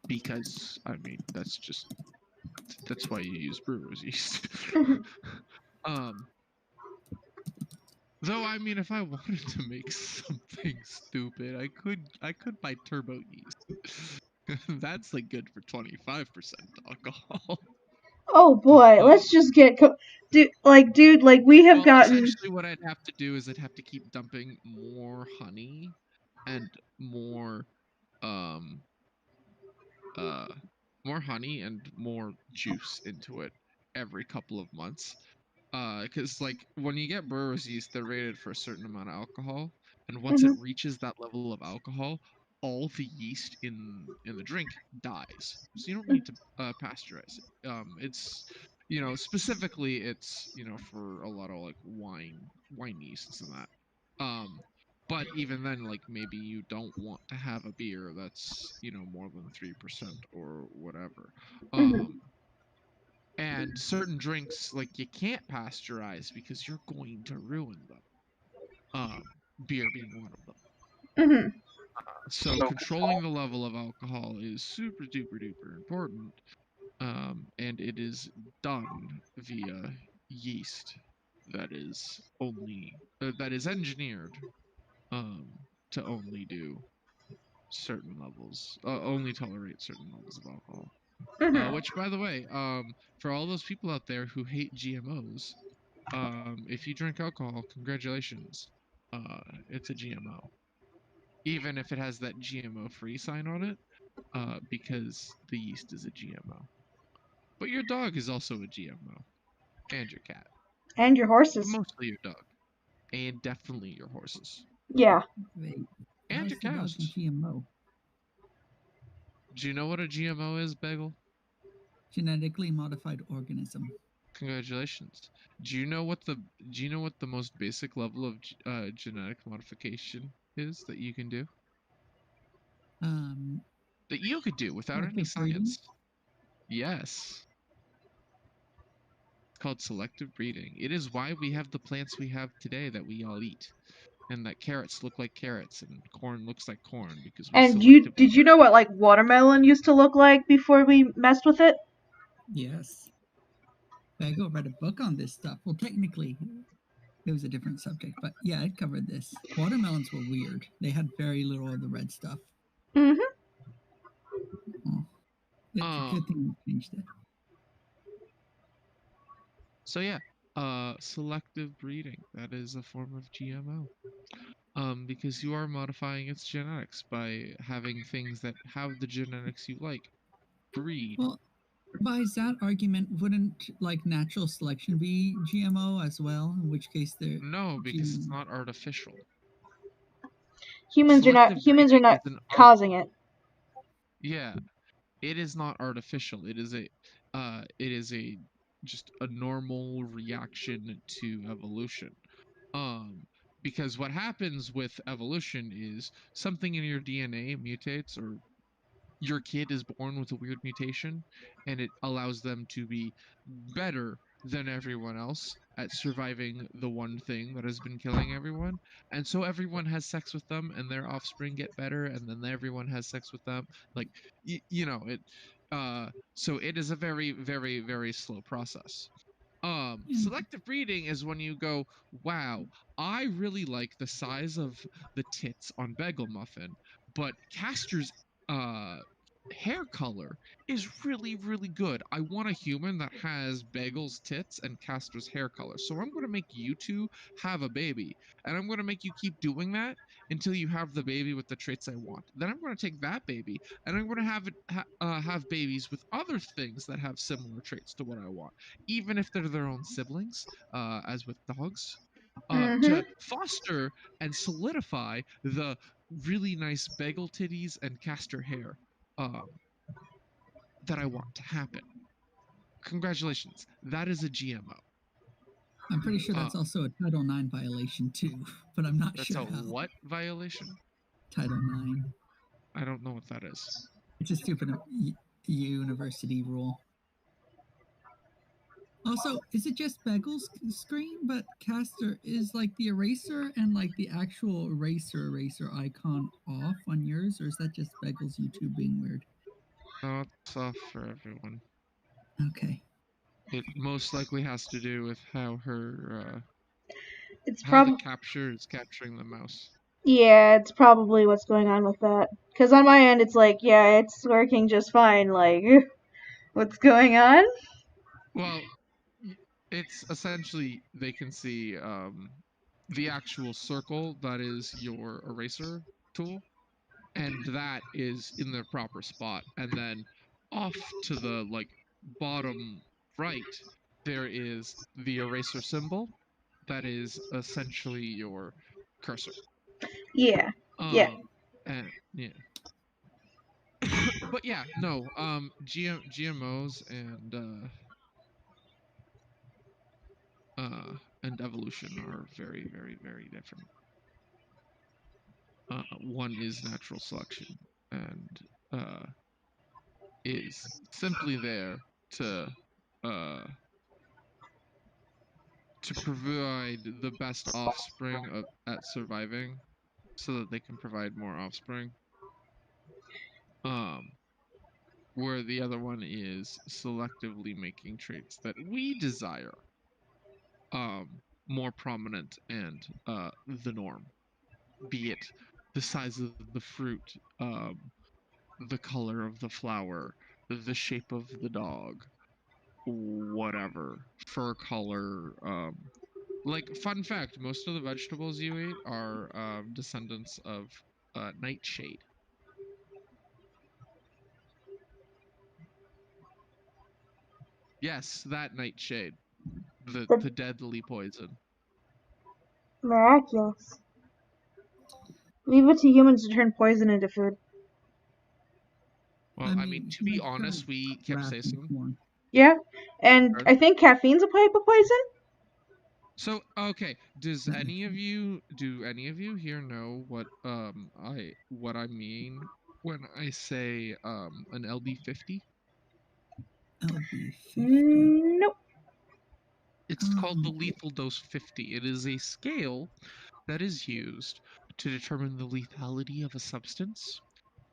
Because, I mean, that's why you use brewer's yeast. Though, I mean, if I wanted to make something stupid, I could buy turbo yeast. That's like good for 25% alcohol. Oh boy, let's just get dude. We have gotten. Essentially, what I'd have to do is I'd have to keep dumping more honey and more more juice into it every couple of months. Because like when you get brewer's yeast, they're rated for a certain amount of alcohol, and once it reaches that level of alcohol, all the yeast in the drink dies. So you don't need to pasteurize it. It's specifically it's for a lot of like wine yeasts and that. But even then, like maybe you don't want to have a beer that's more than 3% or whatever. And certain drinks, like, you can't pasteurize because you're going to ruin them. Beer being one of them. So controlling the level of alcohol is super duper duper important. And it is done via yeast that is engineered to only do certain levels, only tolerate certain levels of alcohol. Which, by the way, for all those people out there who hate GMOs, if you drink alcohol, congratulations. It's a GMO. Even if it has that GMO-free sign on it, because the yeast is a GMO. But your dog is also a GMO. And your cat. And your horses. But mostly your dog. And definitely your horses. Yeah. Wait, and your cows. GMO? Do you know what a GMO is, Bagel? Genetically modified organism. Congratulations. Do you know what the most basic level of genetic modification is that you can do? That you could do without any science. Yes. It's called selective breeding. It is why we have the plants we have today that we all eat. And that carrots look like carrots and corn looks like corn because we And did you know what like watermelon used to look like before we messed with it? Yes. Bagel read a book on this stuff. Well, technically, it was a different subject, but yeah, it covered this. Watermelons were weird. They had very little of the red stuff. Mm-hmm. Oh, it's a good thing we changed it. So yeah, Selective breeding. That is a form of GMO. Because you are modifying its genetics by having things that have the genetics you like breed. Well, by that argument, wouldn't like natural selection be GMO as well? In which case, they're No, because it's not artificial. Humans are Selective breeding not is an causing it. Yeah, it is not artificial. It is a just a normal reaction to evolution. Because what happens with evolution is something in your DNA mutates, or your kid is born with a weird mutation, and it allows them to be better than everyone else at surviving the one thing that has been killing everyone. And so everyone has sex with them, and their offspring get better, and then everyone has sex with them. Like, it. So it is a very, very, very slow process. Selective breeding is when you go, wow, I really like the size of the tits on Bagel Muffin, but Castor's hair color is really, really good. I want a human that has Bagel's tits and Castor's hair color. So I'm going to make you two have a baby. And I'm going to make you keep doing that until you have the baby with the traits I want. Then I'm going to take that baby and I'm going to have it have babies with other things that have similar traits to what I want, even if they're their own siblings, as with dogs. To foster and solidify the really nice bagel titties and castor hair that I want to happen. Congratulations, that is a GMO. I'm pretty sure that's also a Title IX violation too, but I'm not That's sure a how. what violation? Title IX. I don't know what that is. It's a stupid university rule. Also, is it just Begel's screen? But Castor is like the eraser and like the actual eraser icon off on yours, or is that just Begel's YouTube being weird? No, it's off for everyone. Okay. It most likely has to do with how her It's how the probably capture is capturing the mouse. yeah, it's probably what's going on with that. Because on my end, it's like, yeah, it's working just fine. Like, what's going on? Well, it's essentially they can see the actual circle that is your eraser tool, and that is in the proper spot. And then off to the bottom right, there is the eraser symbol that is essentially your cursor. Yeah, yeah. And yeah. But yeah, no. GMOs and evolution are very, very, very different. One is natural selection and is simply there to uh, provide the best offspring at surviving, so that they can provide more offspring. Where the other one is selectively making traits that we desire more prominent and the norm, be it the size of the fruit, the color of the flower, the shape of the dog, whatever, fur color. Fun fact: most of the vegetables you eat are descendants of nightshade. Yes, that nightshade, the The deadly poison. miraculous. Leave it to humans to turn poison into food. Well, I mean, to be honest, we kept saying some. Yeah, and I think caffeine's a type of poison. So okay, do any of you here know what I mean when I say an LB50? LB50. Nope. It's called the lethal dose 50. It is a scale that is used to determine the lethality of a substance.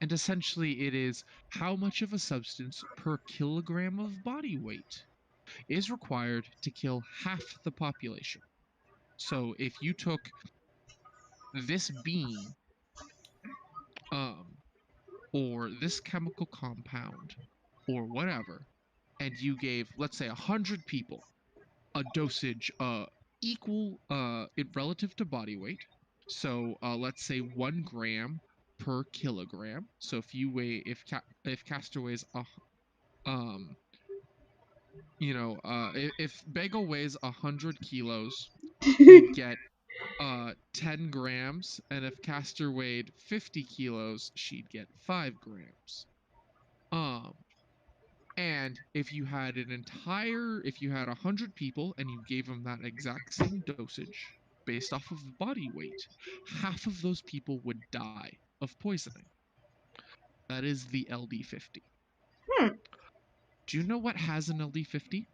And essentially, it is how much of a substance per kilogram of body weight is required to kill half the population. So if you took this bean, or this chemical compound, or whatever, and you gave, let's say, 100 people a dosage equal relative to body weight. So let's say 1 gram per kilogram. So if you weigh if Castor weighs if Bagel weighs 100 kilos, he'd get 10 grams, and if Castor weighed 50 kilos, she'd get 5 grams. And if you had 100 people and you gave them that exact same dosage based off of body weight, half of those people would die of poisoning. That is the LD50. Do you know what has an LD50?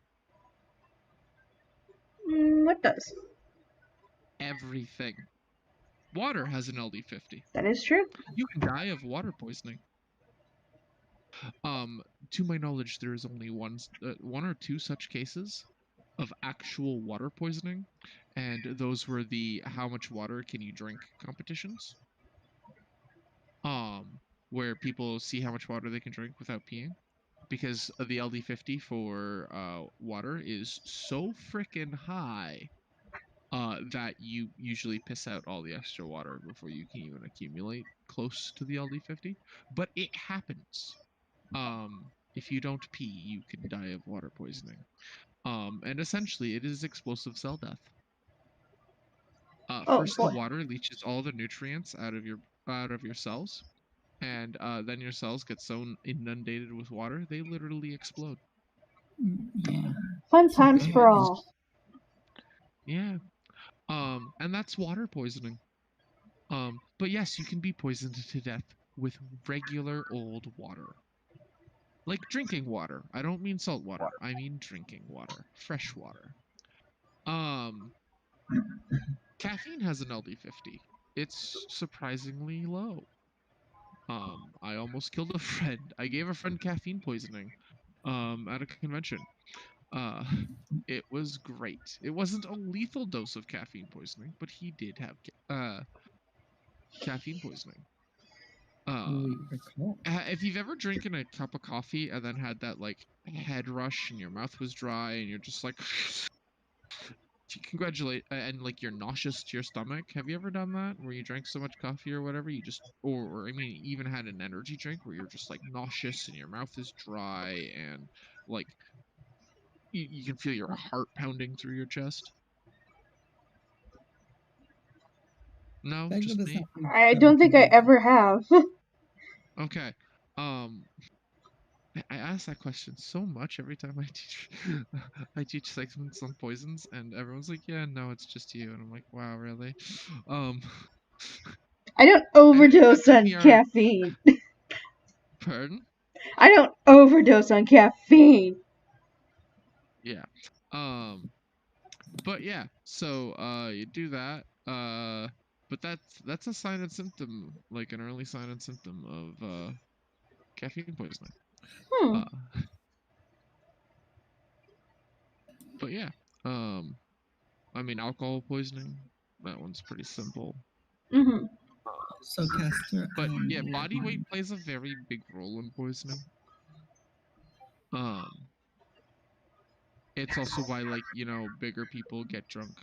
What does? Everything. Water has an LD50. That is true. You can die of water poisoning. To my knowledge, there is only one or two such cases of actual water poisoning, and those were the how much water can you drink competitions. Where people see how much water they can drink without peeing, because the LD50 for water is so freaking high that you usually piss out all the extra water before you can even accumulate close to the LD50. But it happens. If you don't pee, you can die of water poisoning. And essentially, it is explosive cell death. First, boy. the water leaches all the nutrients out of your cells, and then your cells get so inundated with water they literally explode. Yeah. Fun times for all. Yeah. And that's water poisoning. But yes, you can be poisoned to death with regular old water. Like drinking water. I don't mean salt water. I mean drinking water. Fresh water. Caffeine has an LD50. It's surprisingly low. I almost killed a friend. I gave a friend caffeine poisoning at a convention. It was great. It wasn't a lethal dose of caffeine poisoning, but he did have caffeine poisoning. If you've ever drinking a cup of coffee and then had that like head rush and your mouth was dry and you're just like congratulate and like you're nauseous to your stomach, have you ever done that where you drank so much coffee or whatever you just or I mean even had an energy drink where you're just like nauseous and your mouth is dry and like you can feel your heart pounding through your chest? No, just me. I don't think I ever have. Okay. I ask that question so much every time I teach I teach segments on poisons, and everyone's like, "Yeah, no, it's just you," and I'm like, "Wow, really?" I don't overdose on caffeine. Pardon? I don't overdose on caffeine. Yeah. But yeah, so you do that. But that's a sign and symptom, like an early sign and symptom of caffeine poisoning. But yeah, I mean alcohol poisoning. That one's pretty simple. So Castor. But yeah, body weight plays a very big role in poisoning. It's also why bigger people get drunk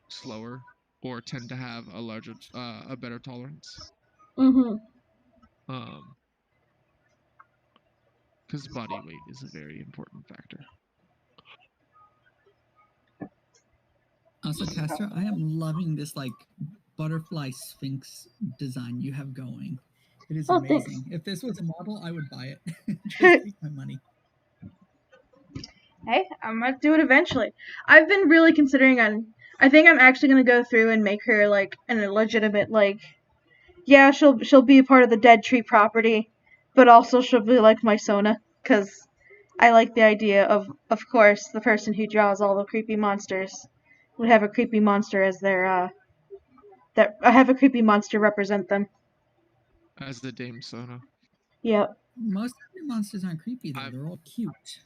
slower or tend to have a better tolerance. Because body weight is a very important factor. Also, Castor, I am loving this like butterfly sphinx design you have going. It is amazing. Thanks. If this was a model, I would buy it. Just take my money. Hey, I might do it eventually. I've been really considering I think I'm actually gonna go through and make her like an illegitimate yeah, she'll be a part of the Dead Tree property, but also she'll be like my Sona, because I like the idea of course, the person who draws all the creepy monsters would have a creepy monster as their have a creepy monster represent them. As the Dame Sona. Yep. Most of your monsters aren't creepy though; they're all cute.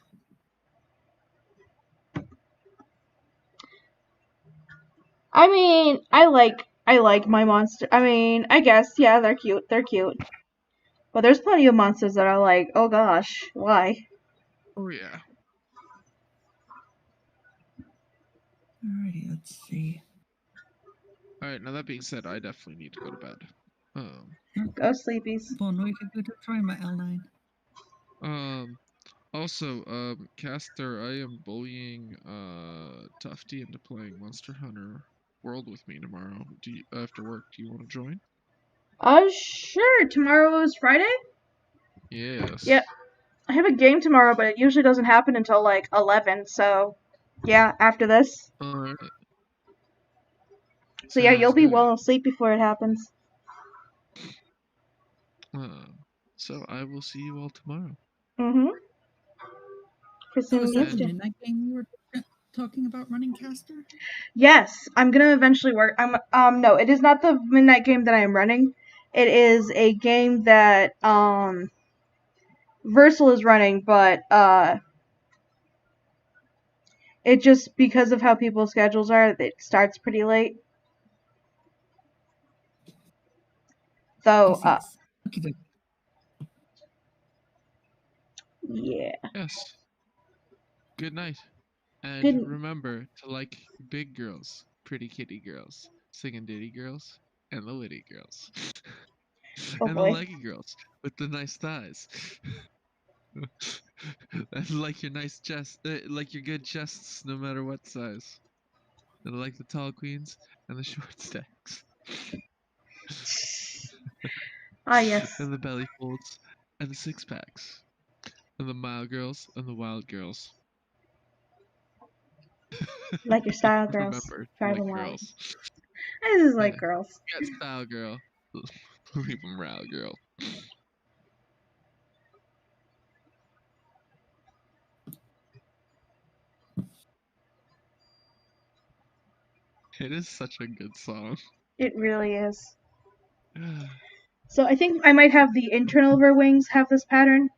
I mean, I like my monster. I mean, I guess yeah, they're cute. They're cute. But there's plenty of monsters that are like, oh gosh, why? Oh yeah. Alrighty, let's see. All right. Now that being said, I definitely need to go to bed. Go sleepies. Well, no, you could go to try my L9. Also, Caster, I am bullying Tufty into playing Monster Hunter World with me tomorrow. After work? Do you want to join? Sure. Tomorrow is Friday? Yes. Yeah. I have a game tomorrow, but it usually doesn't happen until like 11, so yeah, after this. All right. So yeah, you'll Sounds be good. well asleep before it happens. So I will see you all tomorrow. Mm-hmm. For Oh, some is that the mischief. midnight game you were talking about running, Caster? Yes, I'm gonna eventually work. No, it is not the midnight game that I am running. It is a game that Versal is running, but it just because of how people's schedules are, it starts pretty late. So Yes. Okay, yeah. Yes. Good night. And Good. remember to like big girls, pretty kitty girls, singing ditty girls, and the witty girls. Oh And the boy. leggy girls with the nice thighs. And like your nice chest, like your good chests, no matter what size. And I like the tall queens and the short stacks. Ah yes. And the belly folds and the six packs. And the mild girls and the wild girls. Like your style, girls. Remember to Drive like them wild. girls. This is like Yeah. girls. Got style, girl. Leave them round, girl. It is such a good song. It really is. So I think I might have the internal of her wings have this pattern.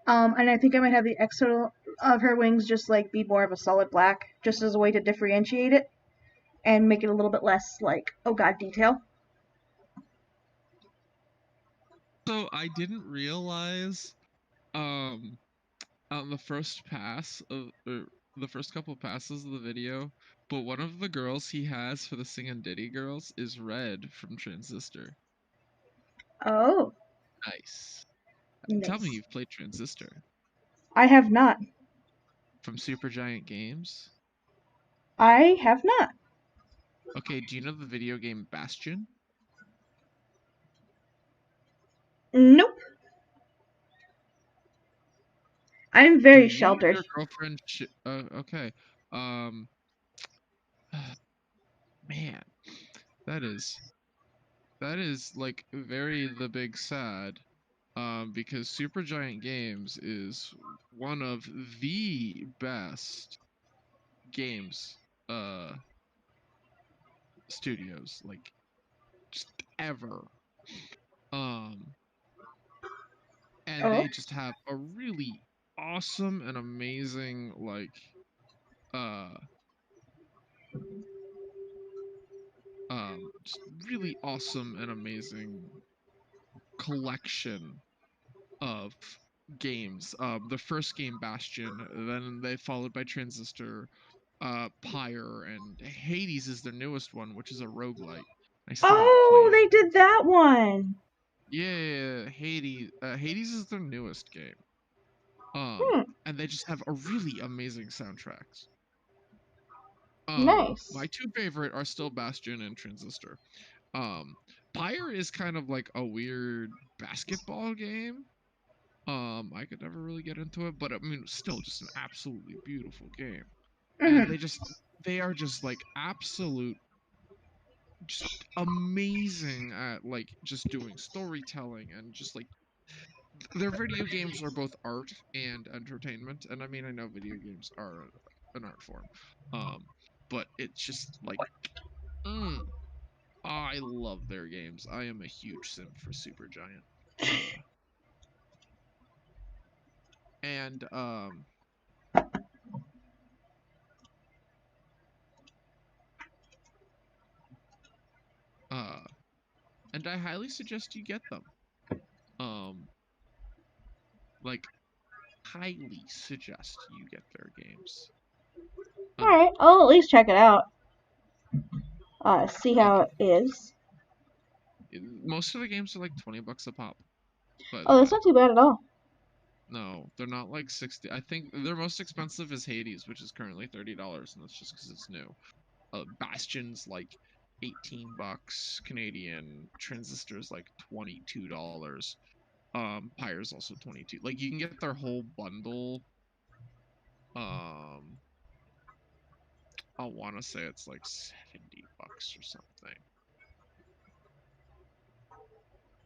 And I think I might have the external of her wings just like be more of a solid black, just as a way to differentiate it and make it a little bit less like, oh god, detail. So I didn't realize on the first pass of the first couple passes of the video, but one of the girls he has for the Singin' Ditty girls is Red from Transistor. Oh, Nice. Tell me nice. you've played Transistor I have not. from Supergiant Games. I have not. Okay, do you know the video game Bastion? Nope. I'm Do very you and sheltered. your girlfriend okay. Um man, that is like very the big sad. Because Supergiant Games is one of the best games studios like just ever. Um and Oh. they just have a really awesome and amazing like uh just really awesome and amazing collection of games. The first game Bastion, then they followed by Transistor, Pyre, and Hades is their newest one, which is a roguelite. I still need to play Oh, it. they did that one. Yeah, Hades. Hades is their newest game. Hmm. And they just have a really amazing soundtracks. Nice. My two favorite are still Bastion and Transistor. Pyre is kind of like a weird basketball game. I could never really get into it, but I mean, still just an absolutely beautiful game. And Mm-hmm. they are just like absolute, just amazing at like just doing storytelling and just like their video games are both art and entertainment. And I mean, I know video games are an art form, but it's just like, I love their games. I am a huge simp for Supergiant. And uh and I highly suggest you get them. Um like highly suggest you get their games. Alright, I'll at least check it out. See how Okay. it is. Most of the games are like $20 a pop. By the Oh, that's way. not too bad at all. No, they're not like 60. I think their most expensive is Hades, which is currently $30, and that's just because it's new. Bastion's like $18 Canadian. Transistor's like $22. Pyre's also 22. Like you can get their whole bundle. Um, I want to say it's like $70 or something.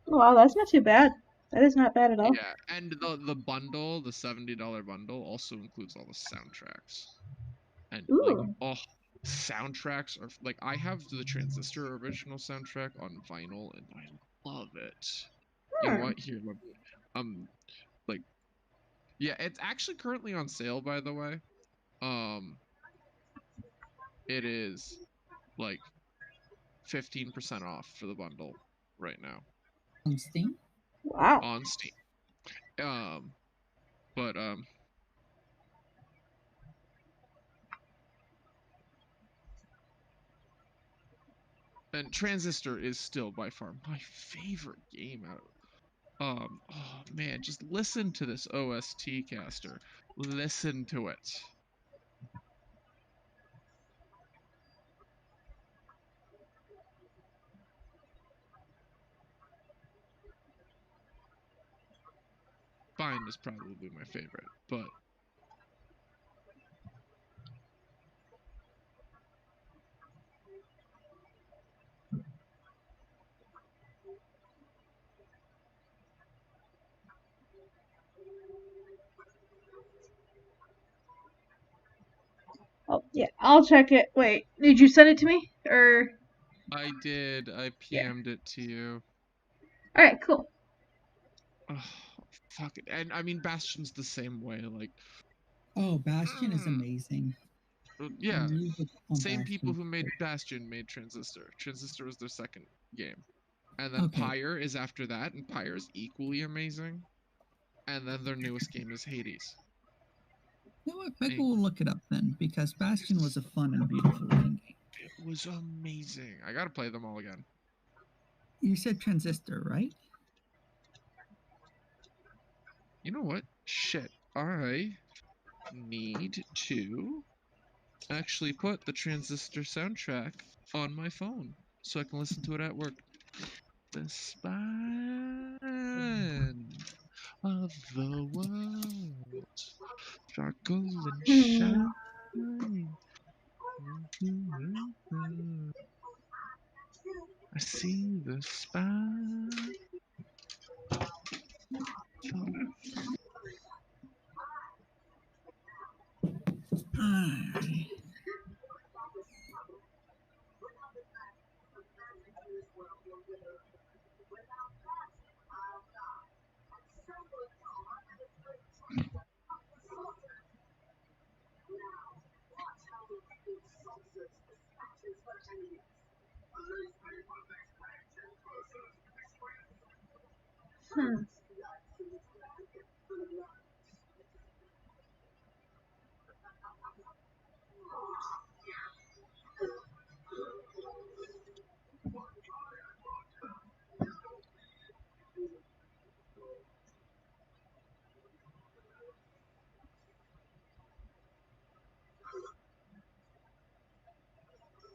Wow, that's not too bad. That is not bad at all. Yeah, and the bundle, the $70 bundle, also includes all the soundtracks. And like, Ooh. oh, soundtracks are like I have the Transistor original soundtrack on vinyl, and I love it. You know Hmm. what? Here, like, yeah, it's actually currently on sale, by the way. Um, it is like 15% off for the bundle right now On Steam? Wow. on Steam. But and Transistor is still by far my favorite game out. Oh man, just listen to this OST, Caster. Listen to it. Fine is probably my favorite, but Oh, yeah, I'll check it. Wait, did you send it to me? Or, I did. I yeah. PM'd it to you. Alright, cool. Oh, fuck it. And I mean, Bastion's the same way. Like, Oh, Bastion is amazing. yeah, The music on same people Bastion. who made Bastion made Transistor. Transistor was their second game. And then Okay. Pyre is after that, and Pyre is equally amazing. And then their newest game is Hades. You know what? Maybe we'll look it up then, because Bastion was a fun and beautiful looking game. It was amazing. I gotta play them all again. You said Transistor, right? You know what? Shit. I need to actually put the Transistor soundtrack on my phone so I can listen to it at work. The spine of the world sparkle and shine. I see the spine. Alright. Hmm.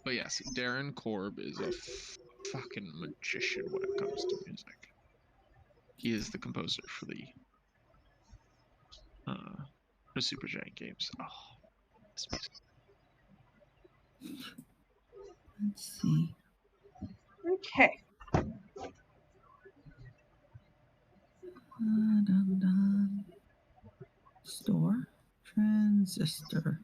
But yes, Darren Korb is a fucking magician when it comes to music. He is the composer for the Supergiant games. Oh, this music. Let's see. Okay. Dun, dun. Store. Transistor.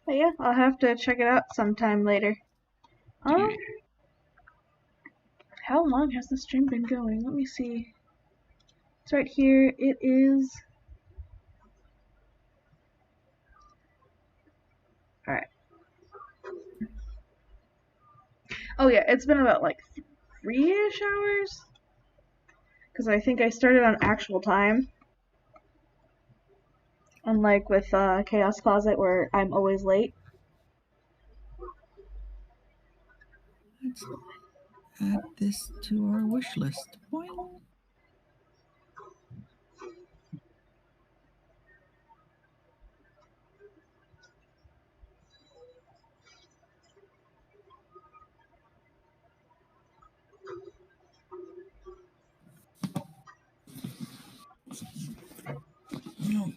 But yeah, I'll have to check it out sometime later. Yeah. How long has the stream been going? Let me see. It's right here. It is. Alright. Oh yeah, it's been about like 3-ish hours. Because I think I started on actual time. Unlike with Chaos Closet where I'm always late. Let's add this to our wish list. Boing. No.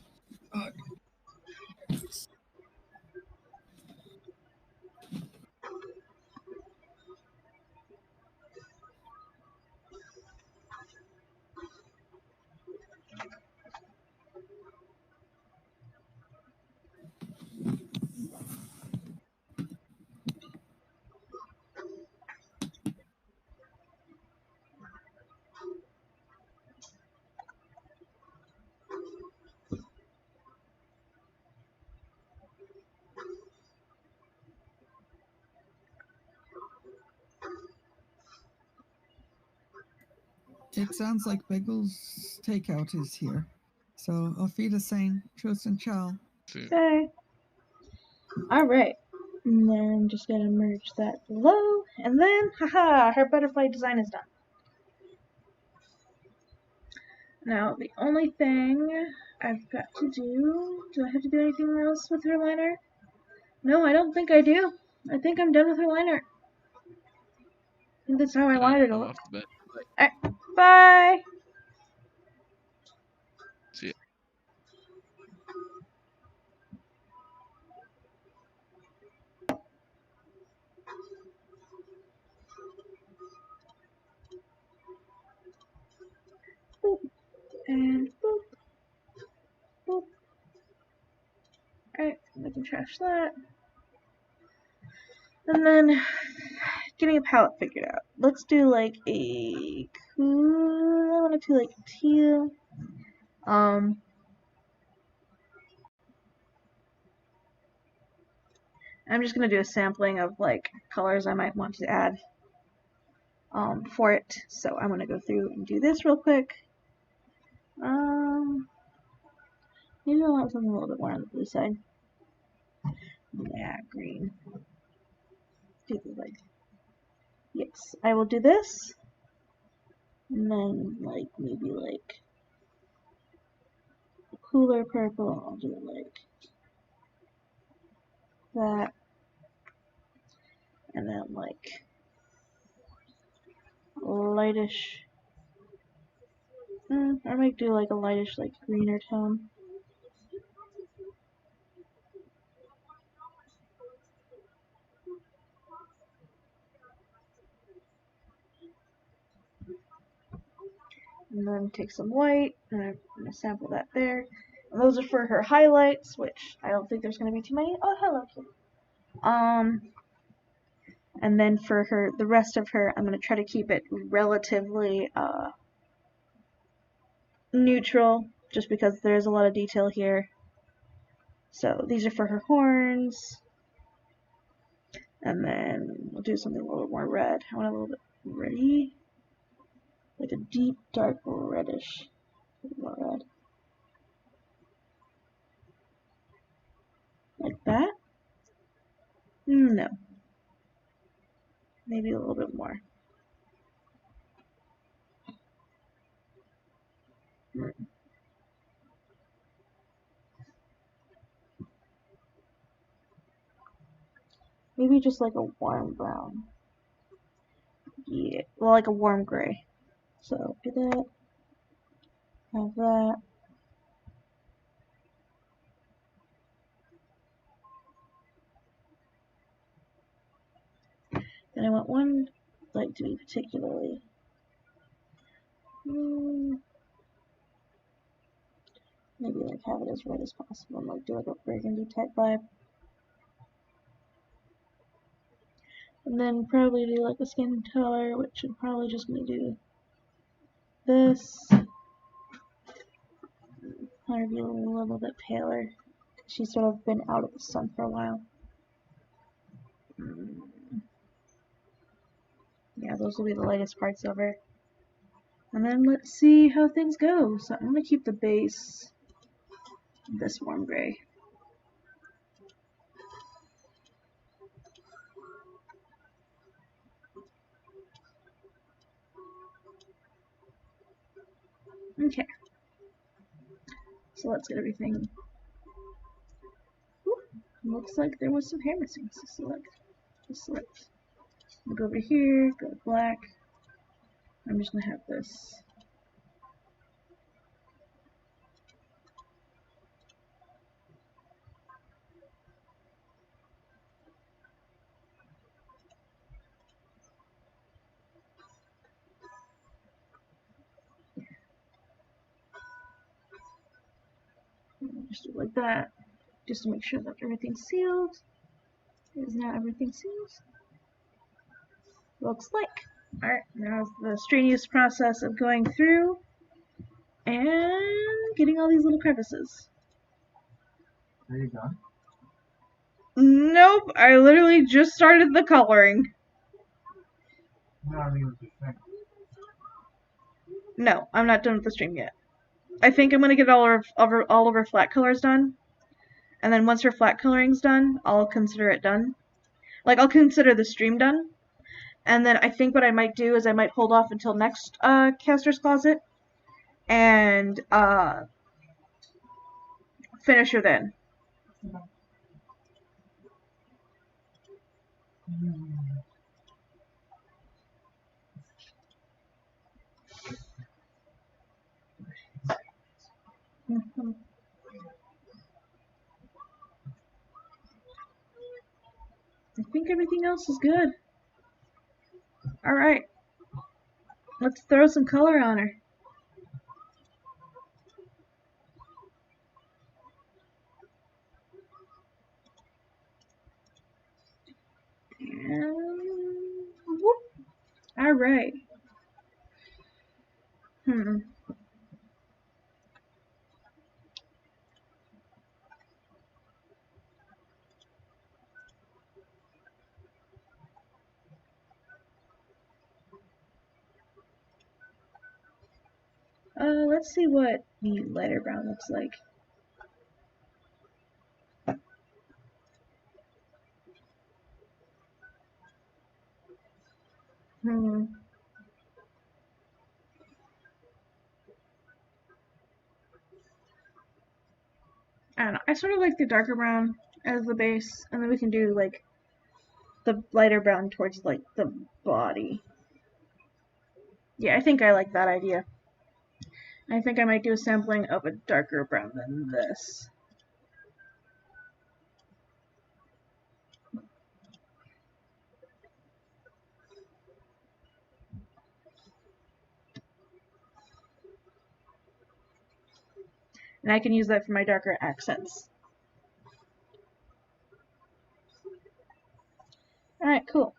It sounds like Bagel's takeout is here. So auf Wiedersehen, Tschüss and ciao. Okay. Alright. And then just gonna merge that below. And then, haha, her butterfly design is done. Now, the only thing I've got to do I have to do anything else with her liner? No, I don't think I do. I think I'm done with her liner. I think that's how I wanted it to I'm look. off the bed. Alright, bye! See ya. Boop, and boop, boop. Alright, I can trash that. And then, getting a palette figured out. Let's do like a cool, I want to do like teal. I'm just gonna do a sampling of like colors I might want to add for it. So I'm gonna go through and do this real quick. Maybe I want something a little bit more on the blue side. Yeah, green. Do the like. Yes, I will do this. And then like maybe like a cooler purple. I'll do like that. And then like lightish. I might do like a lightish like greener tone. And then take some white, and I'm going to sample that there. And those are for her highlights, which I don't think there's going to be too many. Oh, hello, kid. And then for her, the rest of her, I'm going to try to keep it relatively neutral, just because there's a lot of detail here. So these are for her horns. And then we'll do something a little more red. I want a little bit reddy. Like a deep, dark reddish. A little more red. Like that? No. Maybe a little bit more. Maybe just like a warm brown. Yeah, well, like a warm gray. So do that. Have that. Then I want one like to be particularly. Maybe like have it as red as possible and like do like a burgundy type vibe. And then probably do like a skin color, which I'm probably just gonna do this. Probably be a little bit paler. She's sort of been out of the sun for a while. Yeah, those will be the lightest parts of her. And then let's see how things go. So I'm gonna keep the base this warm gray. Okay. So let's get everything. Ooh, looks like there was some hair missing. So select. I'll go over here, go to black. I'm just gonna have this. Just do it like that, just to make sure that everything's sealed. Is now everything sealed? Looks like. Alright, now the strenuous process of going through and getting all these little crevices. Are you done? Nope, I literally just started the coloring. No, I mean with the thing. No, I'm not done with the stream yet. I think I'm gonna get all of her flat colors done. And then once her flat coloring's done, I'll consider it done. Like, I'll consider the stream done. And then I think what I might do is I might hold off until next Caster's Closet and finish her then. Mm-hmm. I think everything else is good. Alright. Let's throw some color on her. And whoop. Alright. Let's see what the lighter brown looks like. I don't know. I sort of like the darker brown as the base, and then we can do like the lighter brown towards like the body. Yeah, I think I like that idea. I think I might do a sampling of a darker brown than this. And I can use that for my darker accents. Alright, cool.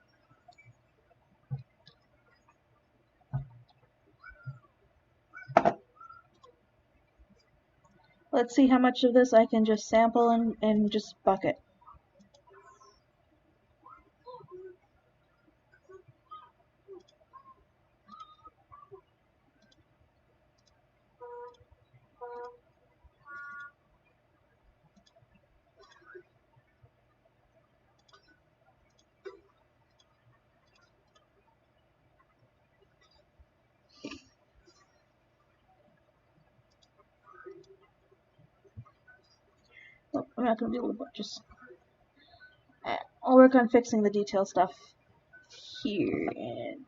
Let's see how much of this I can just sample and just bucket. Oh, I'm not going to do a bunch. Just I'll work on fixing the detail stuff here and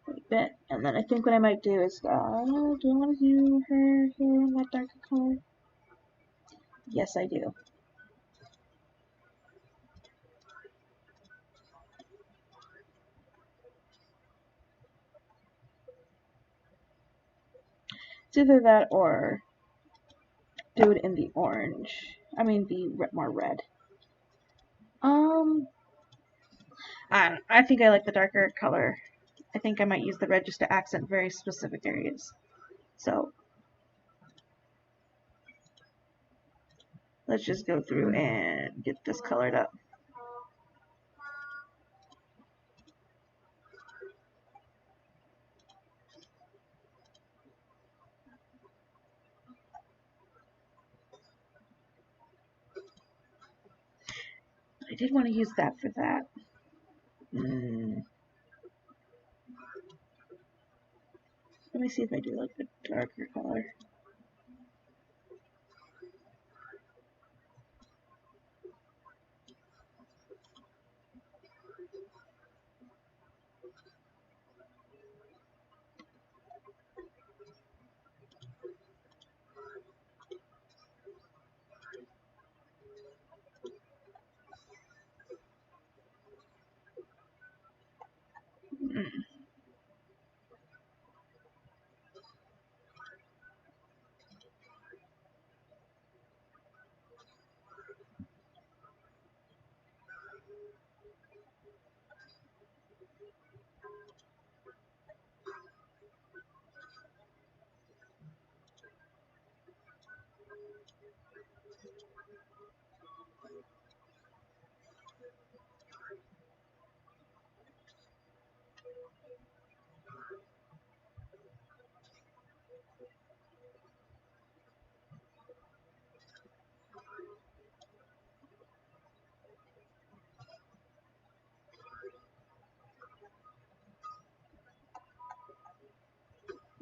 a bit. And then I think what I might do is, do I want to do her here in that darker color? Yes, I do. It's either that or do it in the orange. I mean, the more red. I think I like the darker color. I think I might use the red just to accent very specific areas. So let's just go through and get this colored up. I did want to use that for that. Let me see if I do like the darker color.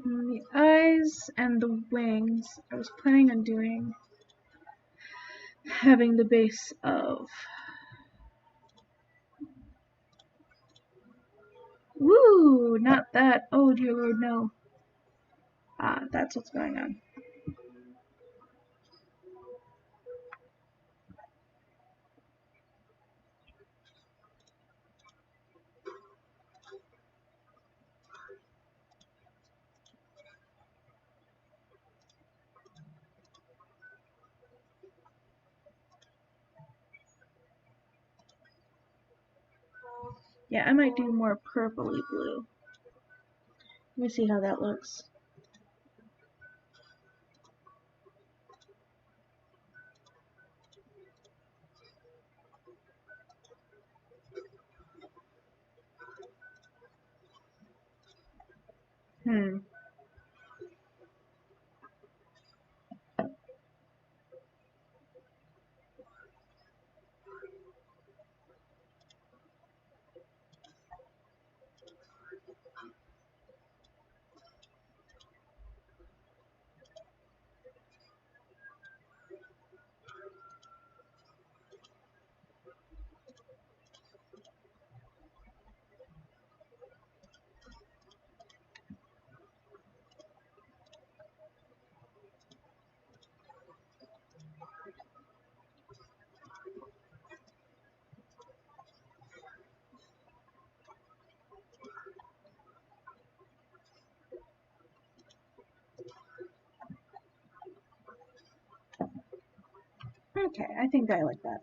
The eyes and the wings, I was planning on having the base of. Woo! Not that. Oh dear lord, no. Ah, that's what's going on. Yeah, I might do more purpley blue. Let me see how that looks. Okay, I think I like that.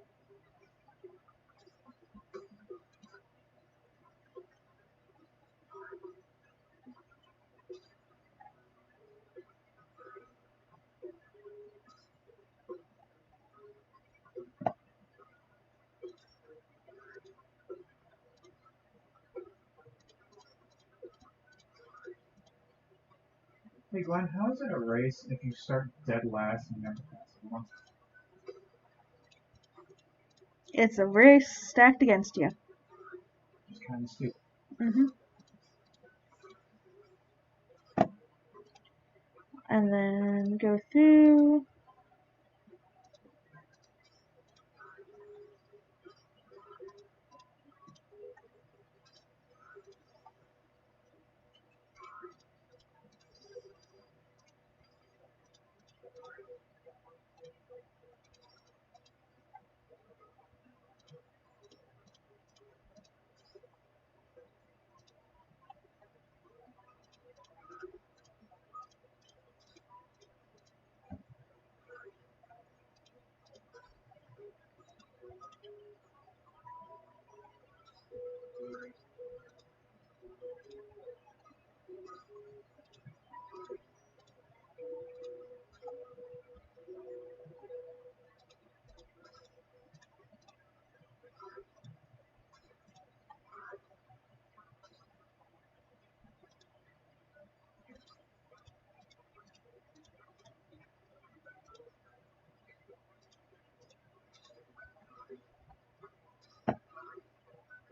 Hey Glenn, how is it a race if you start dead last and you have to pass someone? It's a race stacked against you. It's kind of stupid. And then go through.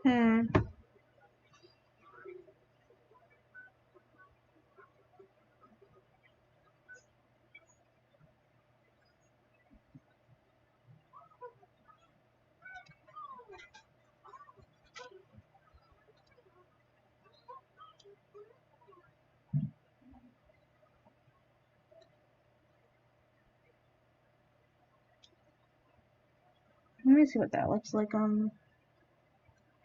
Hmm. Let me see what that looks like on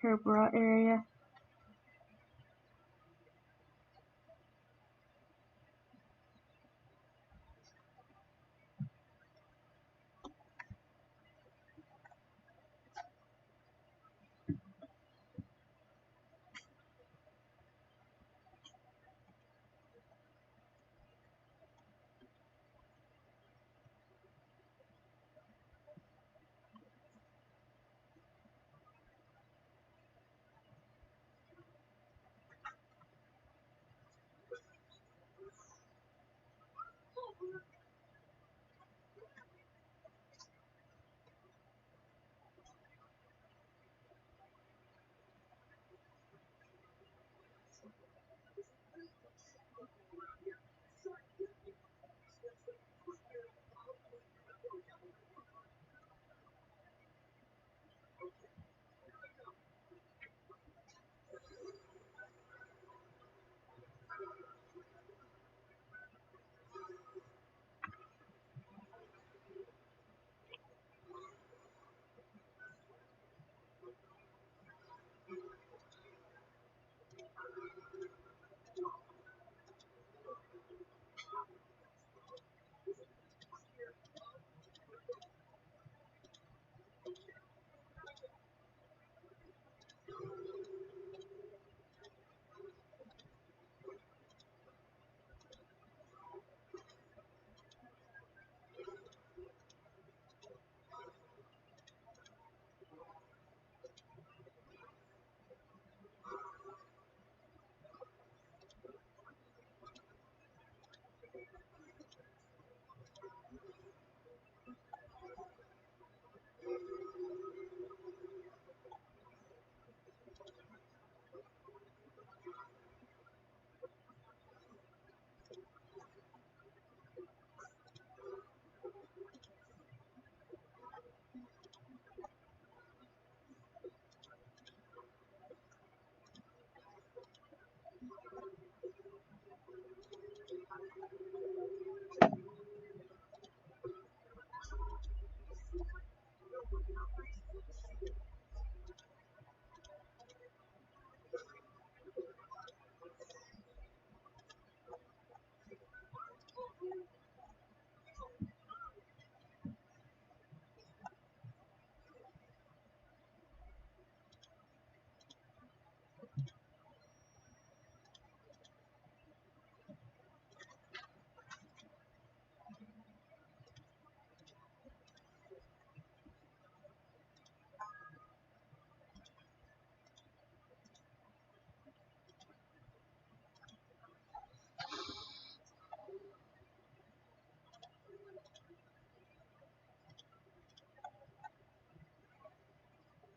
her bra area.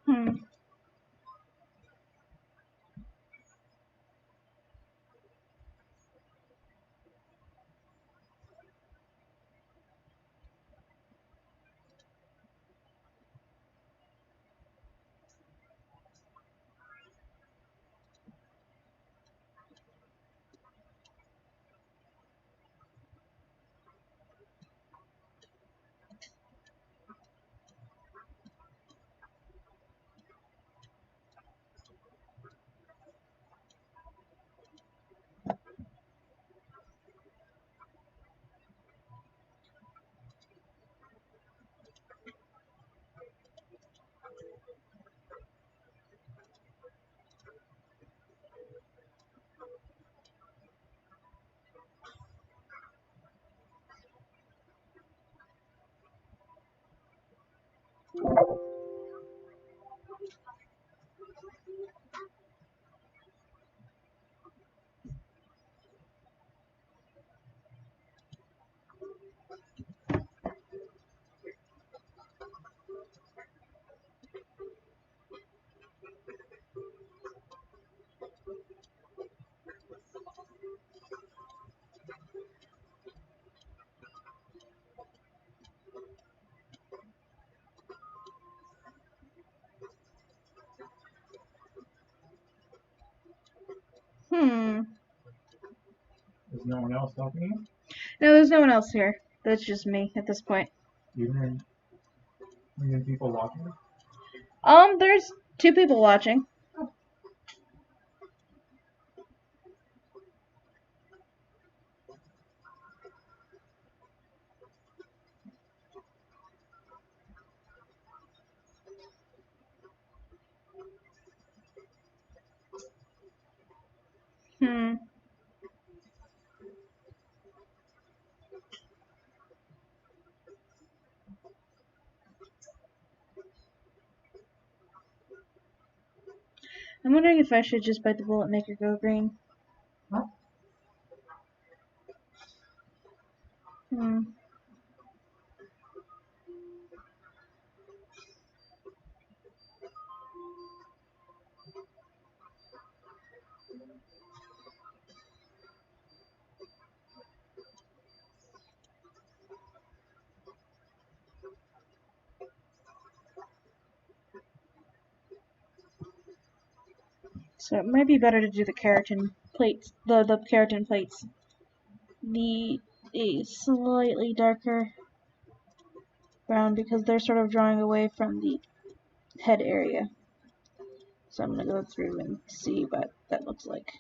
Hmm. Hmm. Is no one else talking to you? No, there's no one else here. That's just me at this point. Even people watching? There's 2 people watching. Hmm. I'm wondering if I should just bite the bullet and make her go green. Huh? Hmm. So it might be better to do the keratin plates, the keratin plates. The a slightly darker brown because they're sort of drawing away from the head area. So I'm gonna go through and see what that looks like.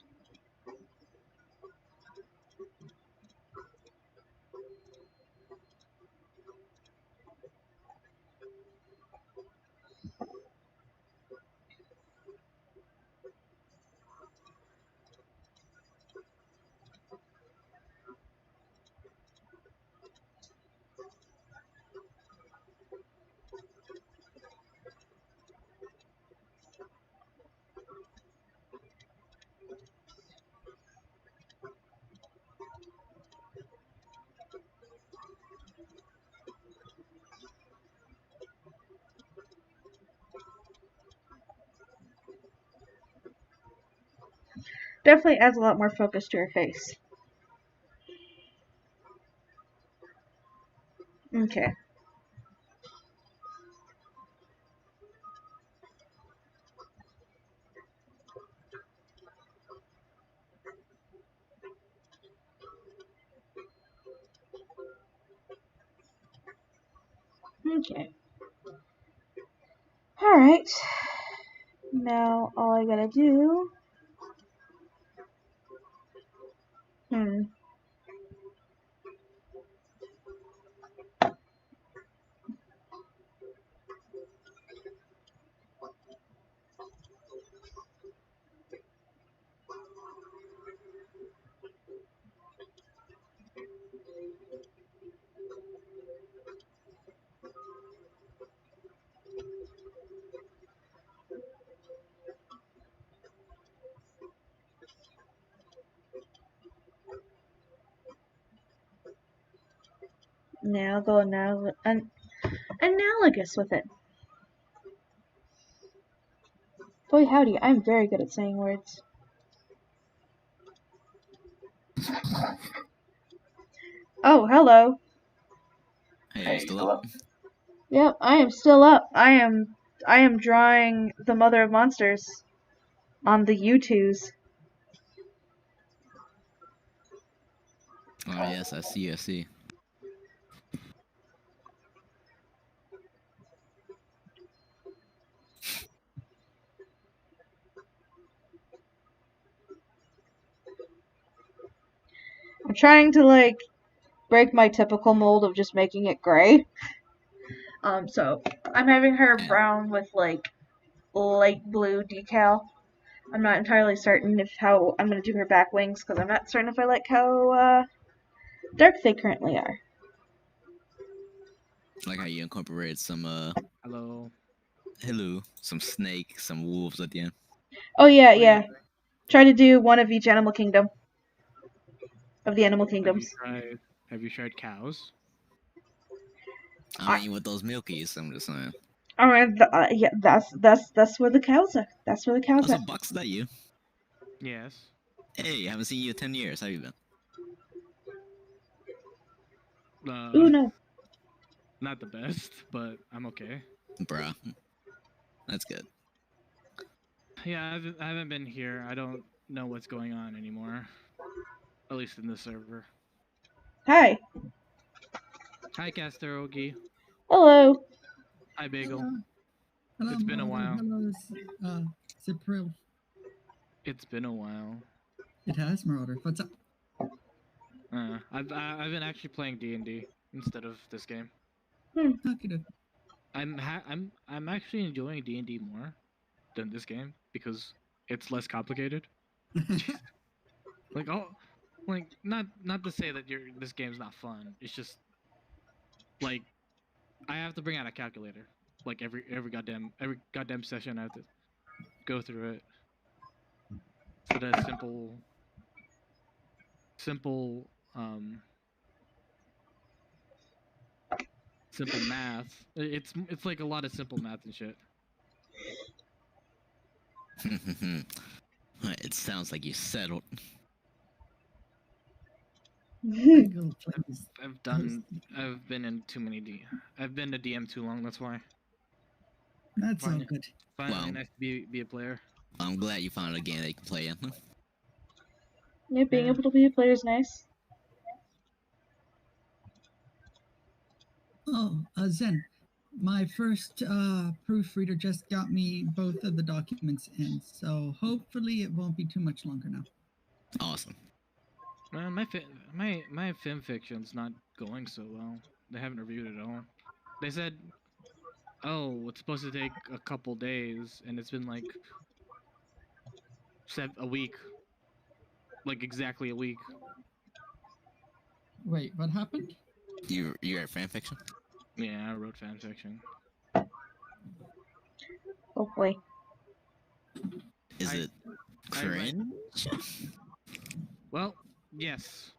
Definitely adds a lot more focus to her face. Okay. Okay. Alright. Now all I gotta do. Now go analogous with it. Boy howdy, I'm very good at saying words. Oh, hello. Hey, you still up? Yep, I am still up. I am drawing the Mother of Monsters on the U2s. Oh yes, I see. I'm trying to break my typical mold of just making it gray. So I'm having her brown with light blue decal. I'm not entirely certain if how I'm gonna do her back wings because I'm not certain if I like how dark they currently are. Like how you incorporated some Hello. some snake, some wolves at the end. Oh yeah, What do you- yeah. Try to do one of each animal kingdom. Of the animal Have you kingdoms. tried cows? I mean, with those milkies, I'm just saying. Alright, yeah, that's where the cows are. That's where the cows Also, are. Bucks, is that you? Yes. Hey, I haven't seen you in 10 years. How you been? Ooh no. Not the best, but I'm okay. Bruh. That's good. Yeah, I haven't been here. I don't know what's going on anymore. At least in the server. Hi. Hi, Casteroki. Hello. Hi, Bagel. Hello. Hello, It's been a Marauder. while. Hello, Cipril. It's been a while. It has, Marauder. What's up? I've been actually playing D&D instead of this game. Okay, doke. I'm actually enjoying D&D more than this game because it's less complicated. Like not to say that this game's not fun. It's just like I have to bring out a calculator. Like every goddamn session I have to go through it. So that simple simple math. It's like a lot of simple math and shit. It sounds like you settled. Bagel plays. I've been in too many I've been to DM too long, that's why. That's all Fine. good. Finally Wow. nice to be a player. I'm glad you found a game that you can play in. Yeah, being Yeah. able to be a player is nice. Oh, Zen. My first proofreader just got me both of the documents in, so hopefully it won't be too much longer now. Awesome. My film fiction's not going so well. They haven't reviewed it at all. They said, "Oh, it's supposed to take a couple days," and it's been like a week, like exactly a week. Wait, what happened? You're at fanfiction? Yeah, I wrote fan fiction. Hopefully. Is I- it I write- cringe? Well, yes,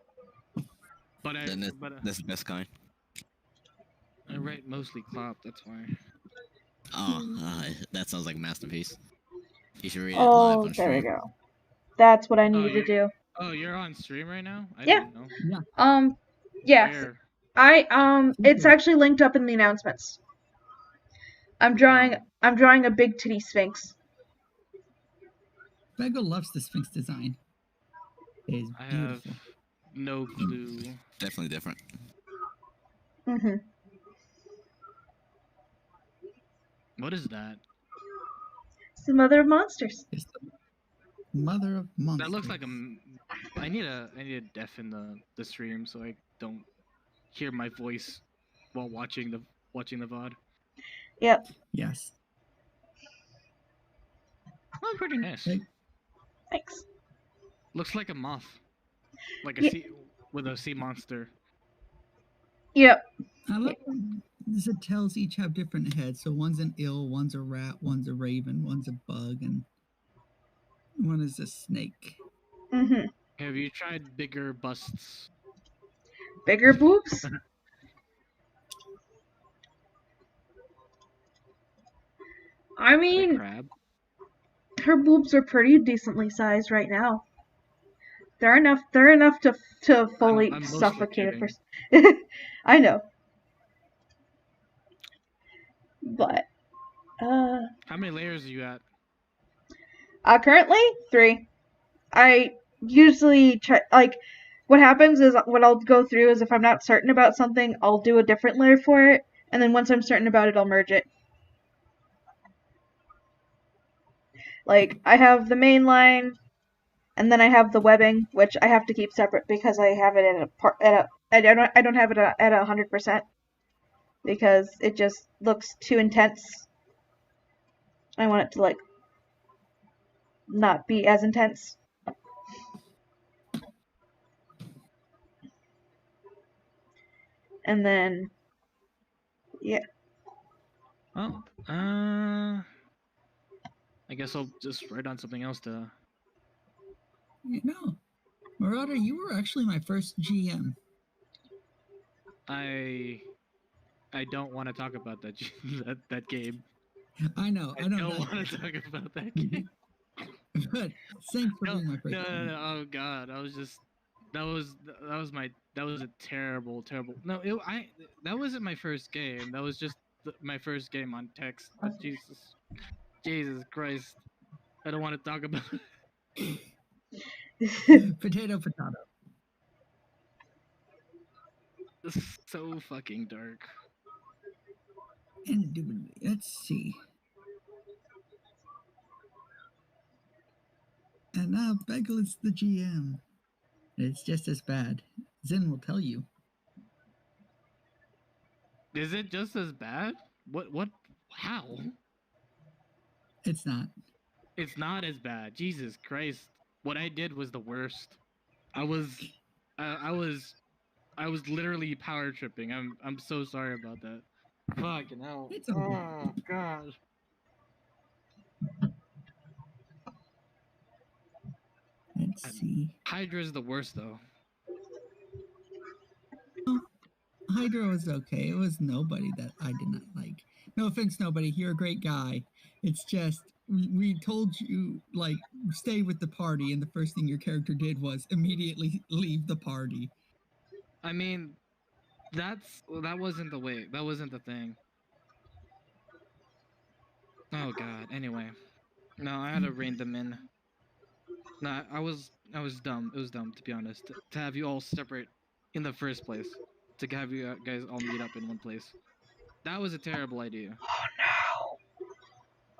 but Then that's the best kind. I write mostly clop. That's why. Oh, that sounds like a masterpiece. You should read it Oh, live on there we stream. go. That's what I needed to you're- do. Oh, you're on stream right now? I Yeah. didn't know. Yes. Where? It's actually linked up in the announcements. I'm drawing a big titty sphinx. Bagel loves the Sphinx design. It is I beautiful. have no clue. Definitely different. Mhm. What is that? It's the mother of monsters. It's the mother of monsters. That looks like I need a deafen the stream so I don't hear my voice while watching the VOD. Yep. Yes. Oh, pretty nice. Hey. Thanks. Looks like a moth, like Yeah. with a sea monster. Yep. I love the tails each have different heads. So one's an eel, one's a rat, one's a raven, one's a bug, and one is a snake. Mhm. Have you tried bigger busts? Bigger boobs? I Like mean, crab? her boobs are pretty decently sized right now. They're enough to fully I'm mostly suffocate a kidding. person. I know. But How many layers are you at? currently 3. I usually try, like, what happens is what I'll go through is if I'm not certain about something, I'll do a different layer for it, and then once I'm certain about it, I'll merge it. Like, I have the main line, and then I have the webbing, which I have to keep separate because I have it I don't have it at 100% because it just looks too intense. I want it to, like, not be as intense. And then, yeah. Well, I guess I'll just write on something else to. You know, Marauder, you were actually my first GM. I don't want to talk about that that game. I know. I don't want to talk about that game. But thanks for No, being my first GM. no. Oh God, I was just that was a terrible. No, that wasn't my first game. That was just my first game on text. But Jesus Christ, I don't want to talk about it. Potato, potato. This is so fucking dark. Indubitably. Let's see. And now Bagel is the GM. It's just as bad. Zen will tell you. Is it just as bad? What? How? It's not. It's not as bad. Jesus Christ! What I did was the worst. I was, I was, I was literally power tripping. I'm so sorry about that. Fucking hell! It's okay. Oh God! Let's see. Hydra is the worst though. Hydra was okay. It was nobody that I did not like. No offense, nobody. You're a great guy. It's just we told you like stay with the party, and the first thing your character did was immediately leave the party. I mean, that wasn't the way. That wasn't the thing. Oh God. Anyway, no, I had to rein them in. No, I was dumb. It was dumb to be honest. To have you all separate in the first place. To have you guys all meet up in one place. That was a terrible idea.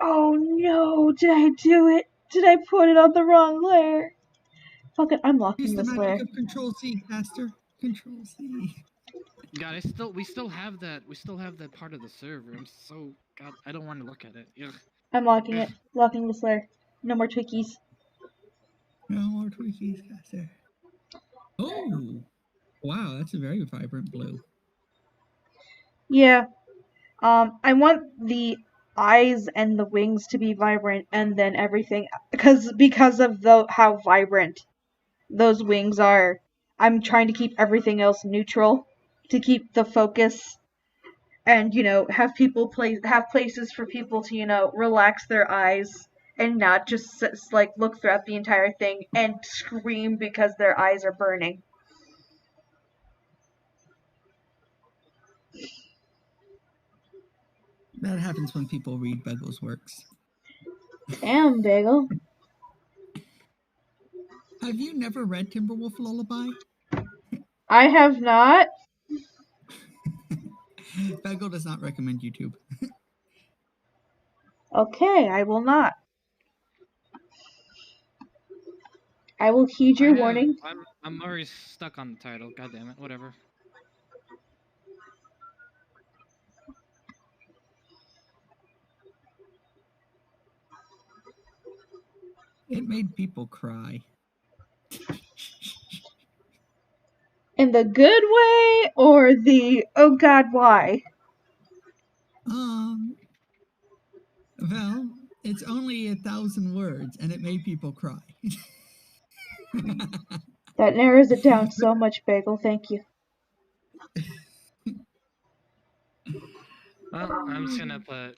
Oh no, did I do it? Did I put it on the wrong layer? Fuck it, I'm Use locking the this layer. magic of Control C, Caster. Control C. God, we still have that part of the server. I'm so God, I don't want to look at it. Ugh. I'm locking it. Locking this layer. No more Twickies. No more Twinkies, Caster. Oh, wow, that's a very vibrant blue. Yeah. I want the eyes and the wings to be vibrant, and then everything because of how vibrant those wings are. I'm trying to keep everything else neutral to keep the focus, and have places for people to relax their eyes and not just like look throughout the entire thing and scream because their eyes are burning. That happens when people read Begel's works. Damn, Bagel. Have you never read Timberwolf Lullaby? I have not. Bagel does not recommend YouTube. Okay, I will not. I will heed your warning. I'm already stuck on the title. God damn it. Whatever. It made people cry. In the good way or the oh god why? Well, it's only 1,000 words, and it made people cry. That narrows it down so much, Bagel. Thank you. Well, I'm just gonna put.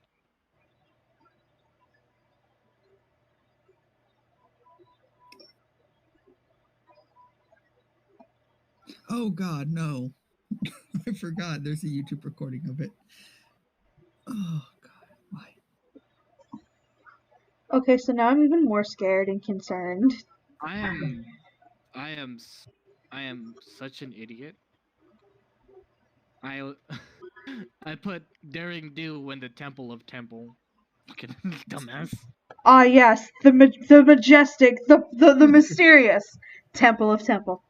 Oh God, no! I forgot. There's a YouTube recording of it. Oh God, why? Okay, so now I'm even more scared and concerned. I am such an idiot. I put Daring Do in the Temple of Temple. Fucking dumbass. Ah, yes, the majestic, the mysterious Temple of Temple.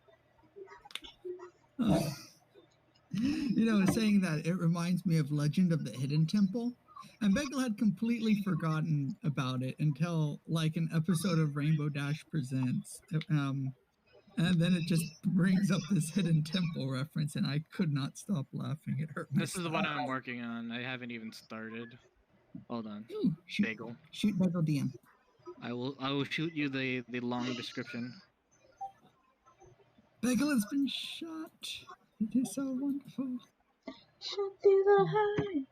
Saying that, it reminds me of Legend of the Hidden Temple. And Bagel had completely forgotten about it until like an episode of Rainbow Dash Presents. And then it just brings up this Hidden Temple reference, and I could not stop laughing. It hurt my This is stomach. what I'm working on. I haven't even started. Hold on. Ooh, Bagel. Shoot Bagel DM. I will shoot you the long description. Bagel has been shot. It is so wonderful. Shot through the heart.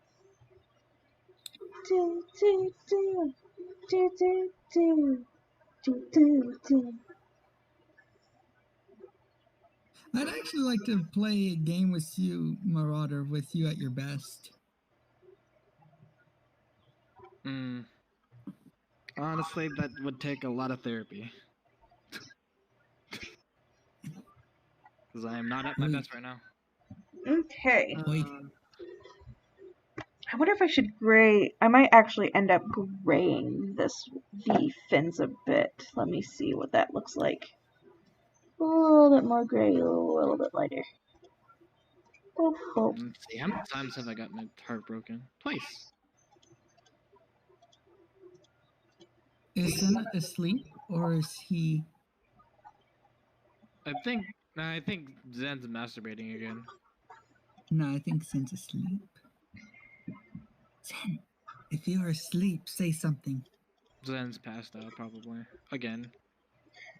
Do, do, do. Do, do, do. Do, do, do. I'd actually like to play a game with you, Marauder, with you at your best. Honestly, that would take a lot of therapy. because I am not at my best right now. Okay. Wait. I wonder if I should gray. I might actually end up graying the fins a bit. Let me see what that looks like. A little bit more gray, a little bit lighter. Oh, oh. Let's see, how many times have I gotten my heart broken? Twice. Is Zen asleep or is he? I think Zen's masturbating again. No, I think Zen's asleep. Zen, if you are asleep, say something. Zen's passed out probably again.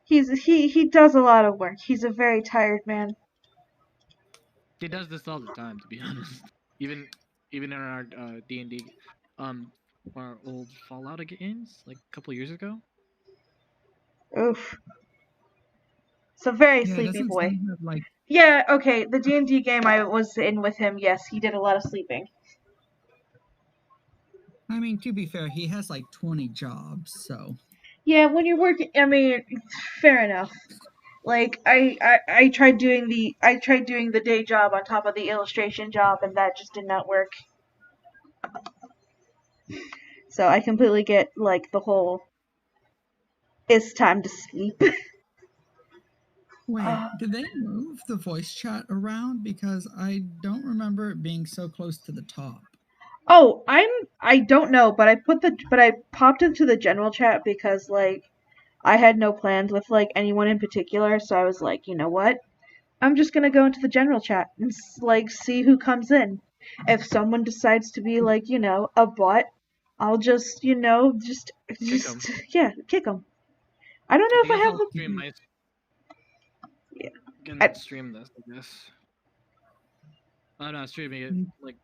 He does a lot of work. He's a very tired man. He does this all the time, to be honest. Even in our D&D, our old Fallout games, like a couple years ago. Oof. It's a very Yeah, sleepy doesn't boy. Zen have like? Yeah, okay, the D&D game I was in with him, yes, he did a lot of sleeping. I mean, to be fair, he has like 20 jobs, so. Yeah, when you're working, I mean, fair enough. Like I tried doing the day job on top of the illustration job, and that just did not work. So I completely get like the whole it's time to sleep. Wait, did they move the voice chat around? Because I don't remember it being so close to the top. Oh, I don't know, but I popped into the general chat because like I had no plans with like anyone in particular, so I was like, you know what? I'm just gonna go into the general chat and like see who comes in. If someone decides to be like, a bot, I'll just, just yeah, kick them. I don't know I if I guess have I'll the stream my. Yeah. Can stream this, I guess. I'm not streaming it like.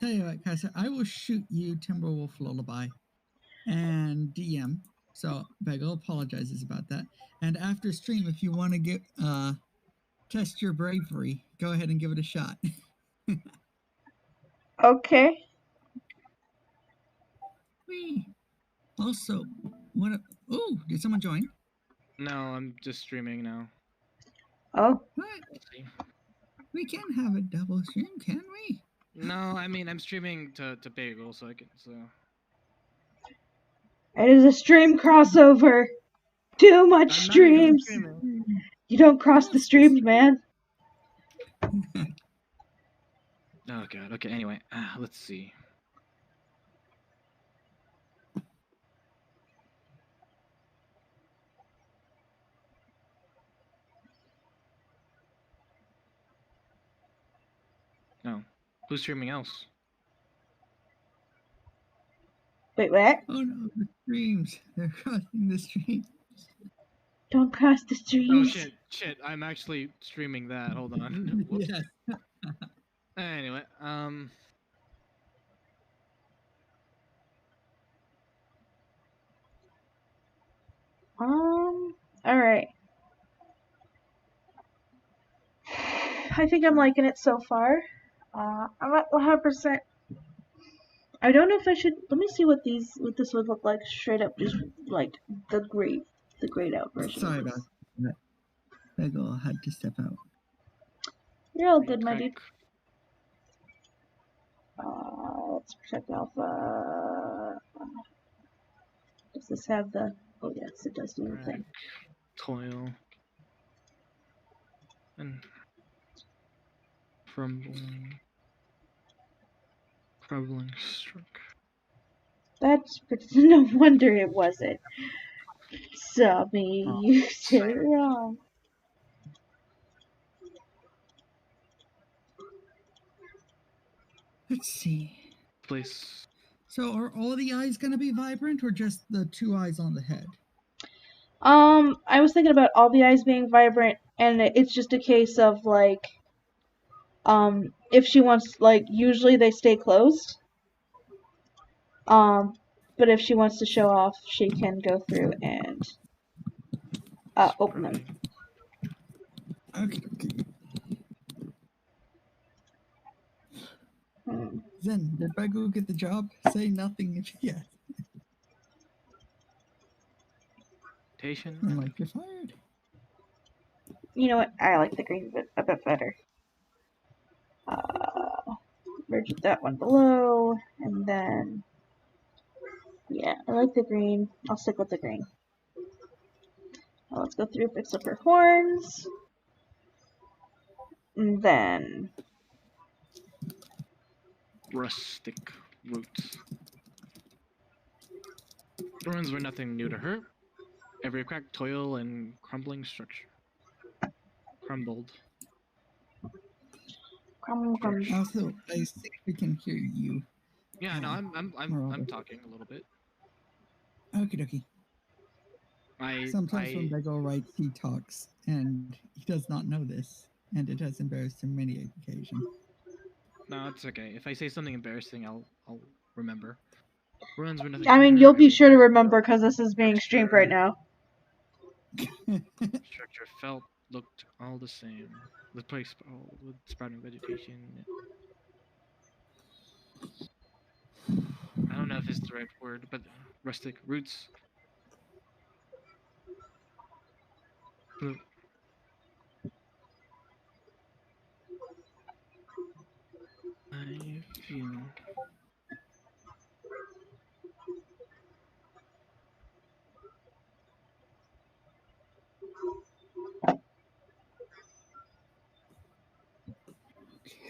Tell you what, Kaiser, I will shoot you Timberwolf Lullaby and DM. So Bagel apologizes about that. And after stream, if you want to get test your bravery, go ahead and give it a shot. Okay. Whee. Also, what? Oh, did someone join? No, I'm just streaming now. Oh. What? Let's see. We can't have a double stream, can we? No, I mean I'm streaming to Bagel, so I can It is a stream crossover. Too much I'm not even streams. streaming. You don't cross the streams, man. Oh god. Okay. Anyway, let's see. No, who's streaming else? Wait, what? Oh no, the streams. They're crossing the stream. Don't cross the Oh streams. shit! I'm actually streaming that. Hold on. Whoops. Yes. Anyway, Alright. I think I'm liking it so far. I'm at 100%. I don't know if I should. Let me see what this would look like straight up, just like the grayed out version. Sorry about that. Bagel had to step out. You're all good, my crack. dude. Let's protect alpha. Does this have the? Oh yes, it does do the thing. Toil and crumbling stroke. That's no wonder it wasn't. Subby, you did it wrong. Let's see. Place. So are all the eyes going to be vibrant or just the two eyes on the head? I was thinking about all the eyes being vibrant, and it's just a case of like, if she wants, like, usually they stay closed. But if she wants to show off, she can go through and open them. Okay. Zen, did Bagel get the job? Say nothing if yes. vegetation. And like you're fired. You know what? I like the green a bit better. Merge that one below, and then yeah, I like the green. I'll stick with the green. Now let's go through, fix up her horns, and then Rustic roots. Ruins were nothing new to her. Every crack, toil, and crumbling structure. Crumbled. crumb. Also, I think we can hear you. Yeah, no, I'm talking a little bit. Okie dokie. Sometimes when I Bego writes, he talks, and he does not know this, and it has embarrassed him many occasions. no, it's okay. If I say something embarrassing, I'll remember. Ruins were nothing. I mean, new to you'll her. be Every sure to crack, remember because this is being streamed right now. structure felt looked all the same. The place all with sprouting vegetation. I don't know if it's the right word, but rustic roots. I feel.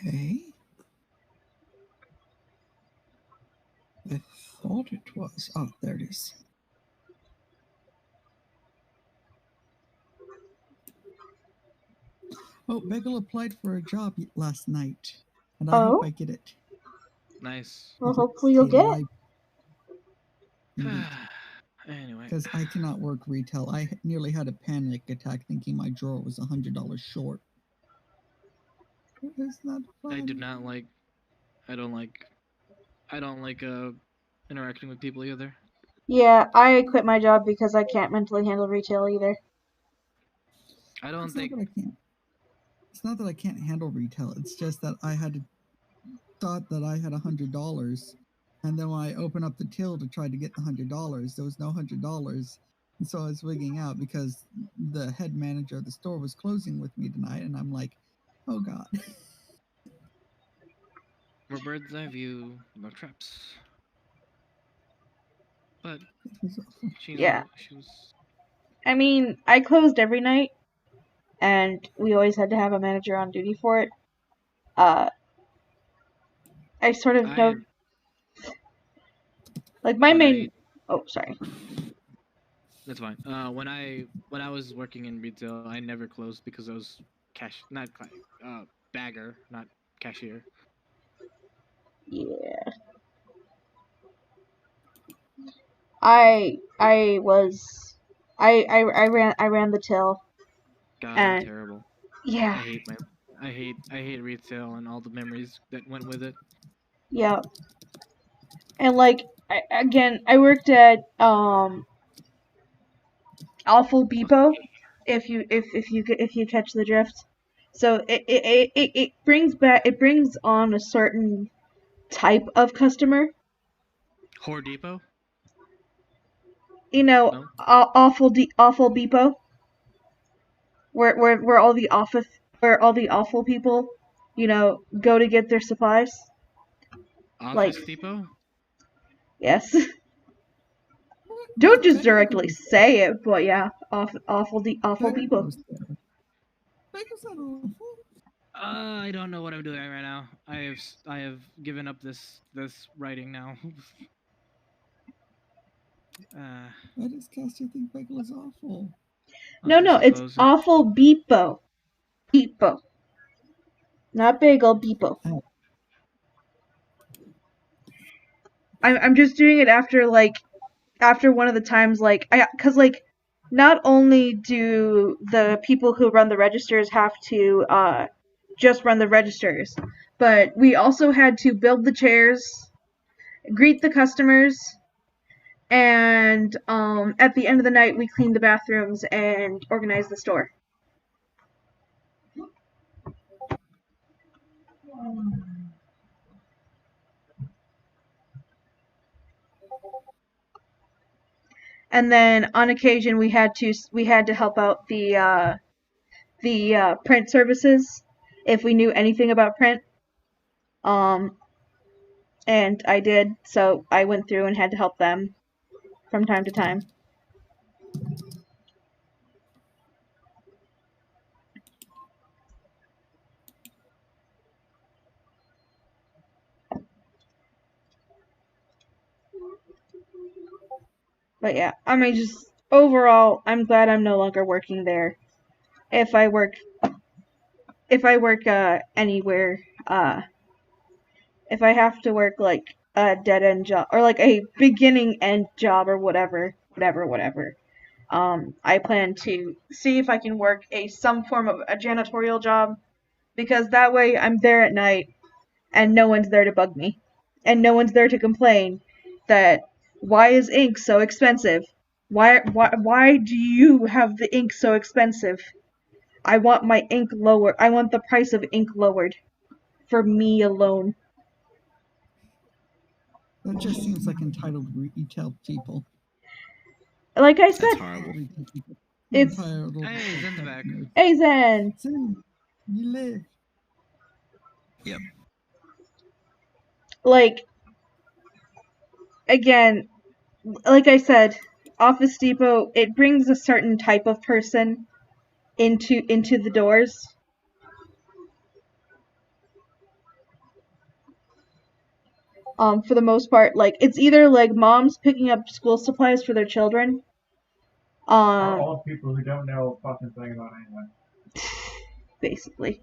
Okay. I thought it was. Oh, there it is. Oh, Bagel applied for a job last night, and I hope Oh? I get it. Nice. Well, hopefully you'll get it. Anyway. Because I cannot work retail. I nearly had a panic attack thinking my drawer was $100 short. It's not fun. I do not like. I don't like interacting with people either. Yeah, I quit my job because I can't mentally handle retail either. I don't It's think. not that I can't. It's not that I can't handle retail. It's just that I had thought that I had $100, and then when I opened up the till to try to get the $100, there was no $100, and so I was wigging out because the head manager of the store was closing with me tonight, and I'm like, oh god. From a bird's eye view, no traps. But she Yeah. was. I mean, I closed every night, and we always had to have a manager on duty for it. I sort of know, like my main. Oh, sorry. That's fine. When I was working in retail, I never closed because I was bagger, not cashier. Yeah. I ran the till. God, And I'm terrible. yeah. I hate retail and all the memories that went with it. Yeah. And like I worked at Awful Beepo. If you catch the drift. So it brings on a certain type of customer. Whore Depot? You know, No? awful Beepo. Where all the awful people, you know, go to get their supplies. Office Depot? Yes. Don't just directly say it, but yeah, awful people. I don't know what I'm doing right now. I have given up this writing now. Why does Cassie think Bagel is awful? No, it's awful Beepo. Beepo. Not bagel, Beepo. Oh. I'm just doing it after one of the times cause not only do the people who run the registers have to just run the registers, but we also had to build the chairs, greet the customers, and at the end of the night we cleaned the bathrooms and organized the store. and then on occasion we had to help out the print services if we knew anything about print. And I did, so I went through and had to help them from time to time. But yeah, I mean, just overall, I'm glad I'm no longer working there. If I work anywhere, if I have to work like a dead end job or like a beginning end job or whatever, I plan to see if I can work some form of a janitorial job, because that way I'm there at night and no one's there to bug me, and no one's there to complain that why is ink so expensive? Why do you have the ink so expensive? I want my ink lower. I want the price of ink lowered for me alone. That just seems like entitled retail people. Like I That's said, horrible. it's Entitled Hey, Zen's back. hey Zen. Zen, you live. Yep. Like again, like I said, Office Depot, it brings a certain type of person into the doors. For the most part, like it's either like moms picking up school supplies for their children. Or all people who don't know a fucking thing about anything. Basically.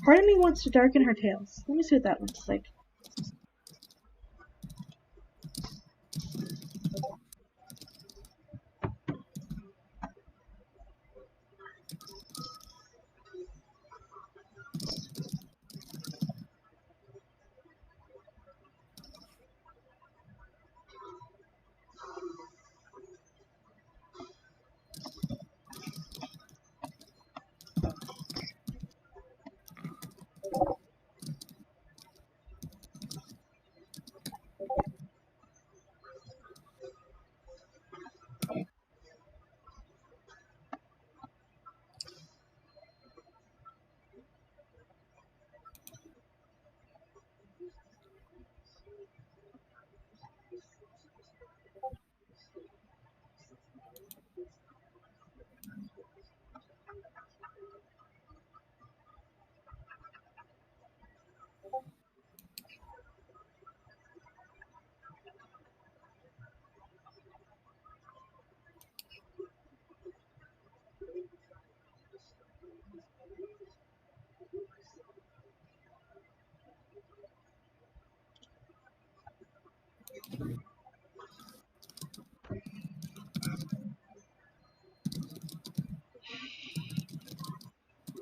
Part of me wants to darken her tails. Let me see what that looks like.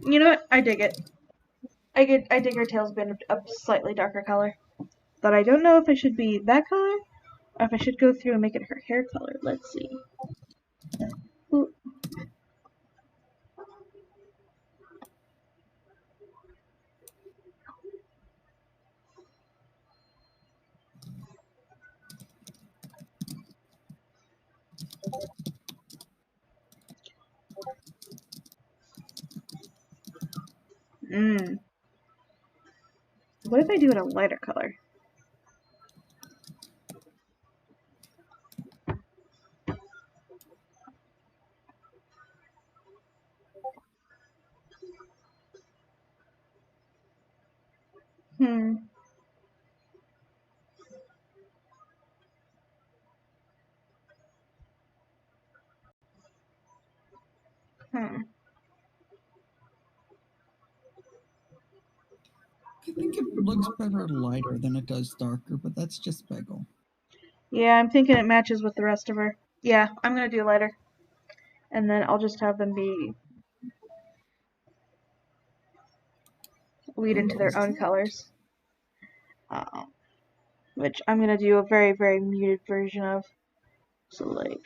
You know what? I dig it. I dig her tails being a slightly darker color. But I don't know if it should be that color or if I should go through and make it her hair color. Let's see. Ooh. What if I do it a lighter color? Hmm. Hmm. I think it looks better lighter than it does darker, but that's just Bagel. Yeah, I'm thinking it matches with the rest of her. Yeah, I'm gonna do lighter. And then I'll just have them be lead into their own colors. Which I'm gonna do a very, very muted version of. So like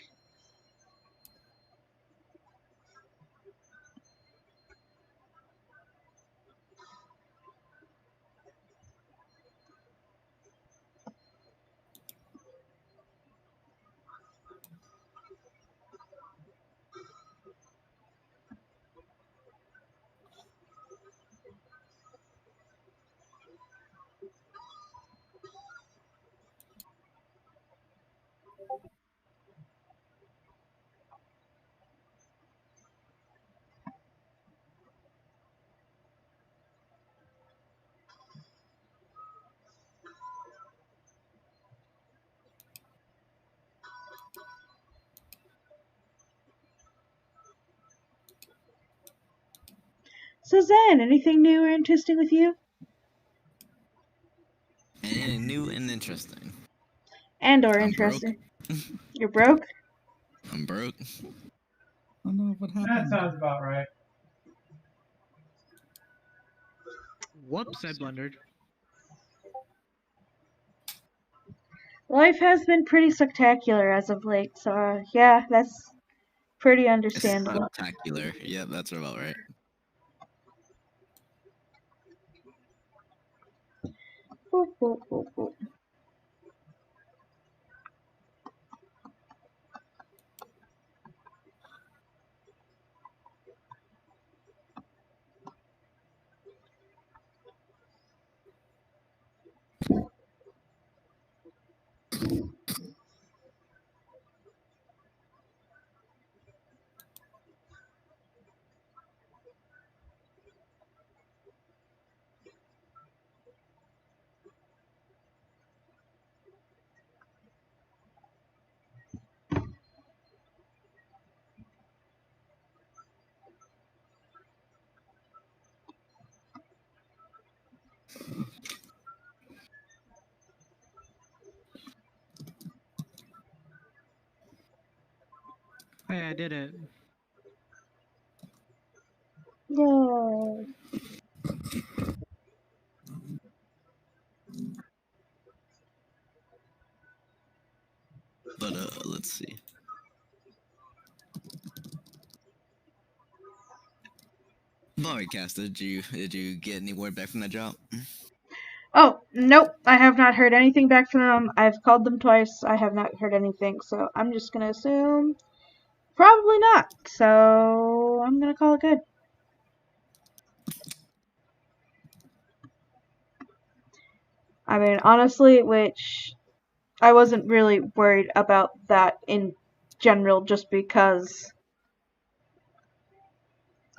So Zen, anything new or interesting with you? And new and interesting. And or I'm interesting. You're broke? I'm broke. Oh no, what That happened? sounds about right. Whoops, I blundered. Life has been pretty spectacular as of late, so yeah, that's pretty understandable. Spectacular. Yep, that's about right. Boop, boop, boop, boop. Hey, I did it. Yay. But let's see. Sorry, Caster, did you get any word back from that job? Oh, nope, I have not heard anything back from them. I've called them twice. I have not heard anything, so I'm just gonna assume probably not. So I'm gonna call it good. I mean, honestly, which I wasn't really worried about that in general just because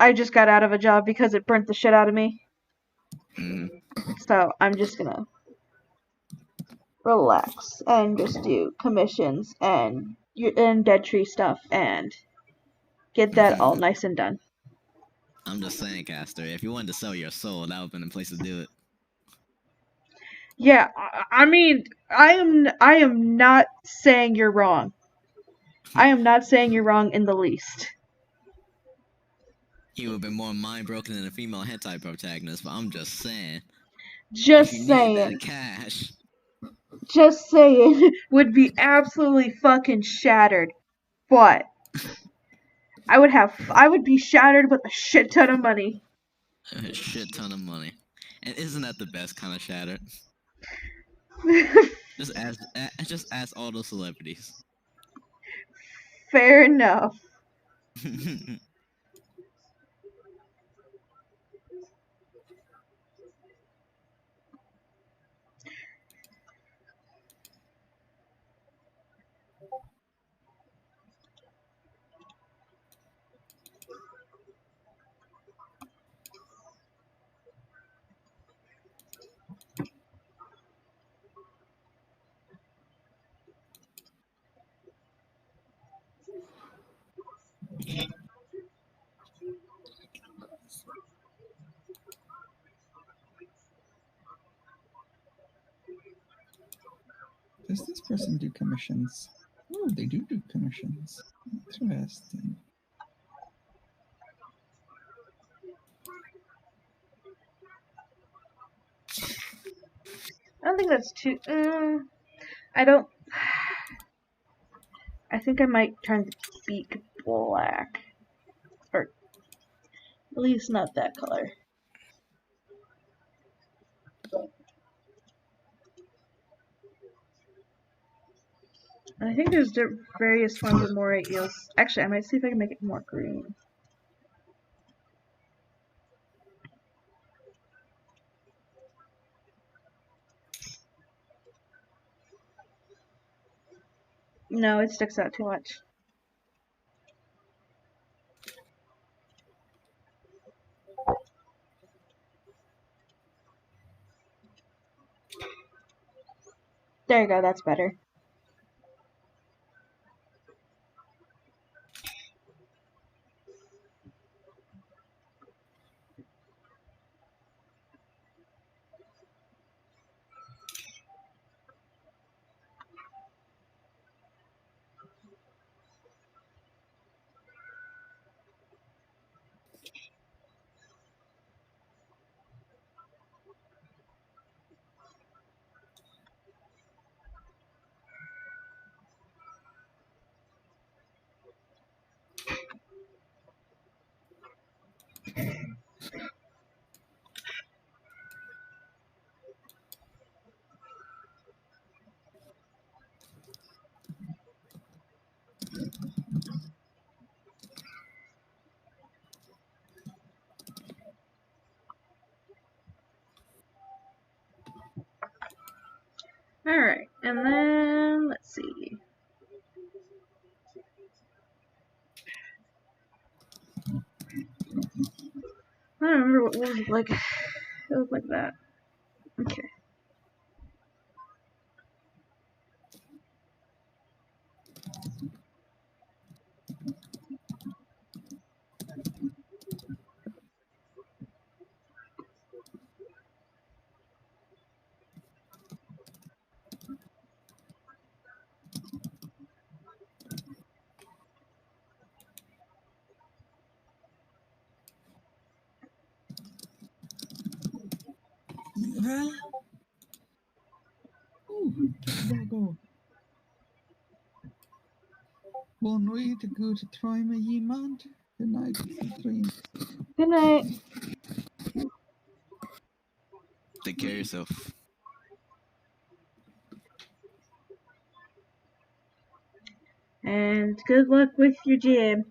I just got out of a job because it burnt the shit out of me. Mm. So I'm just gonna relax and just do commissions and dead tree stuff and get that all nice and done. I'm just saying, Caster, if you wanted to sell your soul, that would have been the place to do it. Yeah, I mean, I am not saying you're wrong. I am not saying you're wrong in the least. He would have been more mind broken than a female hentai protagonist, but I'm just saying. Just If you needed saying. that cash. Just saying. Would be absolutely fucking shattered. But I would be shattered with a shit ton of money. A shit ton of money. And isn't that the best kind of shatter? Just ask all those celebrities. Fair enough. Does this person do commissions? Oh, they do commissions. Interesting. I don't think that's too. I don't. I think I might try and speak black, or at least not that color. I think there's various forms of moray eels. Actually, I might see if I can make it more green. No, it sticks out too much. There you go, that's better. Alright, and then let's see. I don't remember what it was like. It was like that. Okay. Ooh, there go. Bon nuit, good träume jemand. Good night, sweet dreams. Good night. Take care of yourself. And good luck with your jam.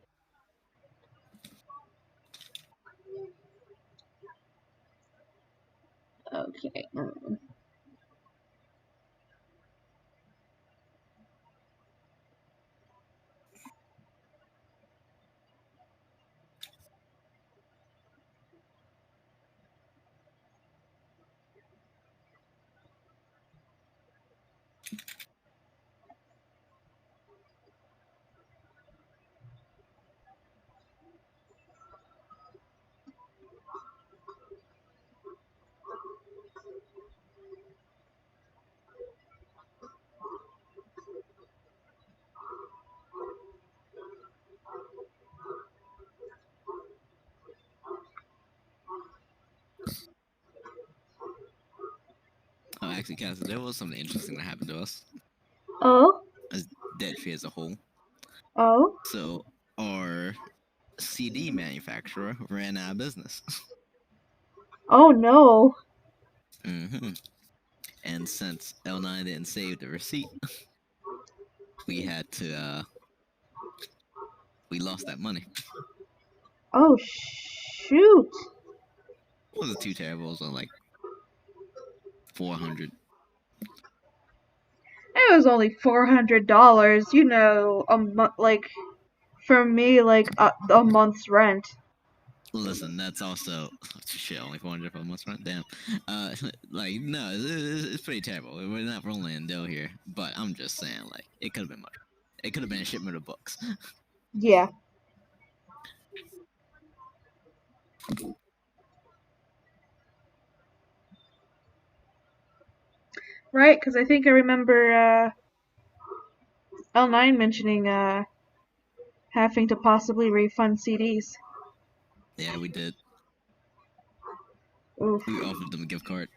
Okay. Oh, actually, Cass, there was something interesting that happened to us Oh? as Dead Tree as a whole. Oh? So our CD manufacturer ran out of business. Oh no. hmm And since L9 didn't save the receipt, we had to we lost that money. Oh shoot. It wasn't too terrible. It was like 400. It was only $400, you know, like for me, like a month's rent. Listen, that's also shit. Only 400 for a month's rent. Damn. Like no, it's pretty terrible. We're not rolling in dough here, but I'm just saying, like it could have been much. It could have been a shipment of books. Yeah. right? Because I think I remember L9 mentioning having to possibly refund CDs. Yeah, we did. Oof. We offered them a gift card.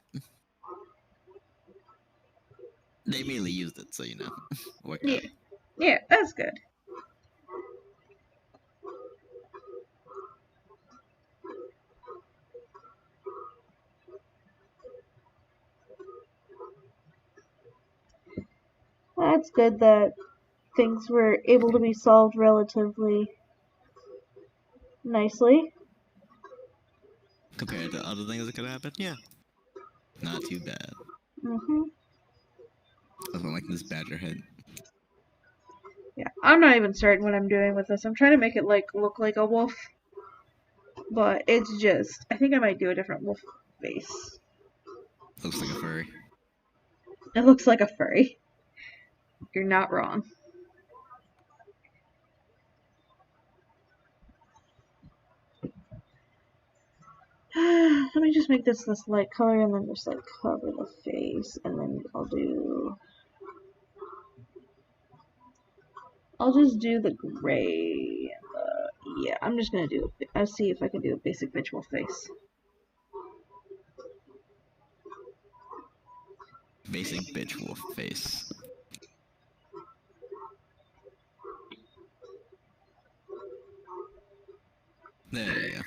They mainly used it, so worked Yeah. out. Yeah, that's good. That's good that things were able to be solved relatively nicely. Compared to other things that could happen, yeah, not too bad. Hmm. Also, like this badger head. Yeah, I'm not even certain what I'm doing with this. I'm trying to make it look like a wolf, but it's just I think I might do a different wolf face. Looks like a furry. It looks like a furry. You're not wrong. Let me just make this light color and then just cover the face, and then I'll just do the gray. Yeah, I'm just gonna do. I'll see if I can do a basic bitch wolf face. Basic bitch wolf face. There you go.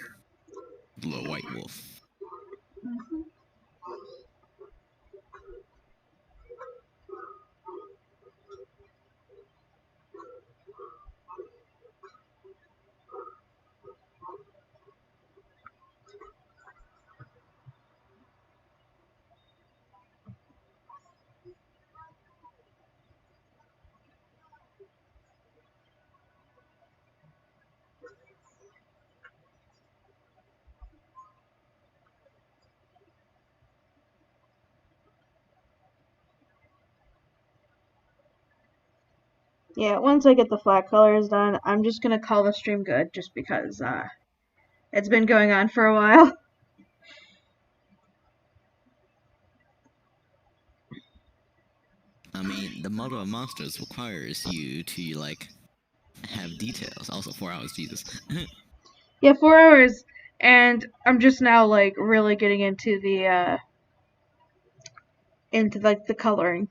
Little white wolf. Mm-hmm. Yeah, once I get the flat colors done, I'm just gonna call the stream good, just because it's been going on for a while. I mean, the model of monsters requires you to have details. Also, 4 hours, Jesus. Yeah, 4 hours, and I'm just now really getting into the the coloring.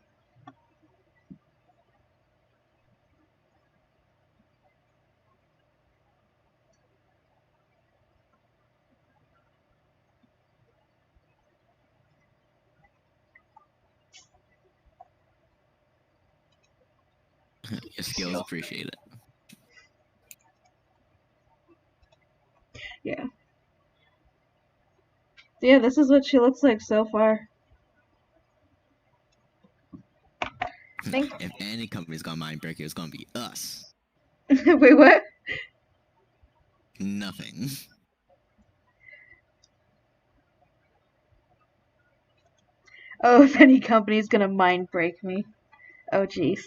Your skills appreciate it. Yeah. Yeah, this is what she looks like so far. Thank. If any company's gonna mind break it, it's gonna be us. Wait, what? Nothing. Oh, if any company's gonna mind break me. Oh, jeez.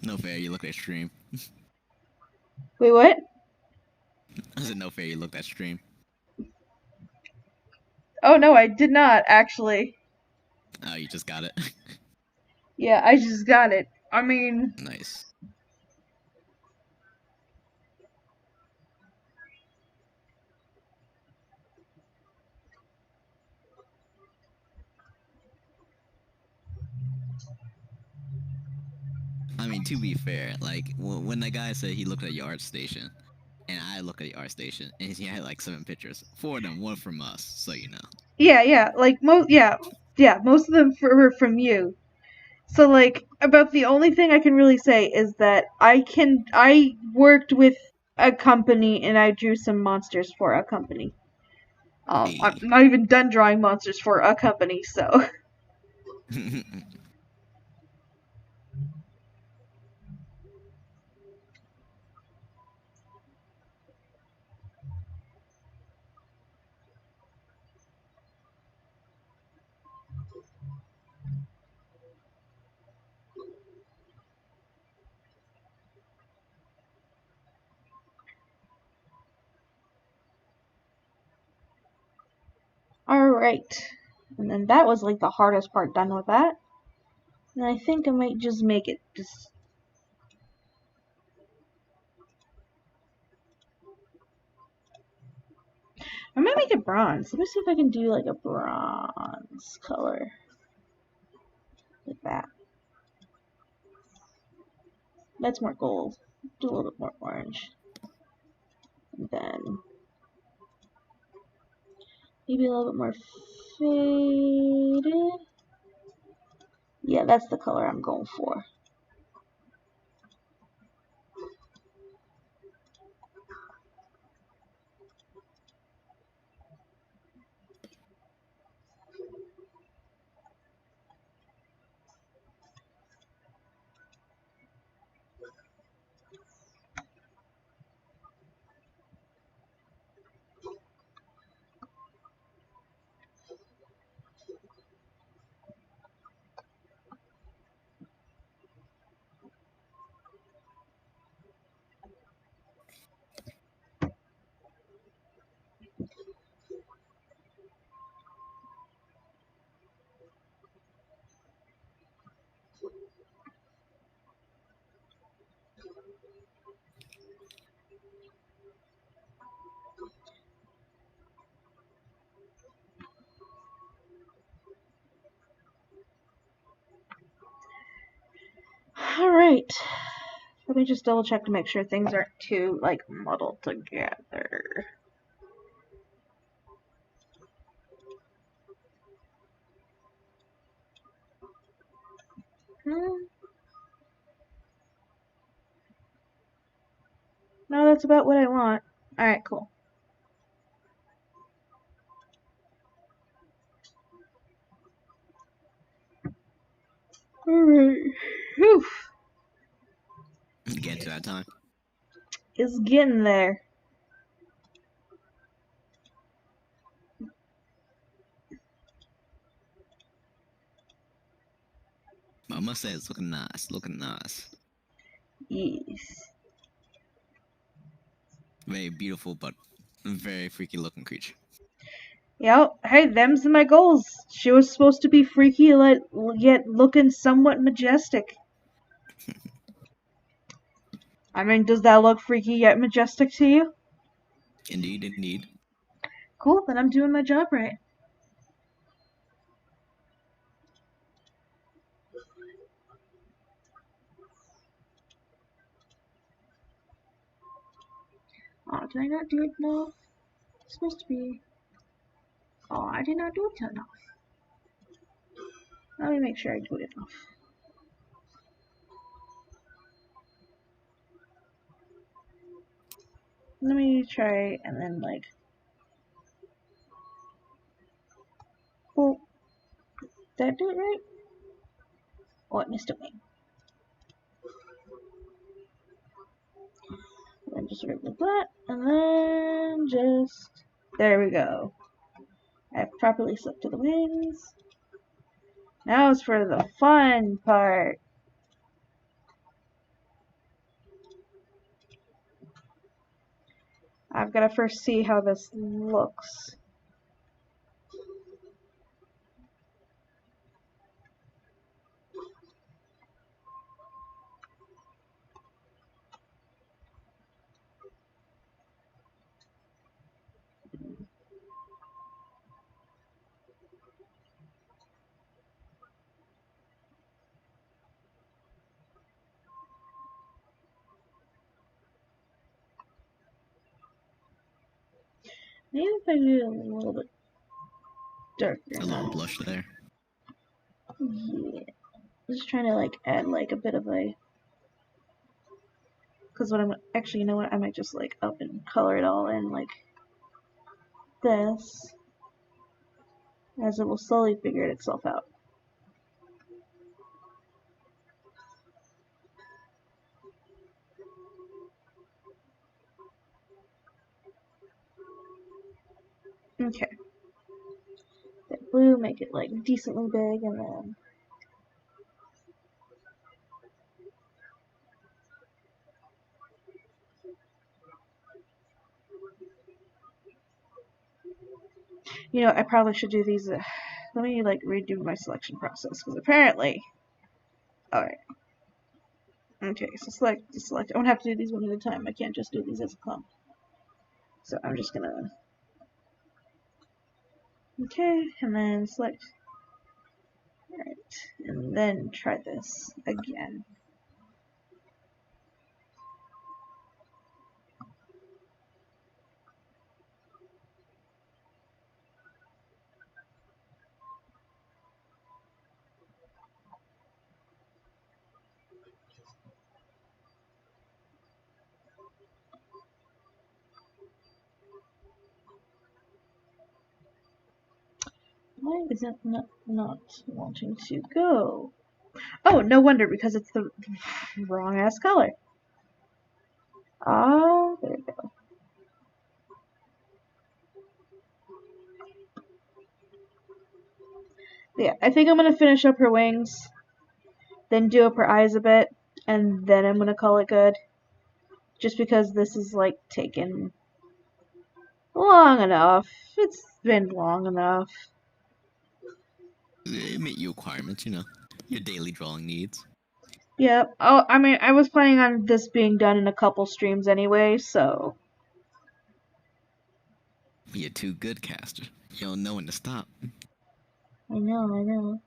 No fair, you look at stream. Wait, what? I said no fair, you look at stream. Oh no, I did not actually. Oh, you just got it. Yeah, I just got it. I mean, Nice. I mean, to be fair, when that guy said he looked at your art station, and I looked at the art station, and he had 7 pictures. 4 of them, one from us, so you know. yeah, most of them were from you. So about the only thing I can really say is that I worked with a company and I drew some monsters for a company. I'm Hey. not even done drawing monsters for a company, so. Alright. And then that was like the hardest part done with that. And I think I might just make it just... I might make it bronze. Let me see if I can do like a bronze color. Like that. That's more gold. Do a little bit more orange. And then maybe a little bit more faded. Yeah, that's the color I'm going for. Alright. Let me just double check to make sure things aren't too like muddled together. No, that's about what I want. Alright, cool. Alright. Whew. Getting to that time. It's getting there. I must say, it's looking nice. Looking nice. Yes. Very beautiful, but very freaky looking creature. Yep. Hey, them's my goals. She was supposed to be freaky, yet looking somewhat majestic. I mean, does that look freaky yet majestic to you? Indeed, indeed. Cool, then I'm doing my job right. Oh, did I not do it enough? It's supposed to be... Oh, I did not do it enough. Let me make sure I do it enough. Let me try and then like... Oh, did I do it right? Oh, I missed a wing. And then just remove that, and then just... There we go. I've properly selected the wings. Now it's for the fun part. I've got to first see how this looks. Maybe if I do it a little bit darker. A little blush there. Yeah. I'm just trying to like add like a bit of a... Because what I'm... Actually, you know what? I might just like up and color it all in like this. As it will slowly figure itself out. Okay. That blue, make it like decently big, and then... You know, I probably should do these let me like redo my selection process because apparently. All right. Okay, so select. I'm gonna have to do these one at a time. I can't just do these as a clump. So I'm just gonna. Okay, and then select. Alright, and then try this again. Why is it not wanting to go? Oh, no wonder, because it's the wrong ass color. Oh, there we go. Yeah, I think I'm gonna finish up her wings, then do up her eyes a bit, and then I'm gonna call it good. Just because this is like taken long enough. It's been long enough. Meet your requirements, you know, your daily drawing needs. Yeah. Oh, I mean, I was planning on this being done in a couple streams anyway, so. You're too good, Caster. You don't know when to stop. I know.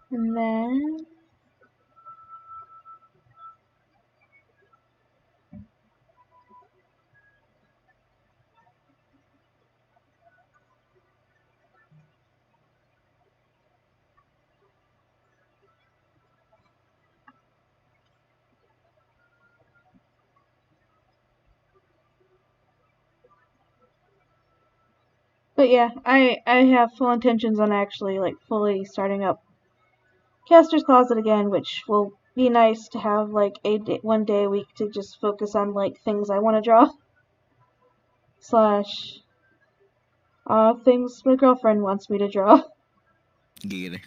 And then. But yeah, I have full intentions on actually like fully starting up Caster's Closet again, which will be nice to have like one day a week to just focus on like things I want to draw slash things my girlfriend wants me to draw. Get it.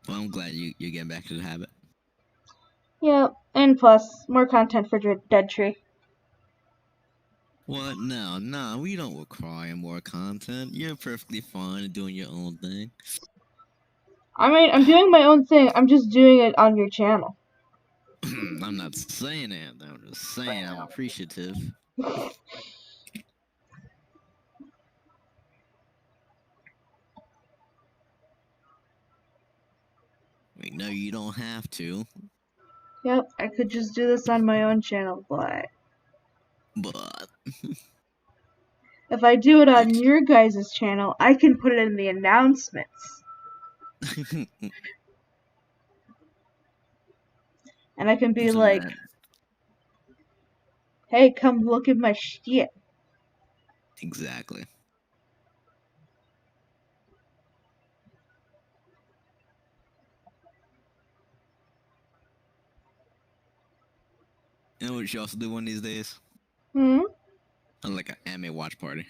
Well, I'm glad you're getting back to the habit. Yeah, and plus more content for Dead Tree. What? No, we don't require more content. You're perfectly fine doing your own thing. I mean, I'm doing my own thing. I'm just doing it on your channel. I'm not saying that. I'm just saying I'm appreciative. Wait, no, you don't have to. Yep, I could just do this on my own channel, but if I do it on your guys' channel, I can put it in the announcements. And I can be like, hey, come look at my shit. Exactly. You know what you should also do one of these days? Like an anime watch party.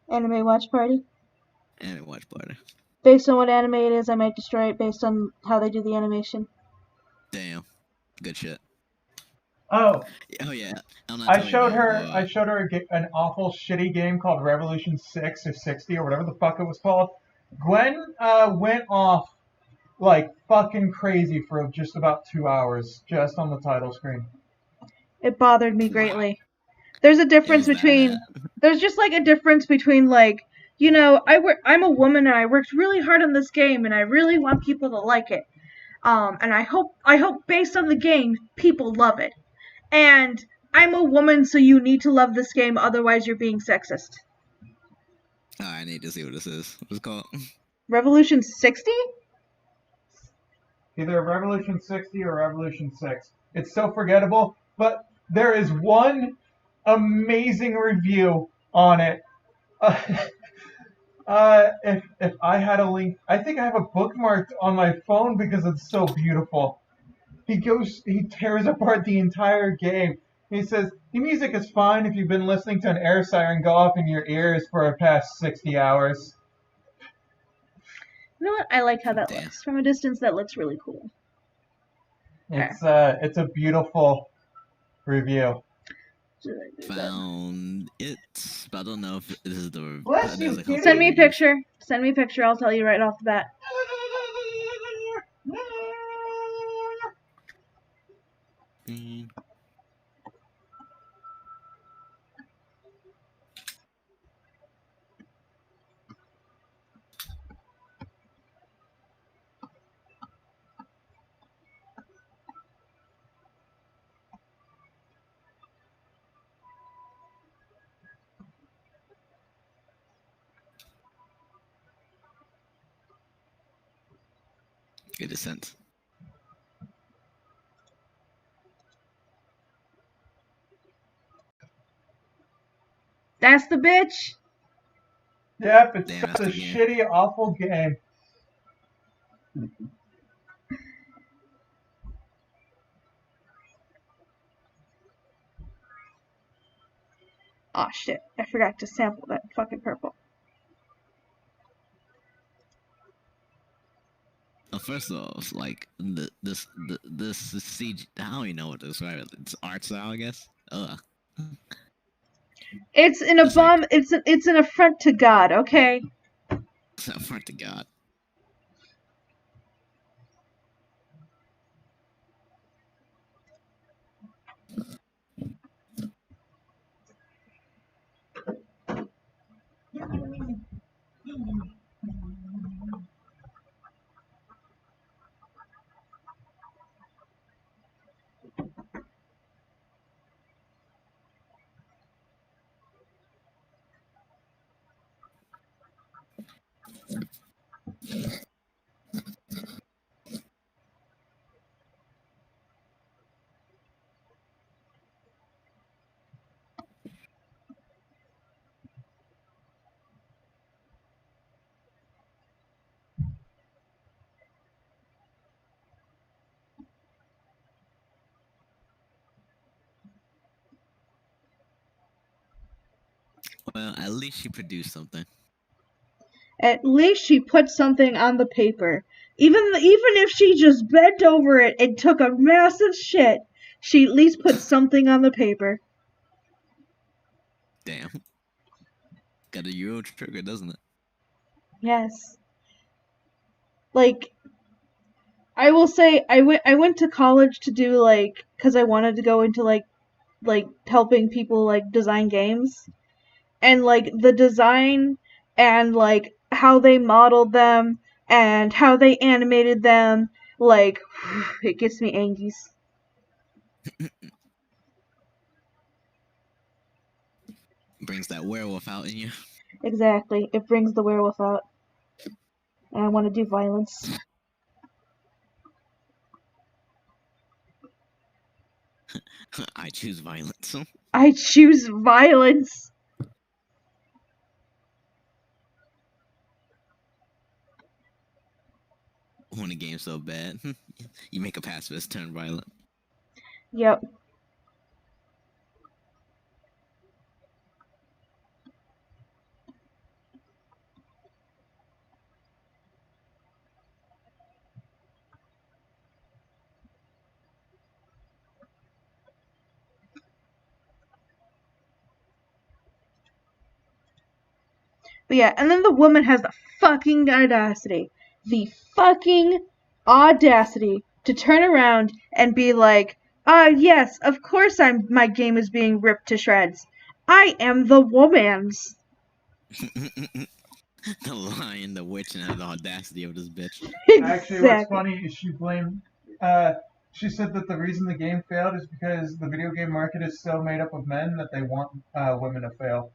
Anime watch party? Anime watch party. Based on what anime it is, I might destroy it based on how they do the animation. Damn. Good shit. Oh, yeah. I showed her an awful shitty game called Revolution 6 or 60 or whatever the fuck it was called. Gwen went off like fucking crazy for just about 2 hours just on the title screen. It bothered me greatly. There's a difference between there's just like a difference between like you know, I'm a woman and I worked really hard on this game and I really want people to like it. And I hope based on the game, people love it. And I'm a woman, so you need to love this game, otherwise you're being sexist. Oh, I need to see what this is. What's it called? Revolution 60? Either Revolution 60 or Revolution 6. It's so forgettable, but there is one amazing review on it. If I had a link, I think I have a bookmarked on my phone because it's so beautiful. He tears apart the entire game. He says, the music is fine if you've been listening to an air siren go off in your ears for the past 60 hours. You know what? I like how that Damn. looks. From a distance, that looks really cool. It's a beautiful review. Found it, but I don't know if this is the. Bless you, there's a couple Send me a reviews. picture. Send me a picture. I'll tell you right off the bat. Mm. Get a sense. That's the bitch. Yep, it's Damn, such a that's the game. shitty, awful game. Aw, shit. I forgot to sample that fucking purple. First off, like this CG. I don't even know what to describe it. It's art style, I guess. Ugh. It's an It's like- it's an affront to God, okay? Front to God. Well, at least she produced something. At least she put something on the paper. Even if she just bent over it and took a massive shit, she at least put something on the paper. Damn. Got a Euro trigger, doesn't it? Yes. Like, I will say I went to college to do like cuz I wanted to go into like helping people like design games. And like the design and like how they modeled them and how they animated them, like it gets me angies. Brings that werewolf out in you. Exactly. It brings the werewolf out. And I want to do violence. I choose violence. I choose violence. When a game's so bad, you make a pacifist turn violent. Yep. But yeah, and then the woman has the fucking audacity to turn around and be like, yes, of course my game is being ripped to shreds. I am the woman's. The lion, the witch, and had the audacity of this bitch. Actually, what's funny is she blamed. She said that the reason the game failed is because the video game market is so made up of men that they want women to fail.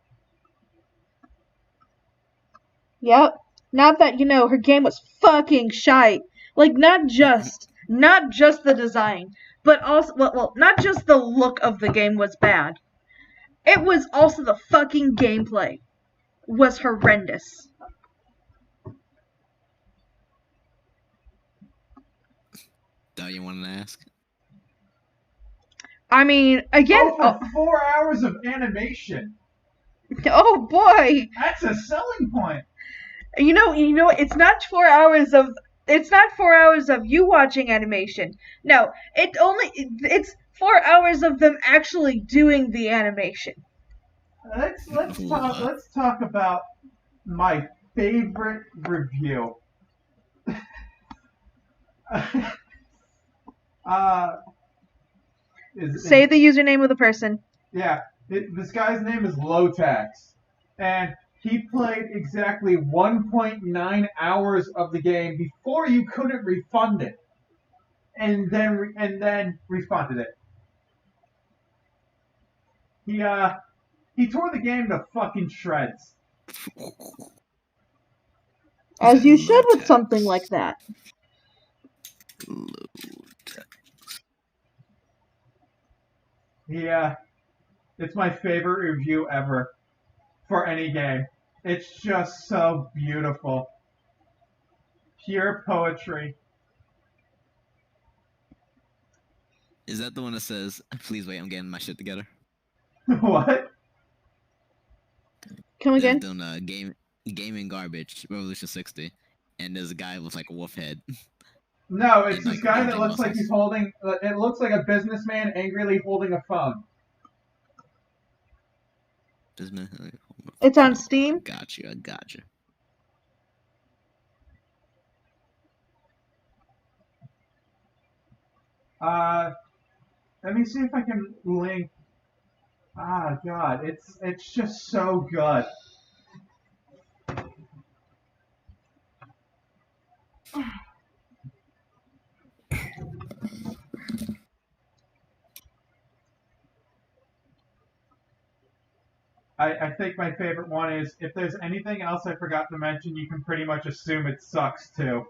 Yep. Not that, her game was fucking shite. Like, not just the design, but also, well, not just the look of the game was bad. It was also the fucking gameplay was horrendous. That you wanted to ask? I mean, again, for 4 hours of animation. Oh boy, That's a selling point. You know, it's not 4 hours of you watching animation. No, it's 4 hours of them actually doing the animation. Let's talk about my favorite review. Say the username of the person. Yeah, this guy's name is Lotax, and he played exactly 1.9 hours of the game before you couldn't refund it, and then refunded it. He tore the game to fucking shreds. As you should with something like that. Yeah, it's my favorite review ever for any game. It's just so beautiful. Pure poetry. Is that the one that says, "Please wait, I'm getting my shit together"? What? Come again? Doing gaming garbage, Revolution 60, and there's a guy with like a wolf head. No, it's this guy that looks like he's holding. It looks like a businessman angrily holding a phone. It's on Steam. I got you. Let me see if I can link. Ah, God, it's just so good. I think my favorite one is, if there's anything else I forgot to mention, you can pretty much assume it sucks too.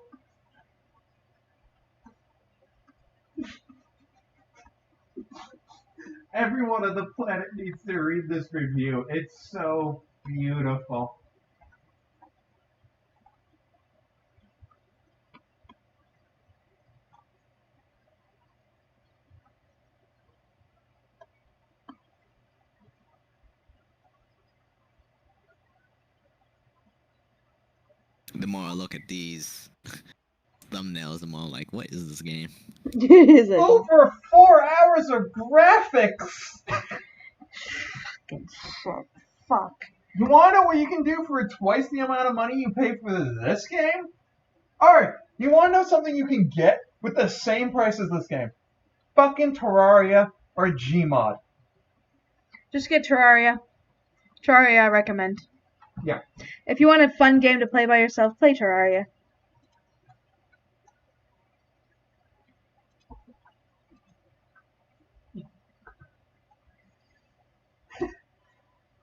Everyone on the planet needs to read this review. It's so beautiful. The more I look at these thumbnails, the more I'm like, what is this game? Over 4 hours of graphics! Fucking shit. Fuck. You wanna know what you can do for twice the amount of money you pay for this game? Alright, you wanna know something you can get with the same price as this game? Fucking Terraria or Gmod. Just get Terraria. Terraria I recommend. Yeah. If you want a fun game to play by yourself, play Terraria.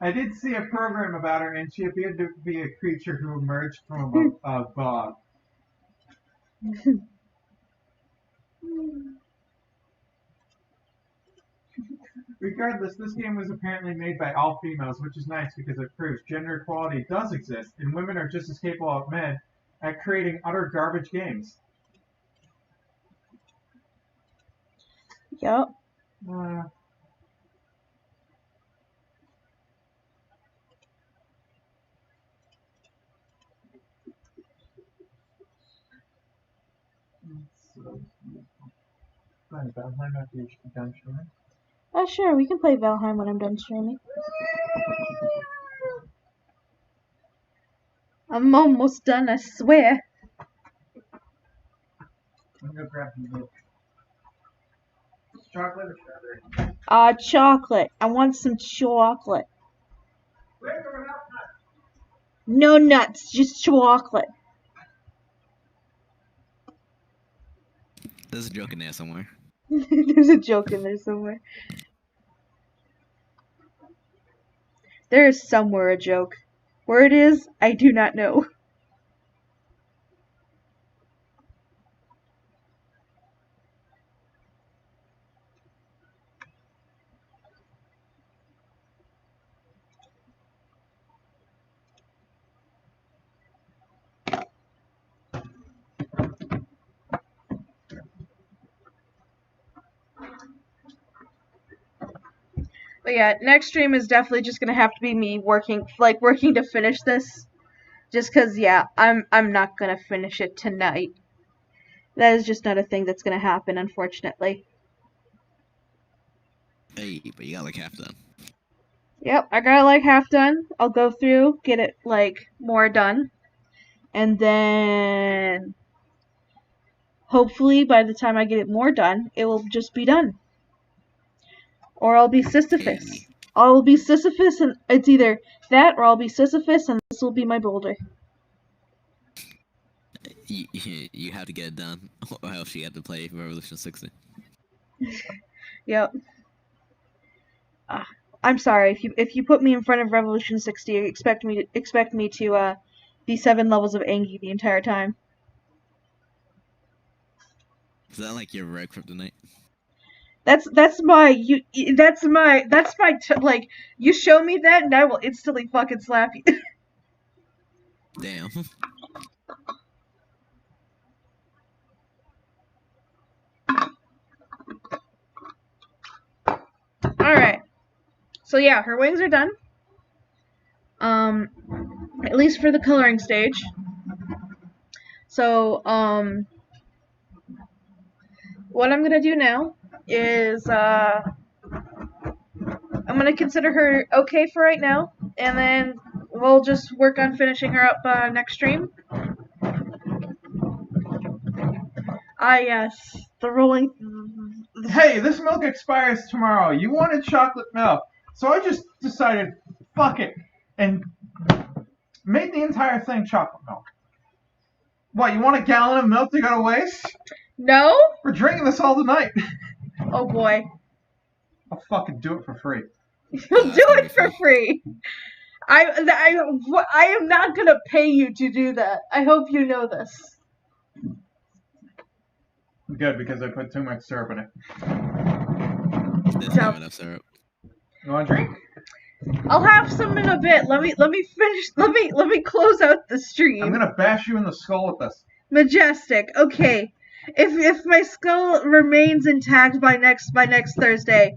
I did see a program about her, and she appeared to be a creature who emerged from a bog. Regardless, this game was apparently made by all females, which is nice because it proves gender equality does exist, and women are just as capable as men at creating utter garbage games. Yup. Valheim after you're done streaming? Oh, sure, we can play Valheim when I'm done streaming. I'm almost done, I swear. I'm gonna grab some chocolate or strawberry? Chocolate. I want some chocolate. Where's the No nuts, just chocolate. There's a joke in there somewhere. There's a joke in there somewhere. There is somewhere a joke. Where it is, I do not know. But yeah, next stream is definitely just gonna have to be me working to finish this. Just cause yeah, I'm not gonna finish it tonight. That is just not a thing that's gonna happen, unfortunately. Hey, but you got like half done. Yep, I got it like half done. I'll go through, get it like more done. And then hopefully by the time I get it more done, it will just be done. Or I'll be Sisyphus. Hey. I will be Sisyphus, and it's either that or I'll be Sisyphus, and this will be my boulder. You have to get it done, or else you have to play Revolution 60. Yep. I'm sorry if you put me in front of Revolution 60, expect me to be 7 levels of Angie the entire time. Is that like your red kryptonite? That's my like, you show me that and I will instantly fucking slap you. Damn. Alright. So yeah, her wings are done. At least for the coloring stage. So, what I'm gonna do now is, I'm gonna consider her okay for right now, and then we'll just work on finishing her up, next stream. Ah, yes. The rolling... Hey, this milk expires tomorrow. You wanted chocolate milk. So I just decided, fuck it, and made the entire thing chocolate milk. What, you want a gallon of milk to go to waste? No? We're drinking this all tonight. Oh boy. I'll fucking do it for free. You'll do it for free. I am not gonna pay you to do that. I hope you know this. Good, because I put too much syrup in it. There's not enough syrup. You want a drink? I'll have some in a bit. Let me finish. Let me close out the stream. I'm gonna bash you in the skull with this. Majestic. Okay. If my skull remains intact by next Thursday,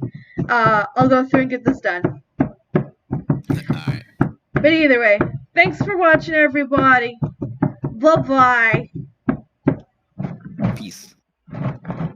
I'll go through and get this done. Alright. But either way, thanks for watching, everybody. Bye bye. Peace.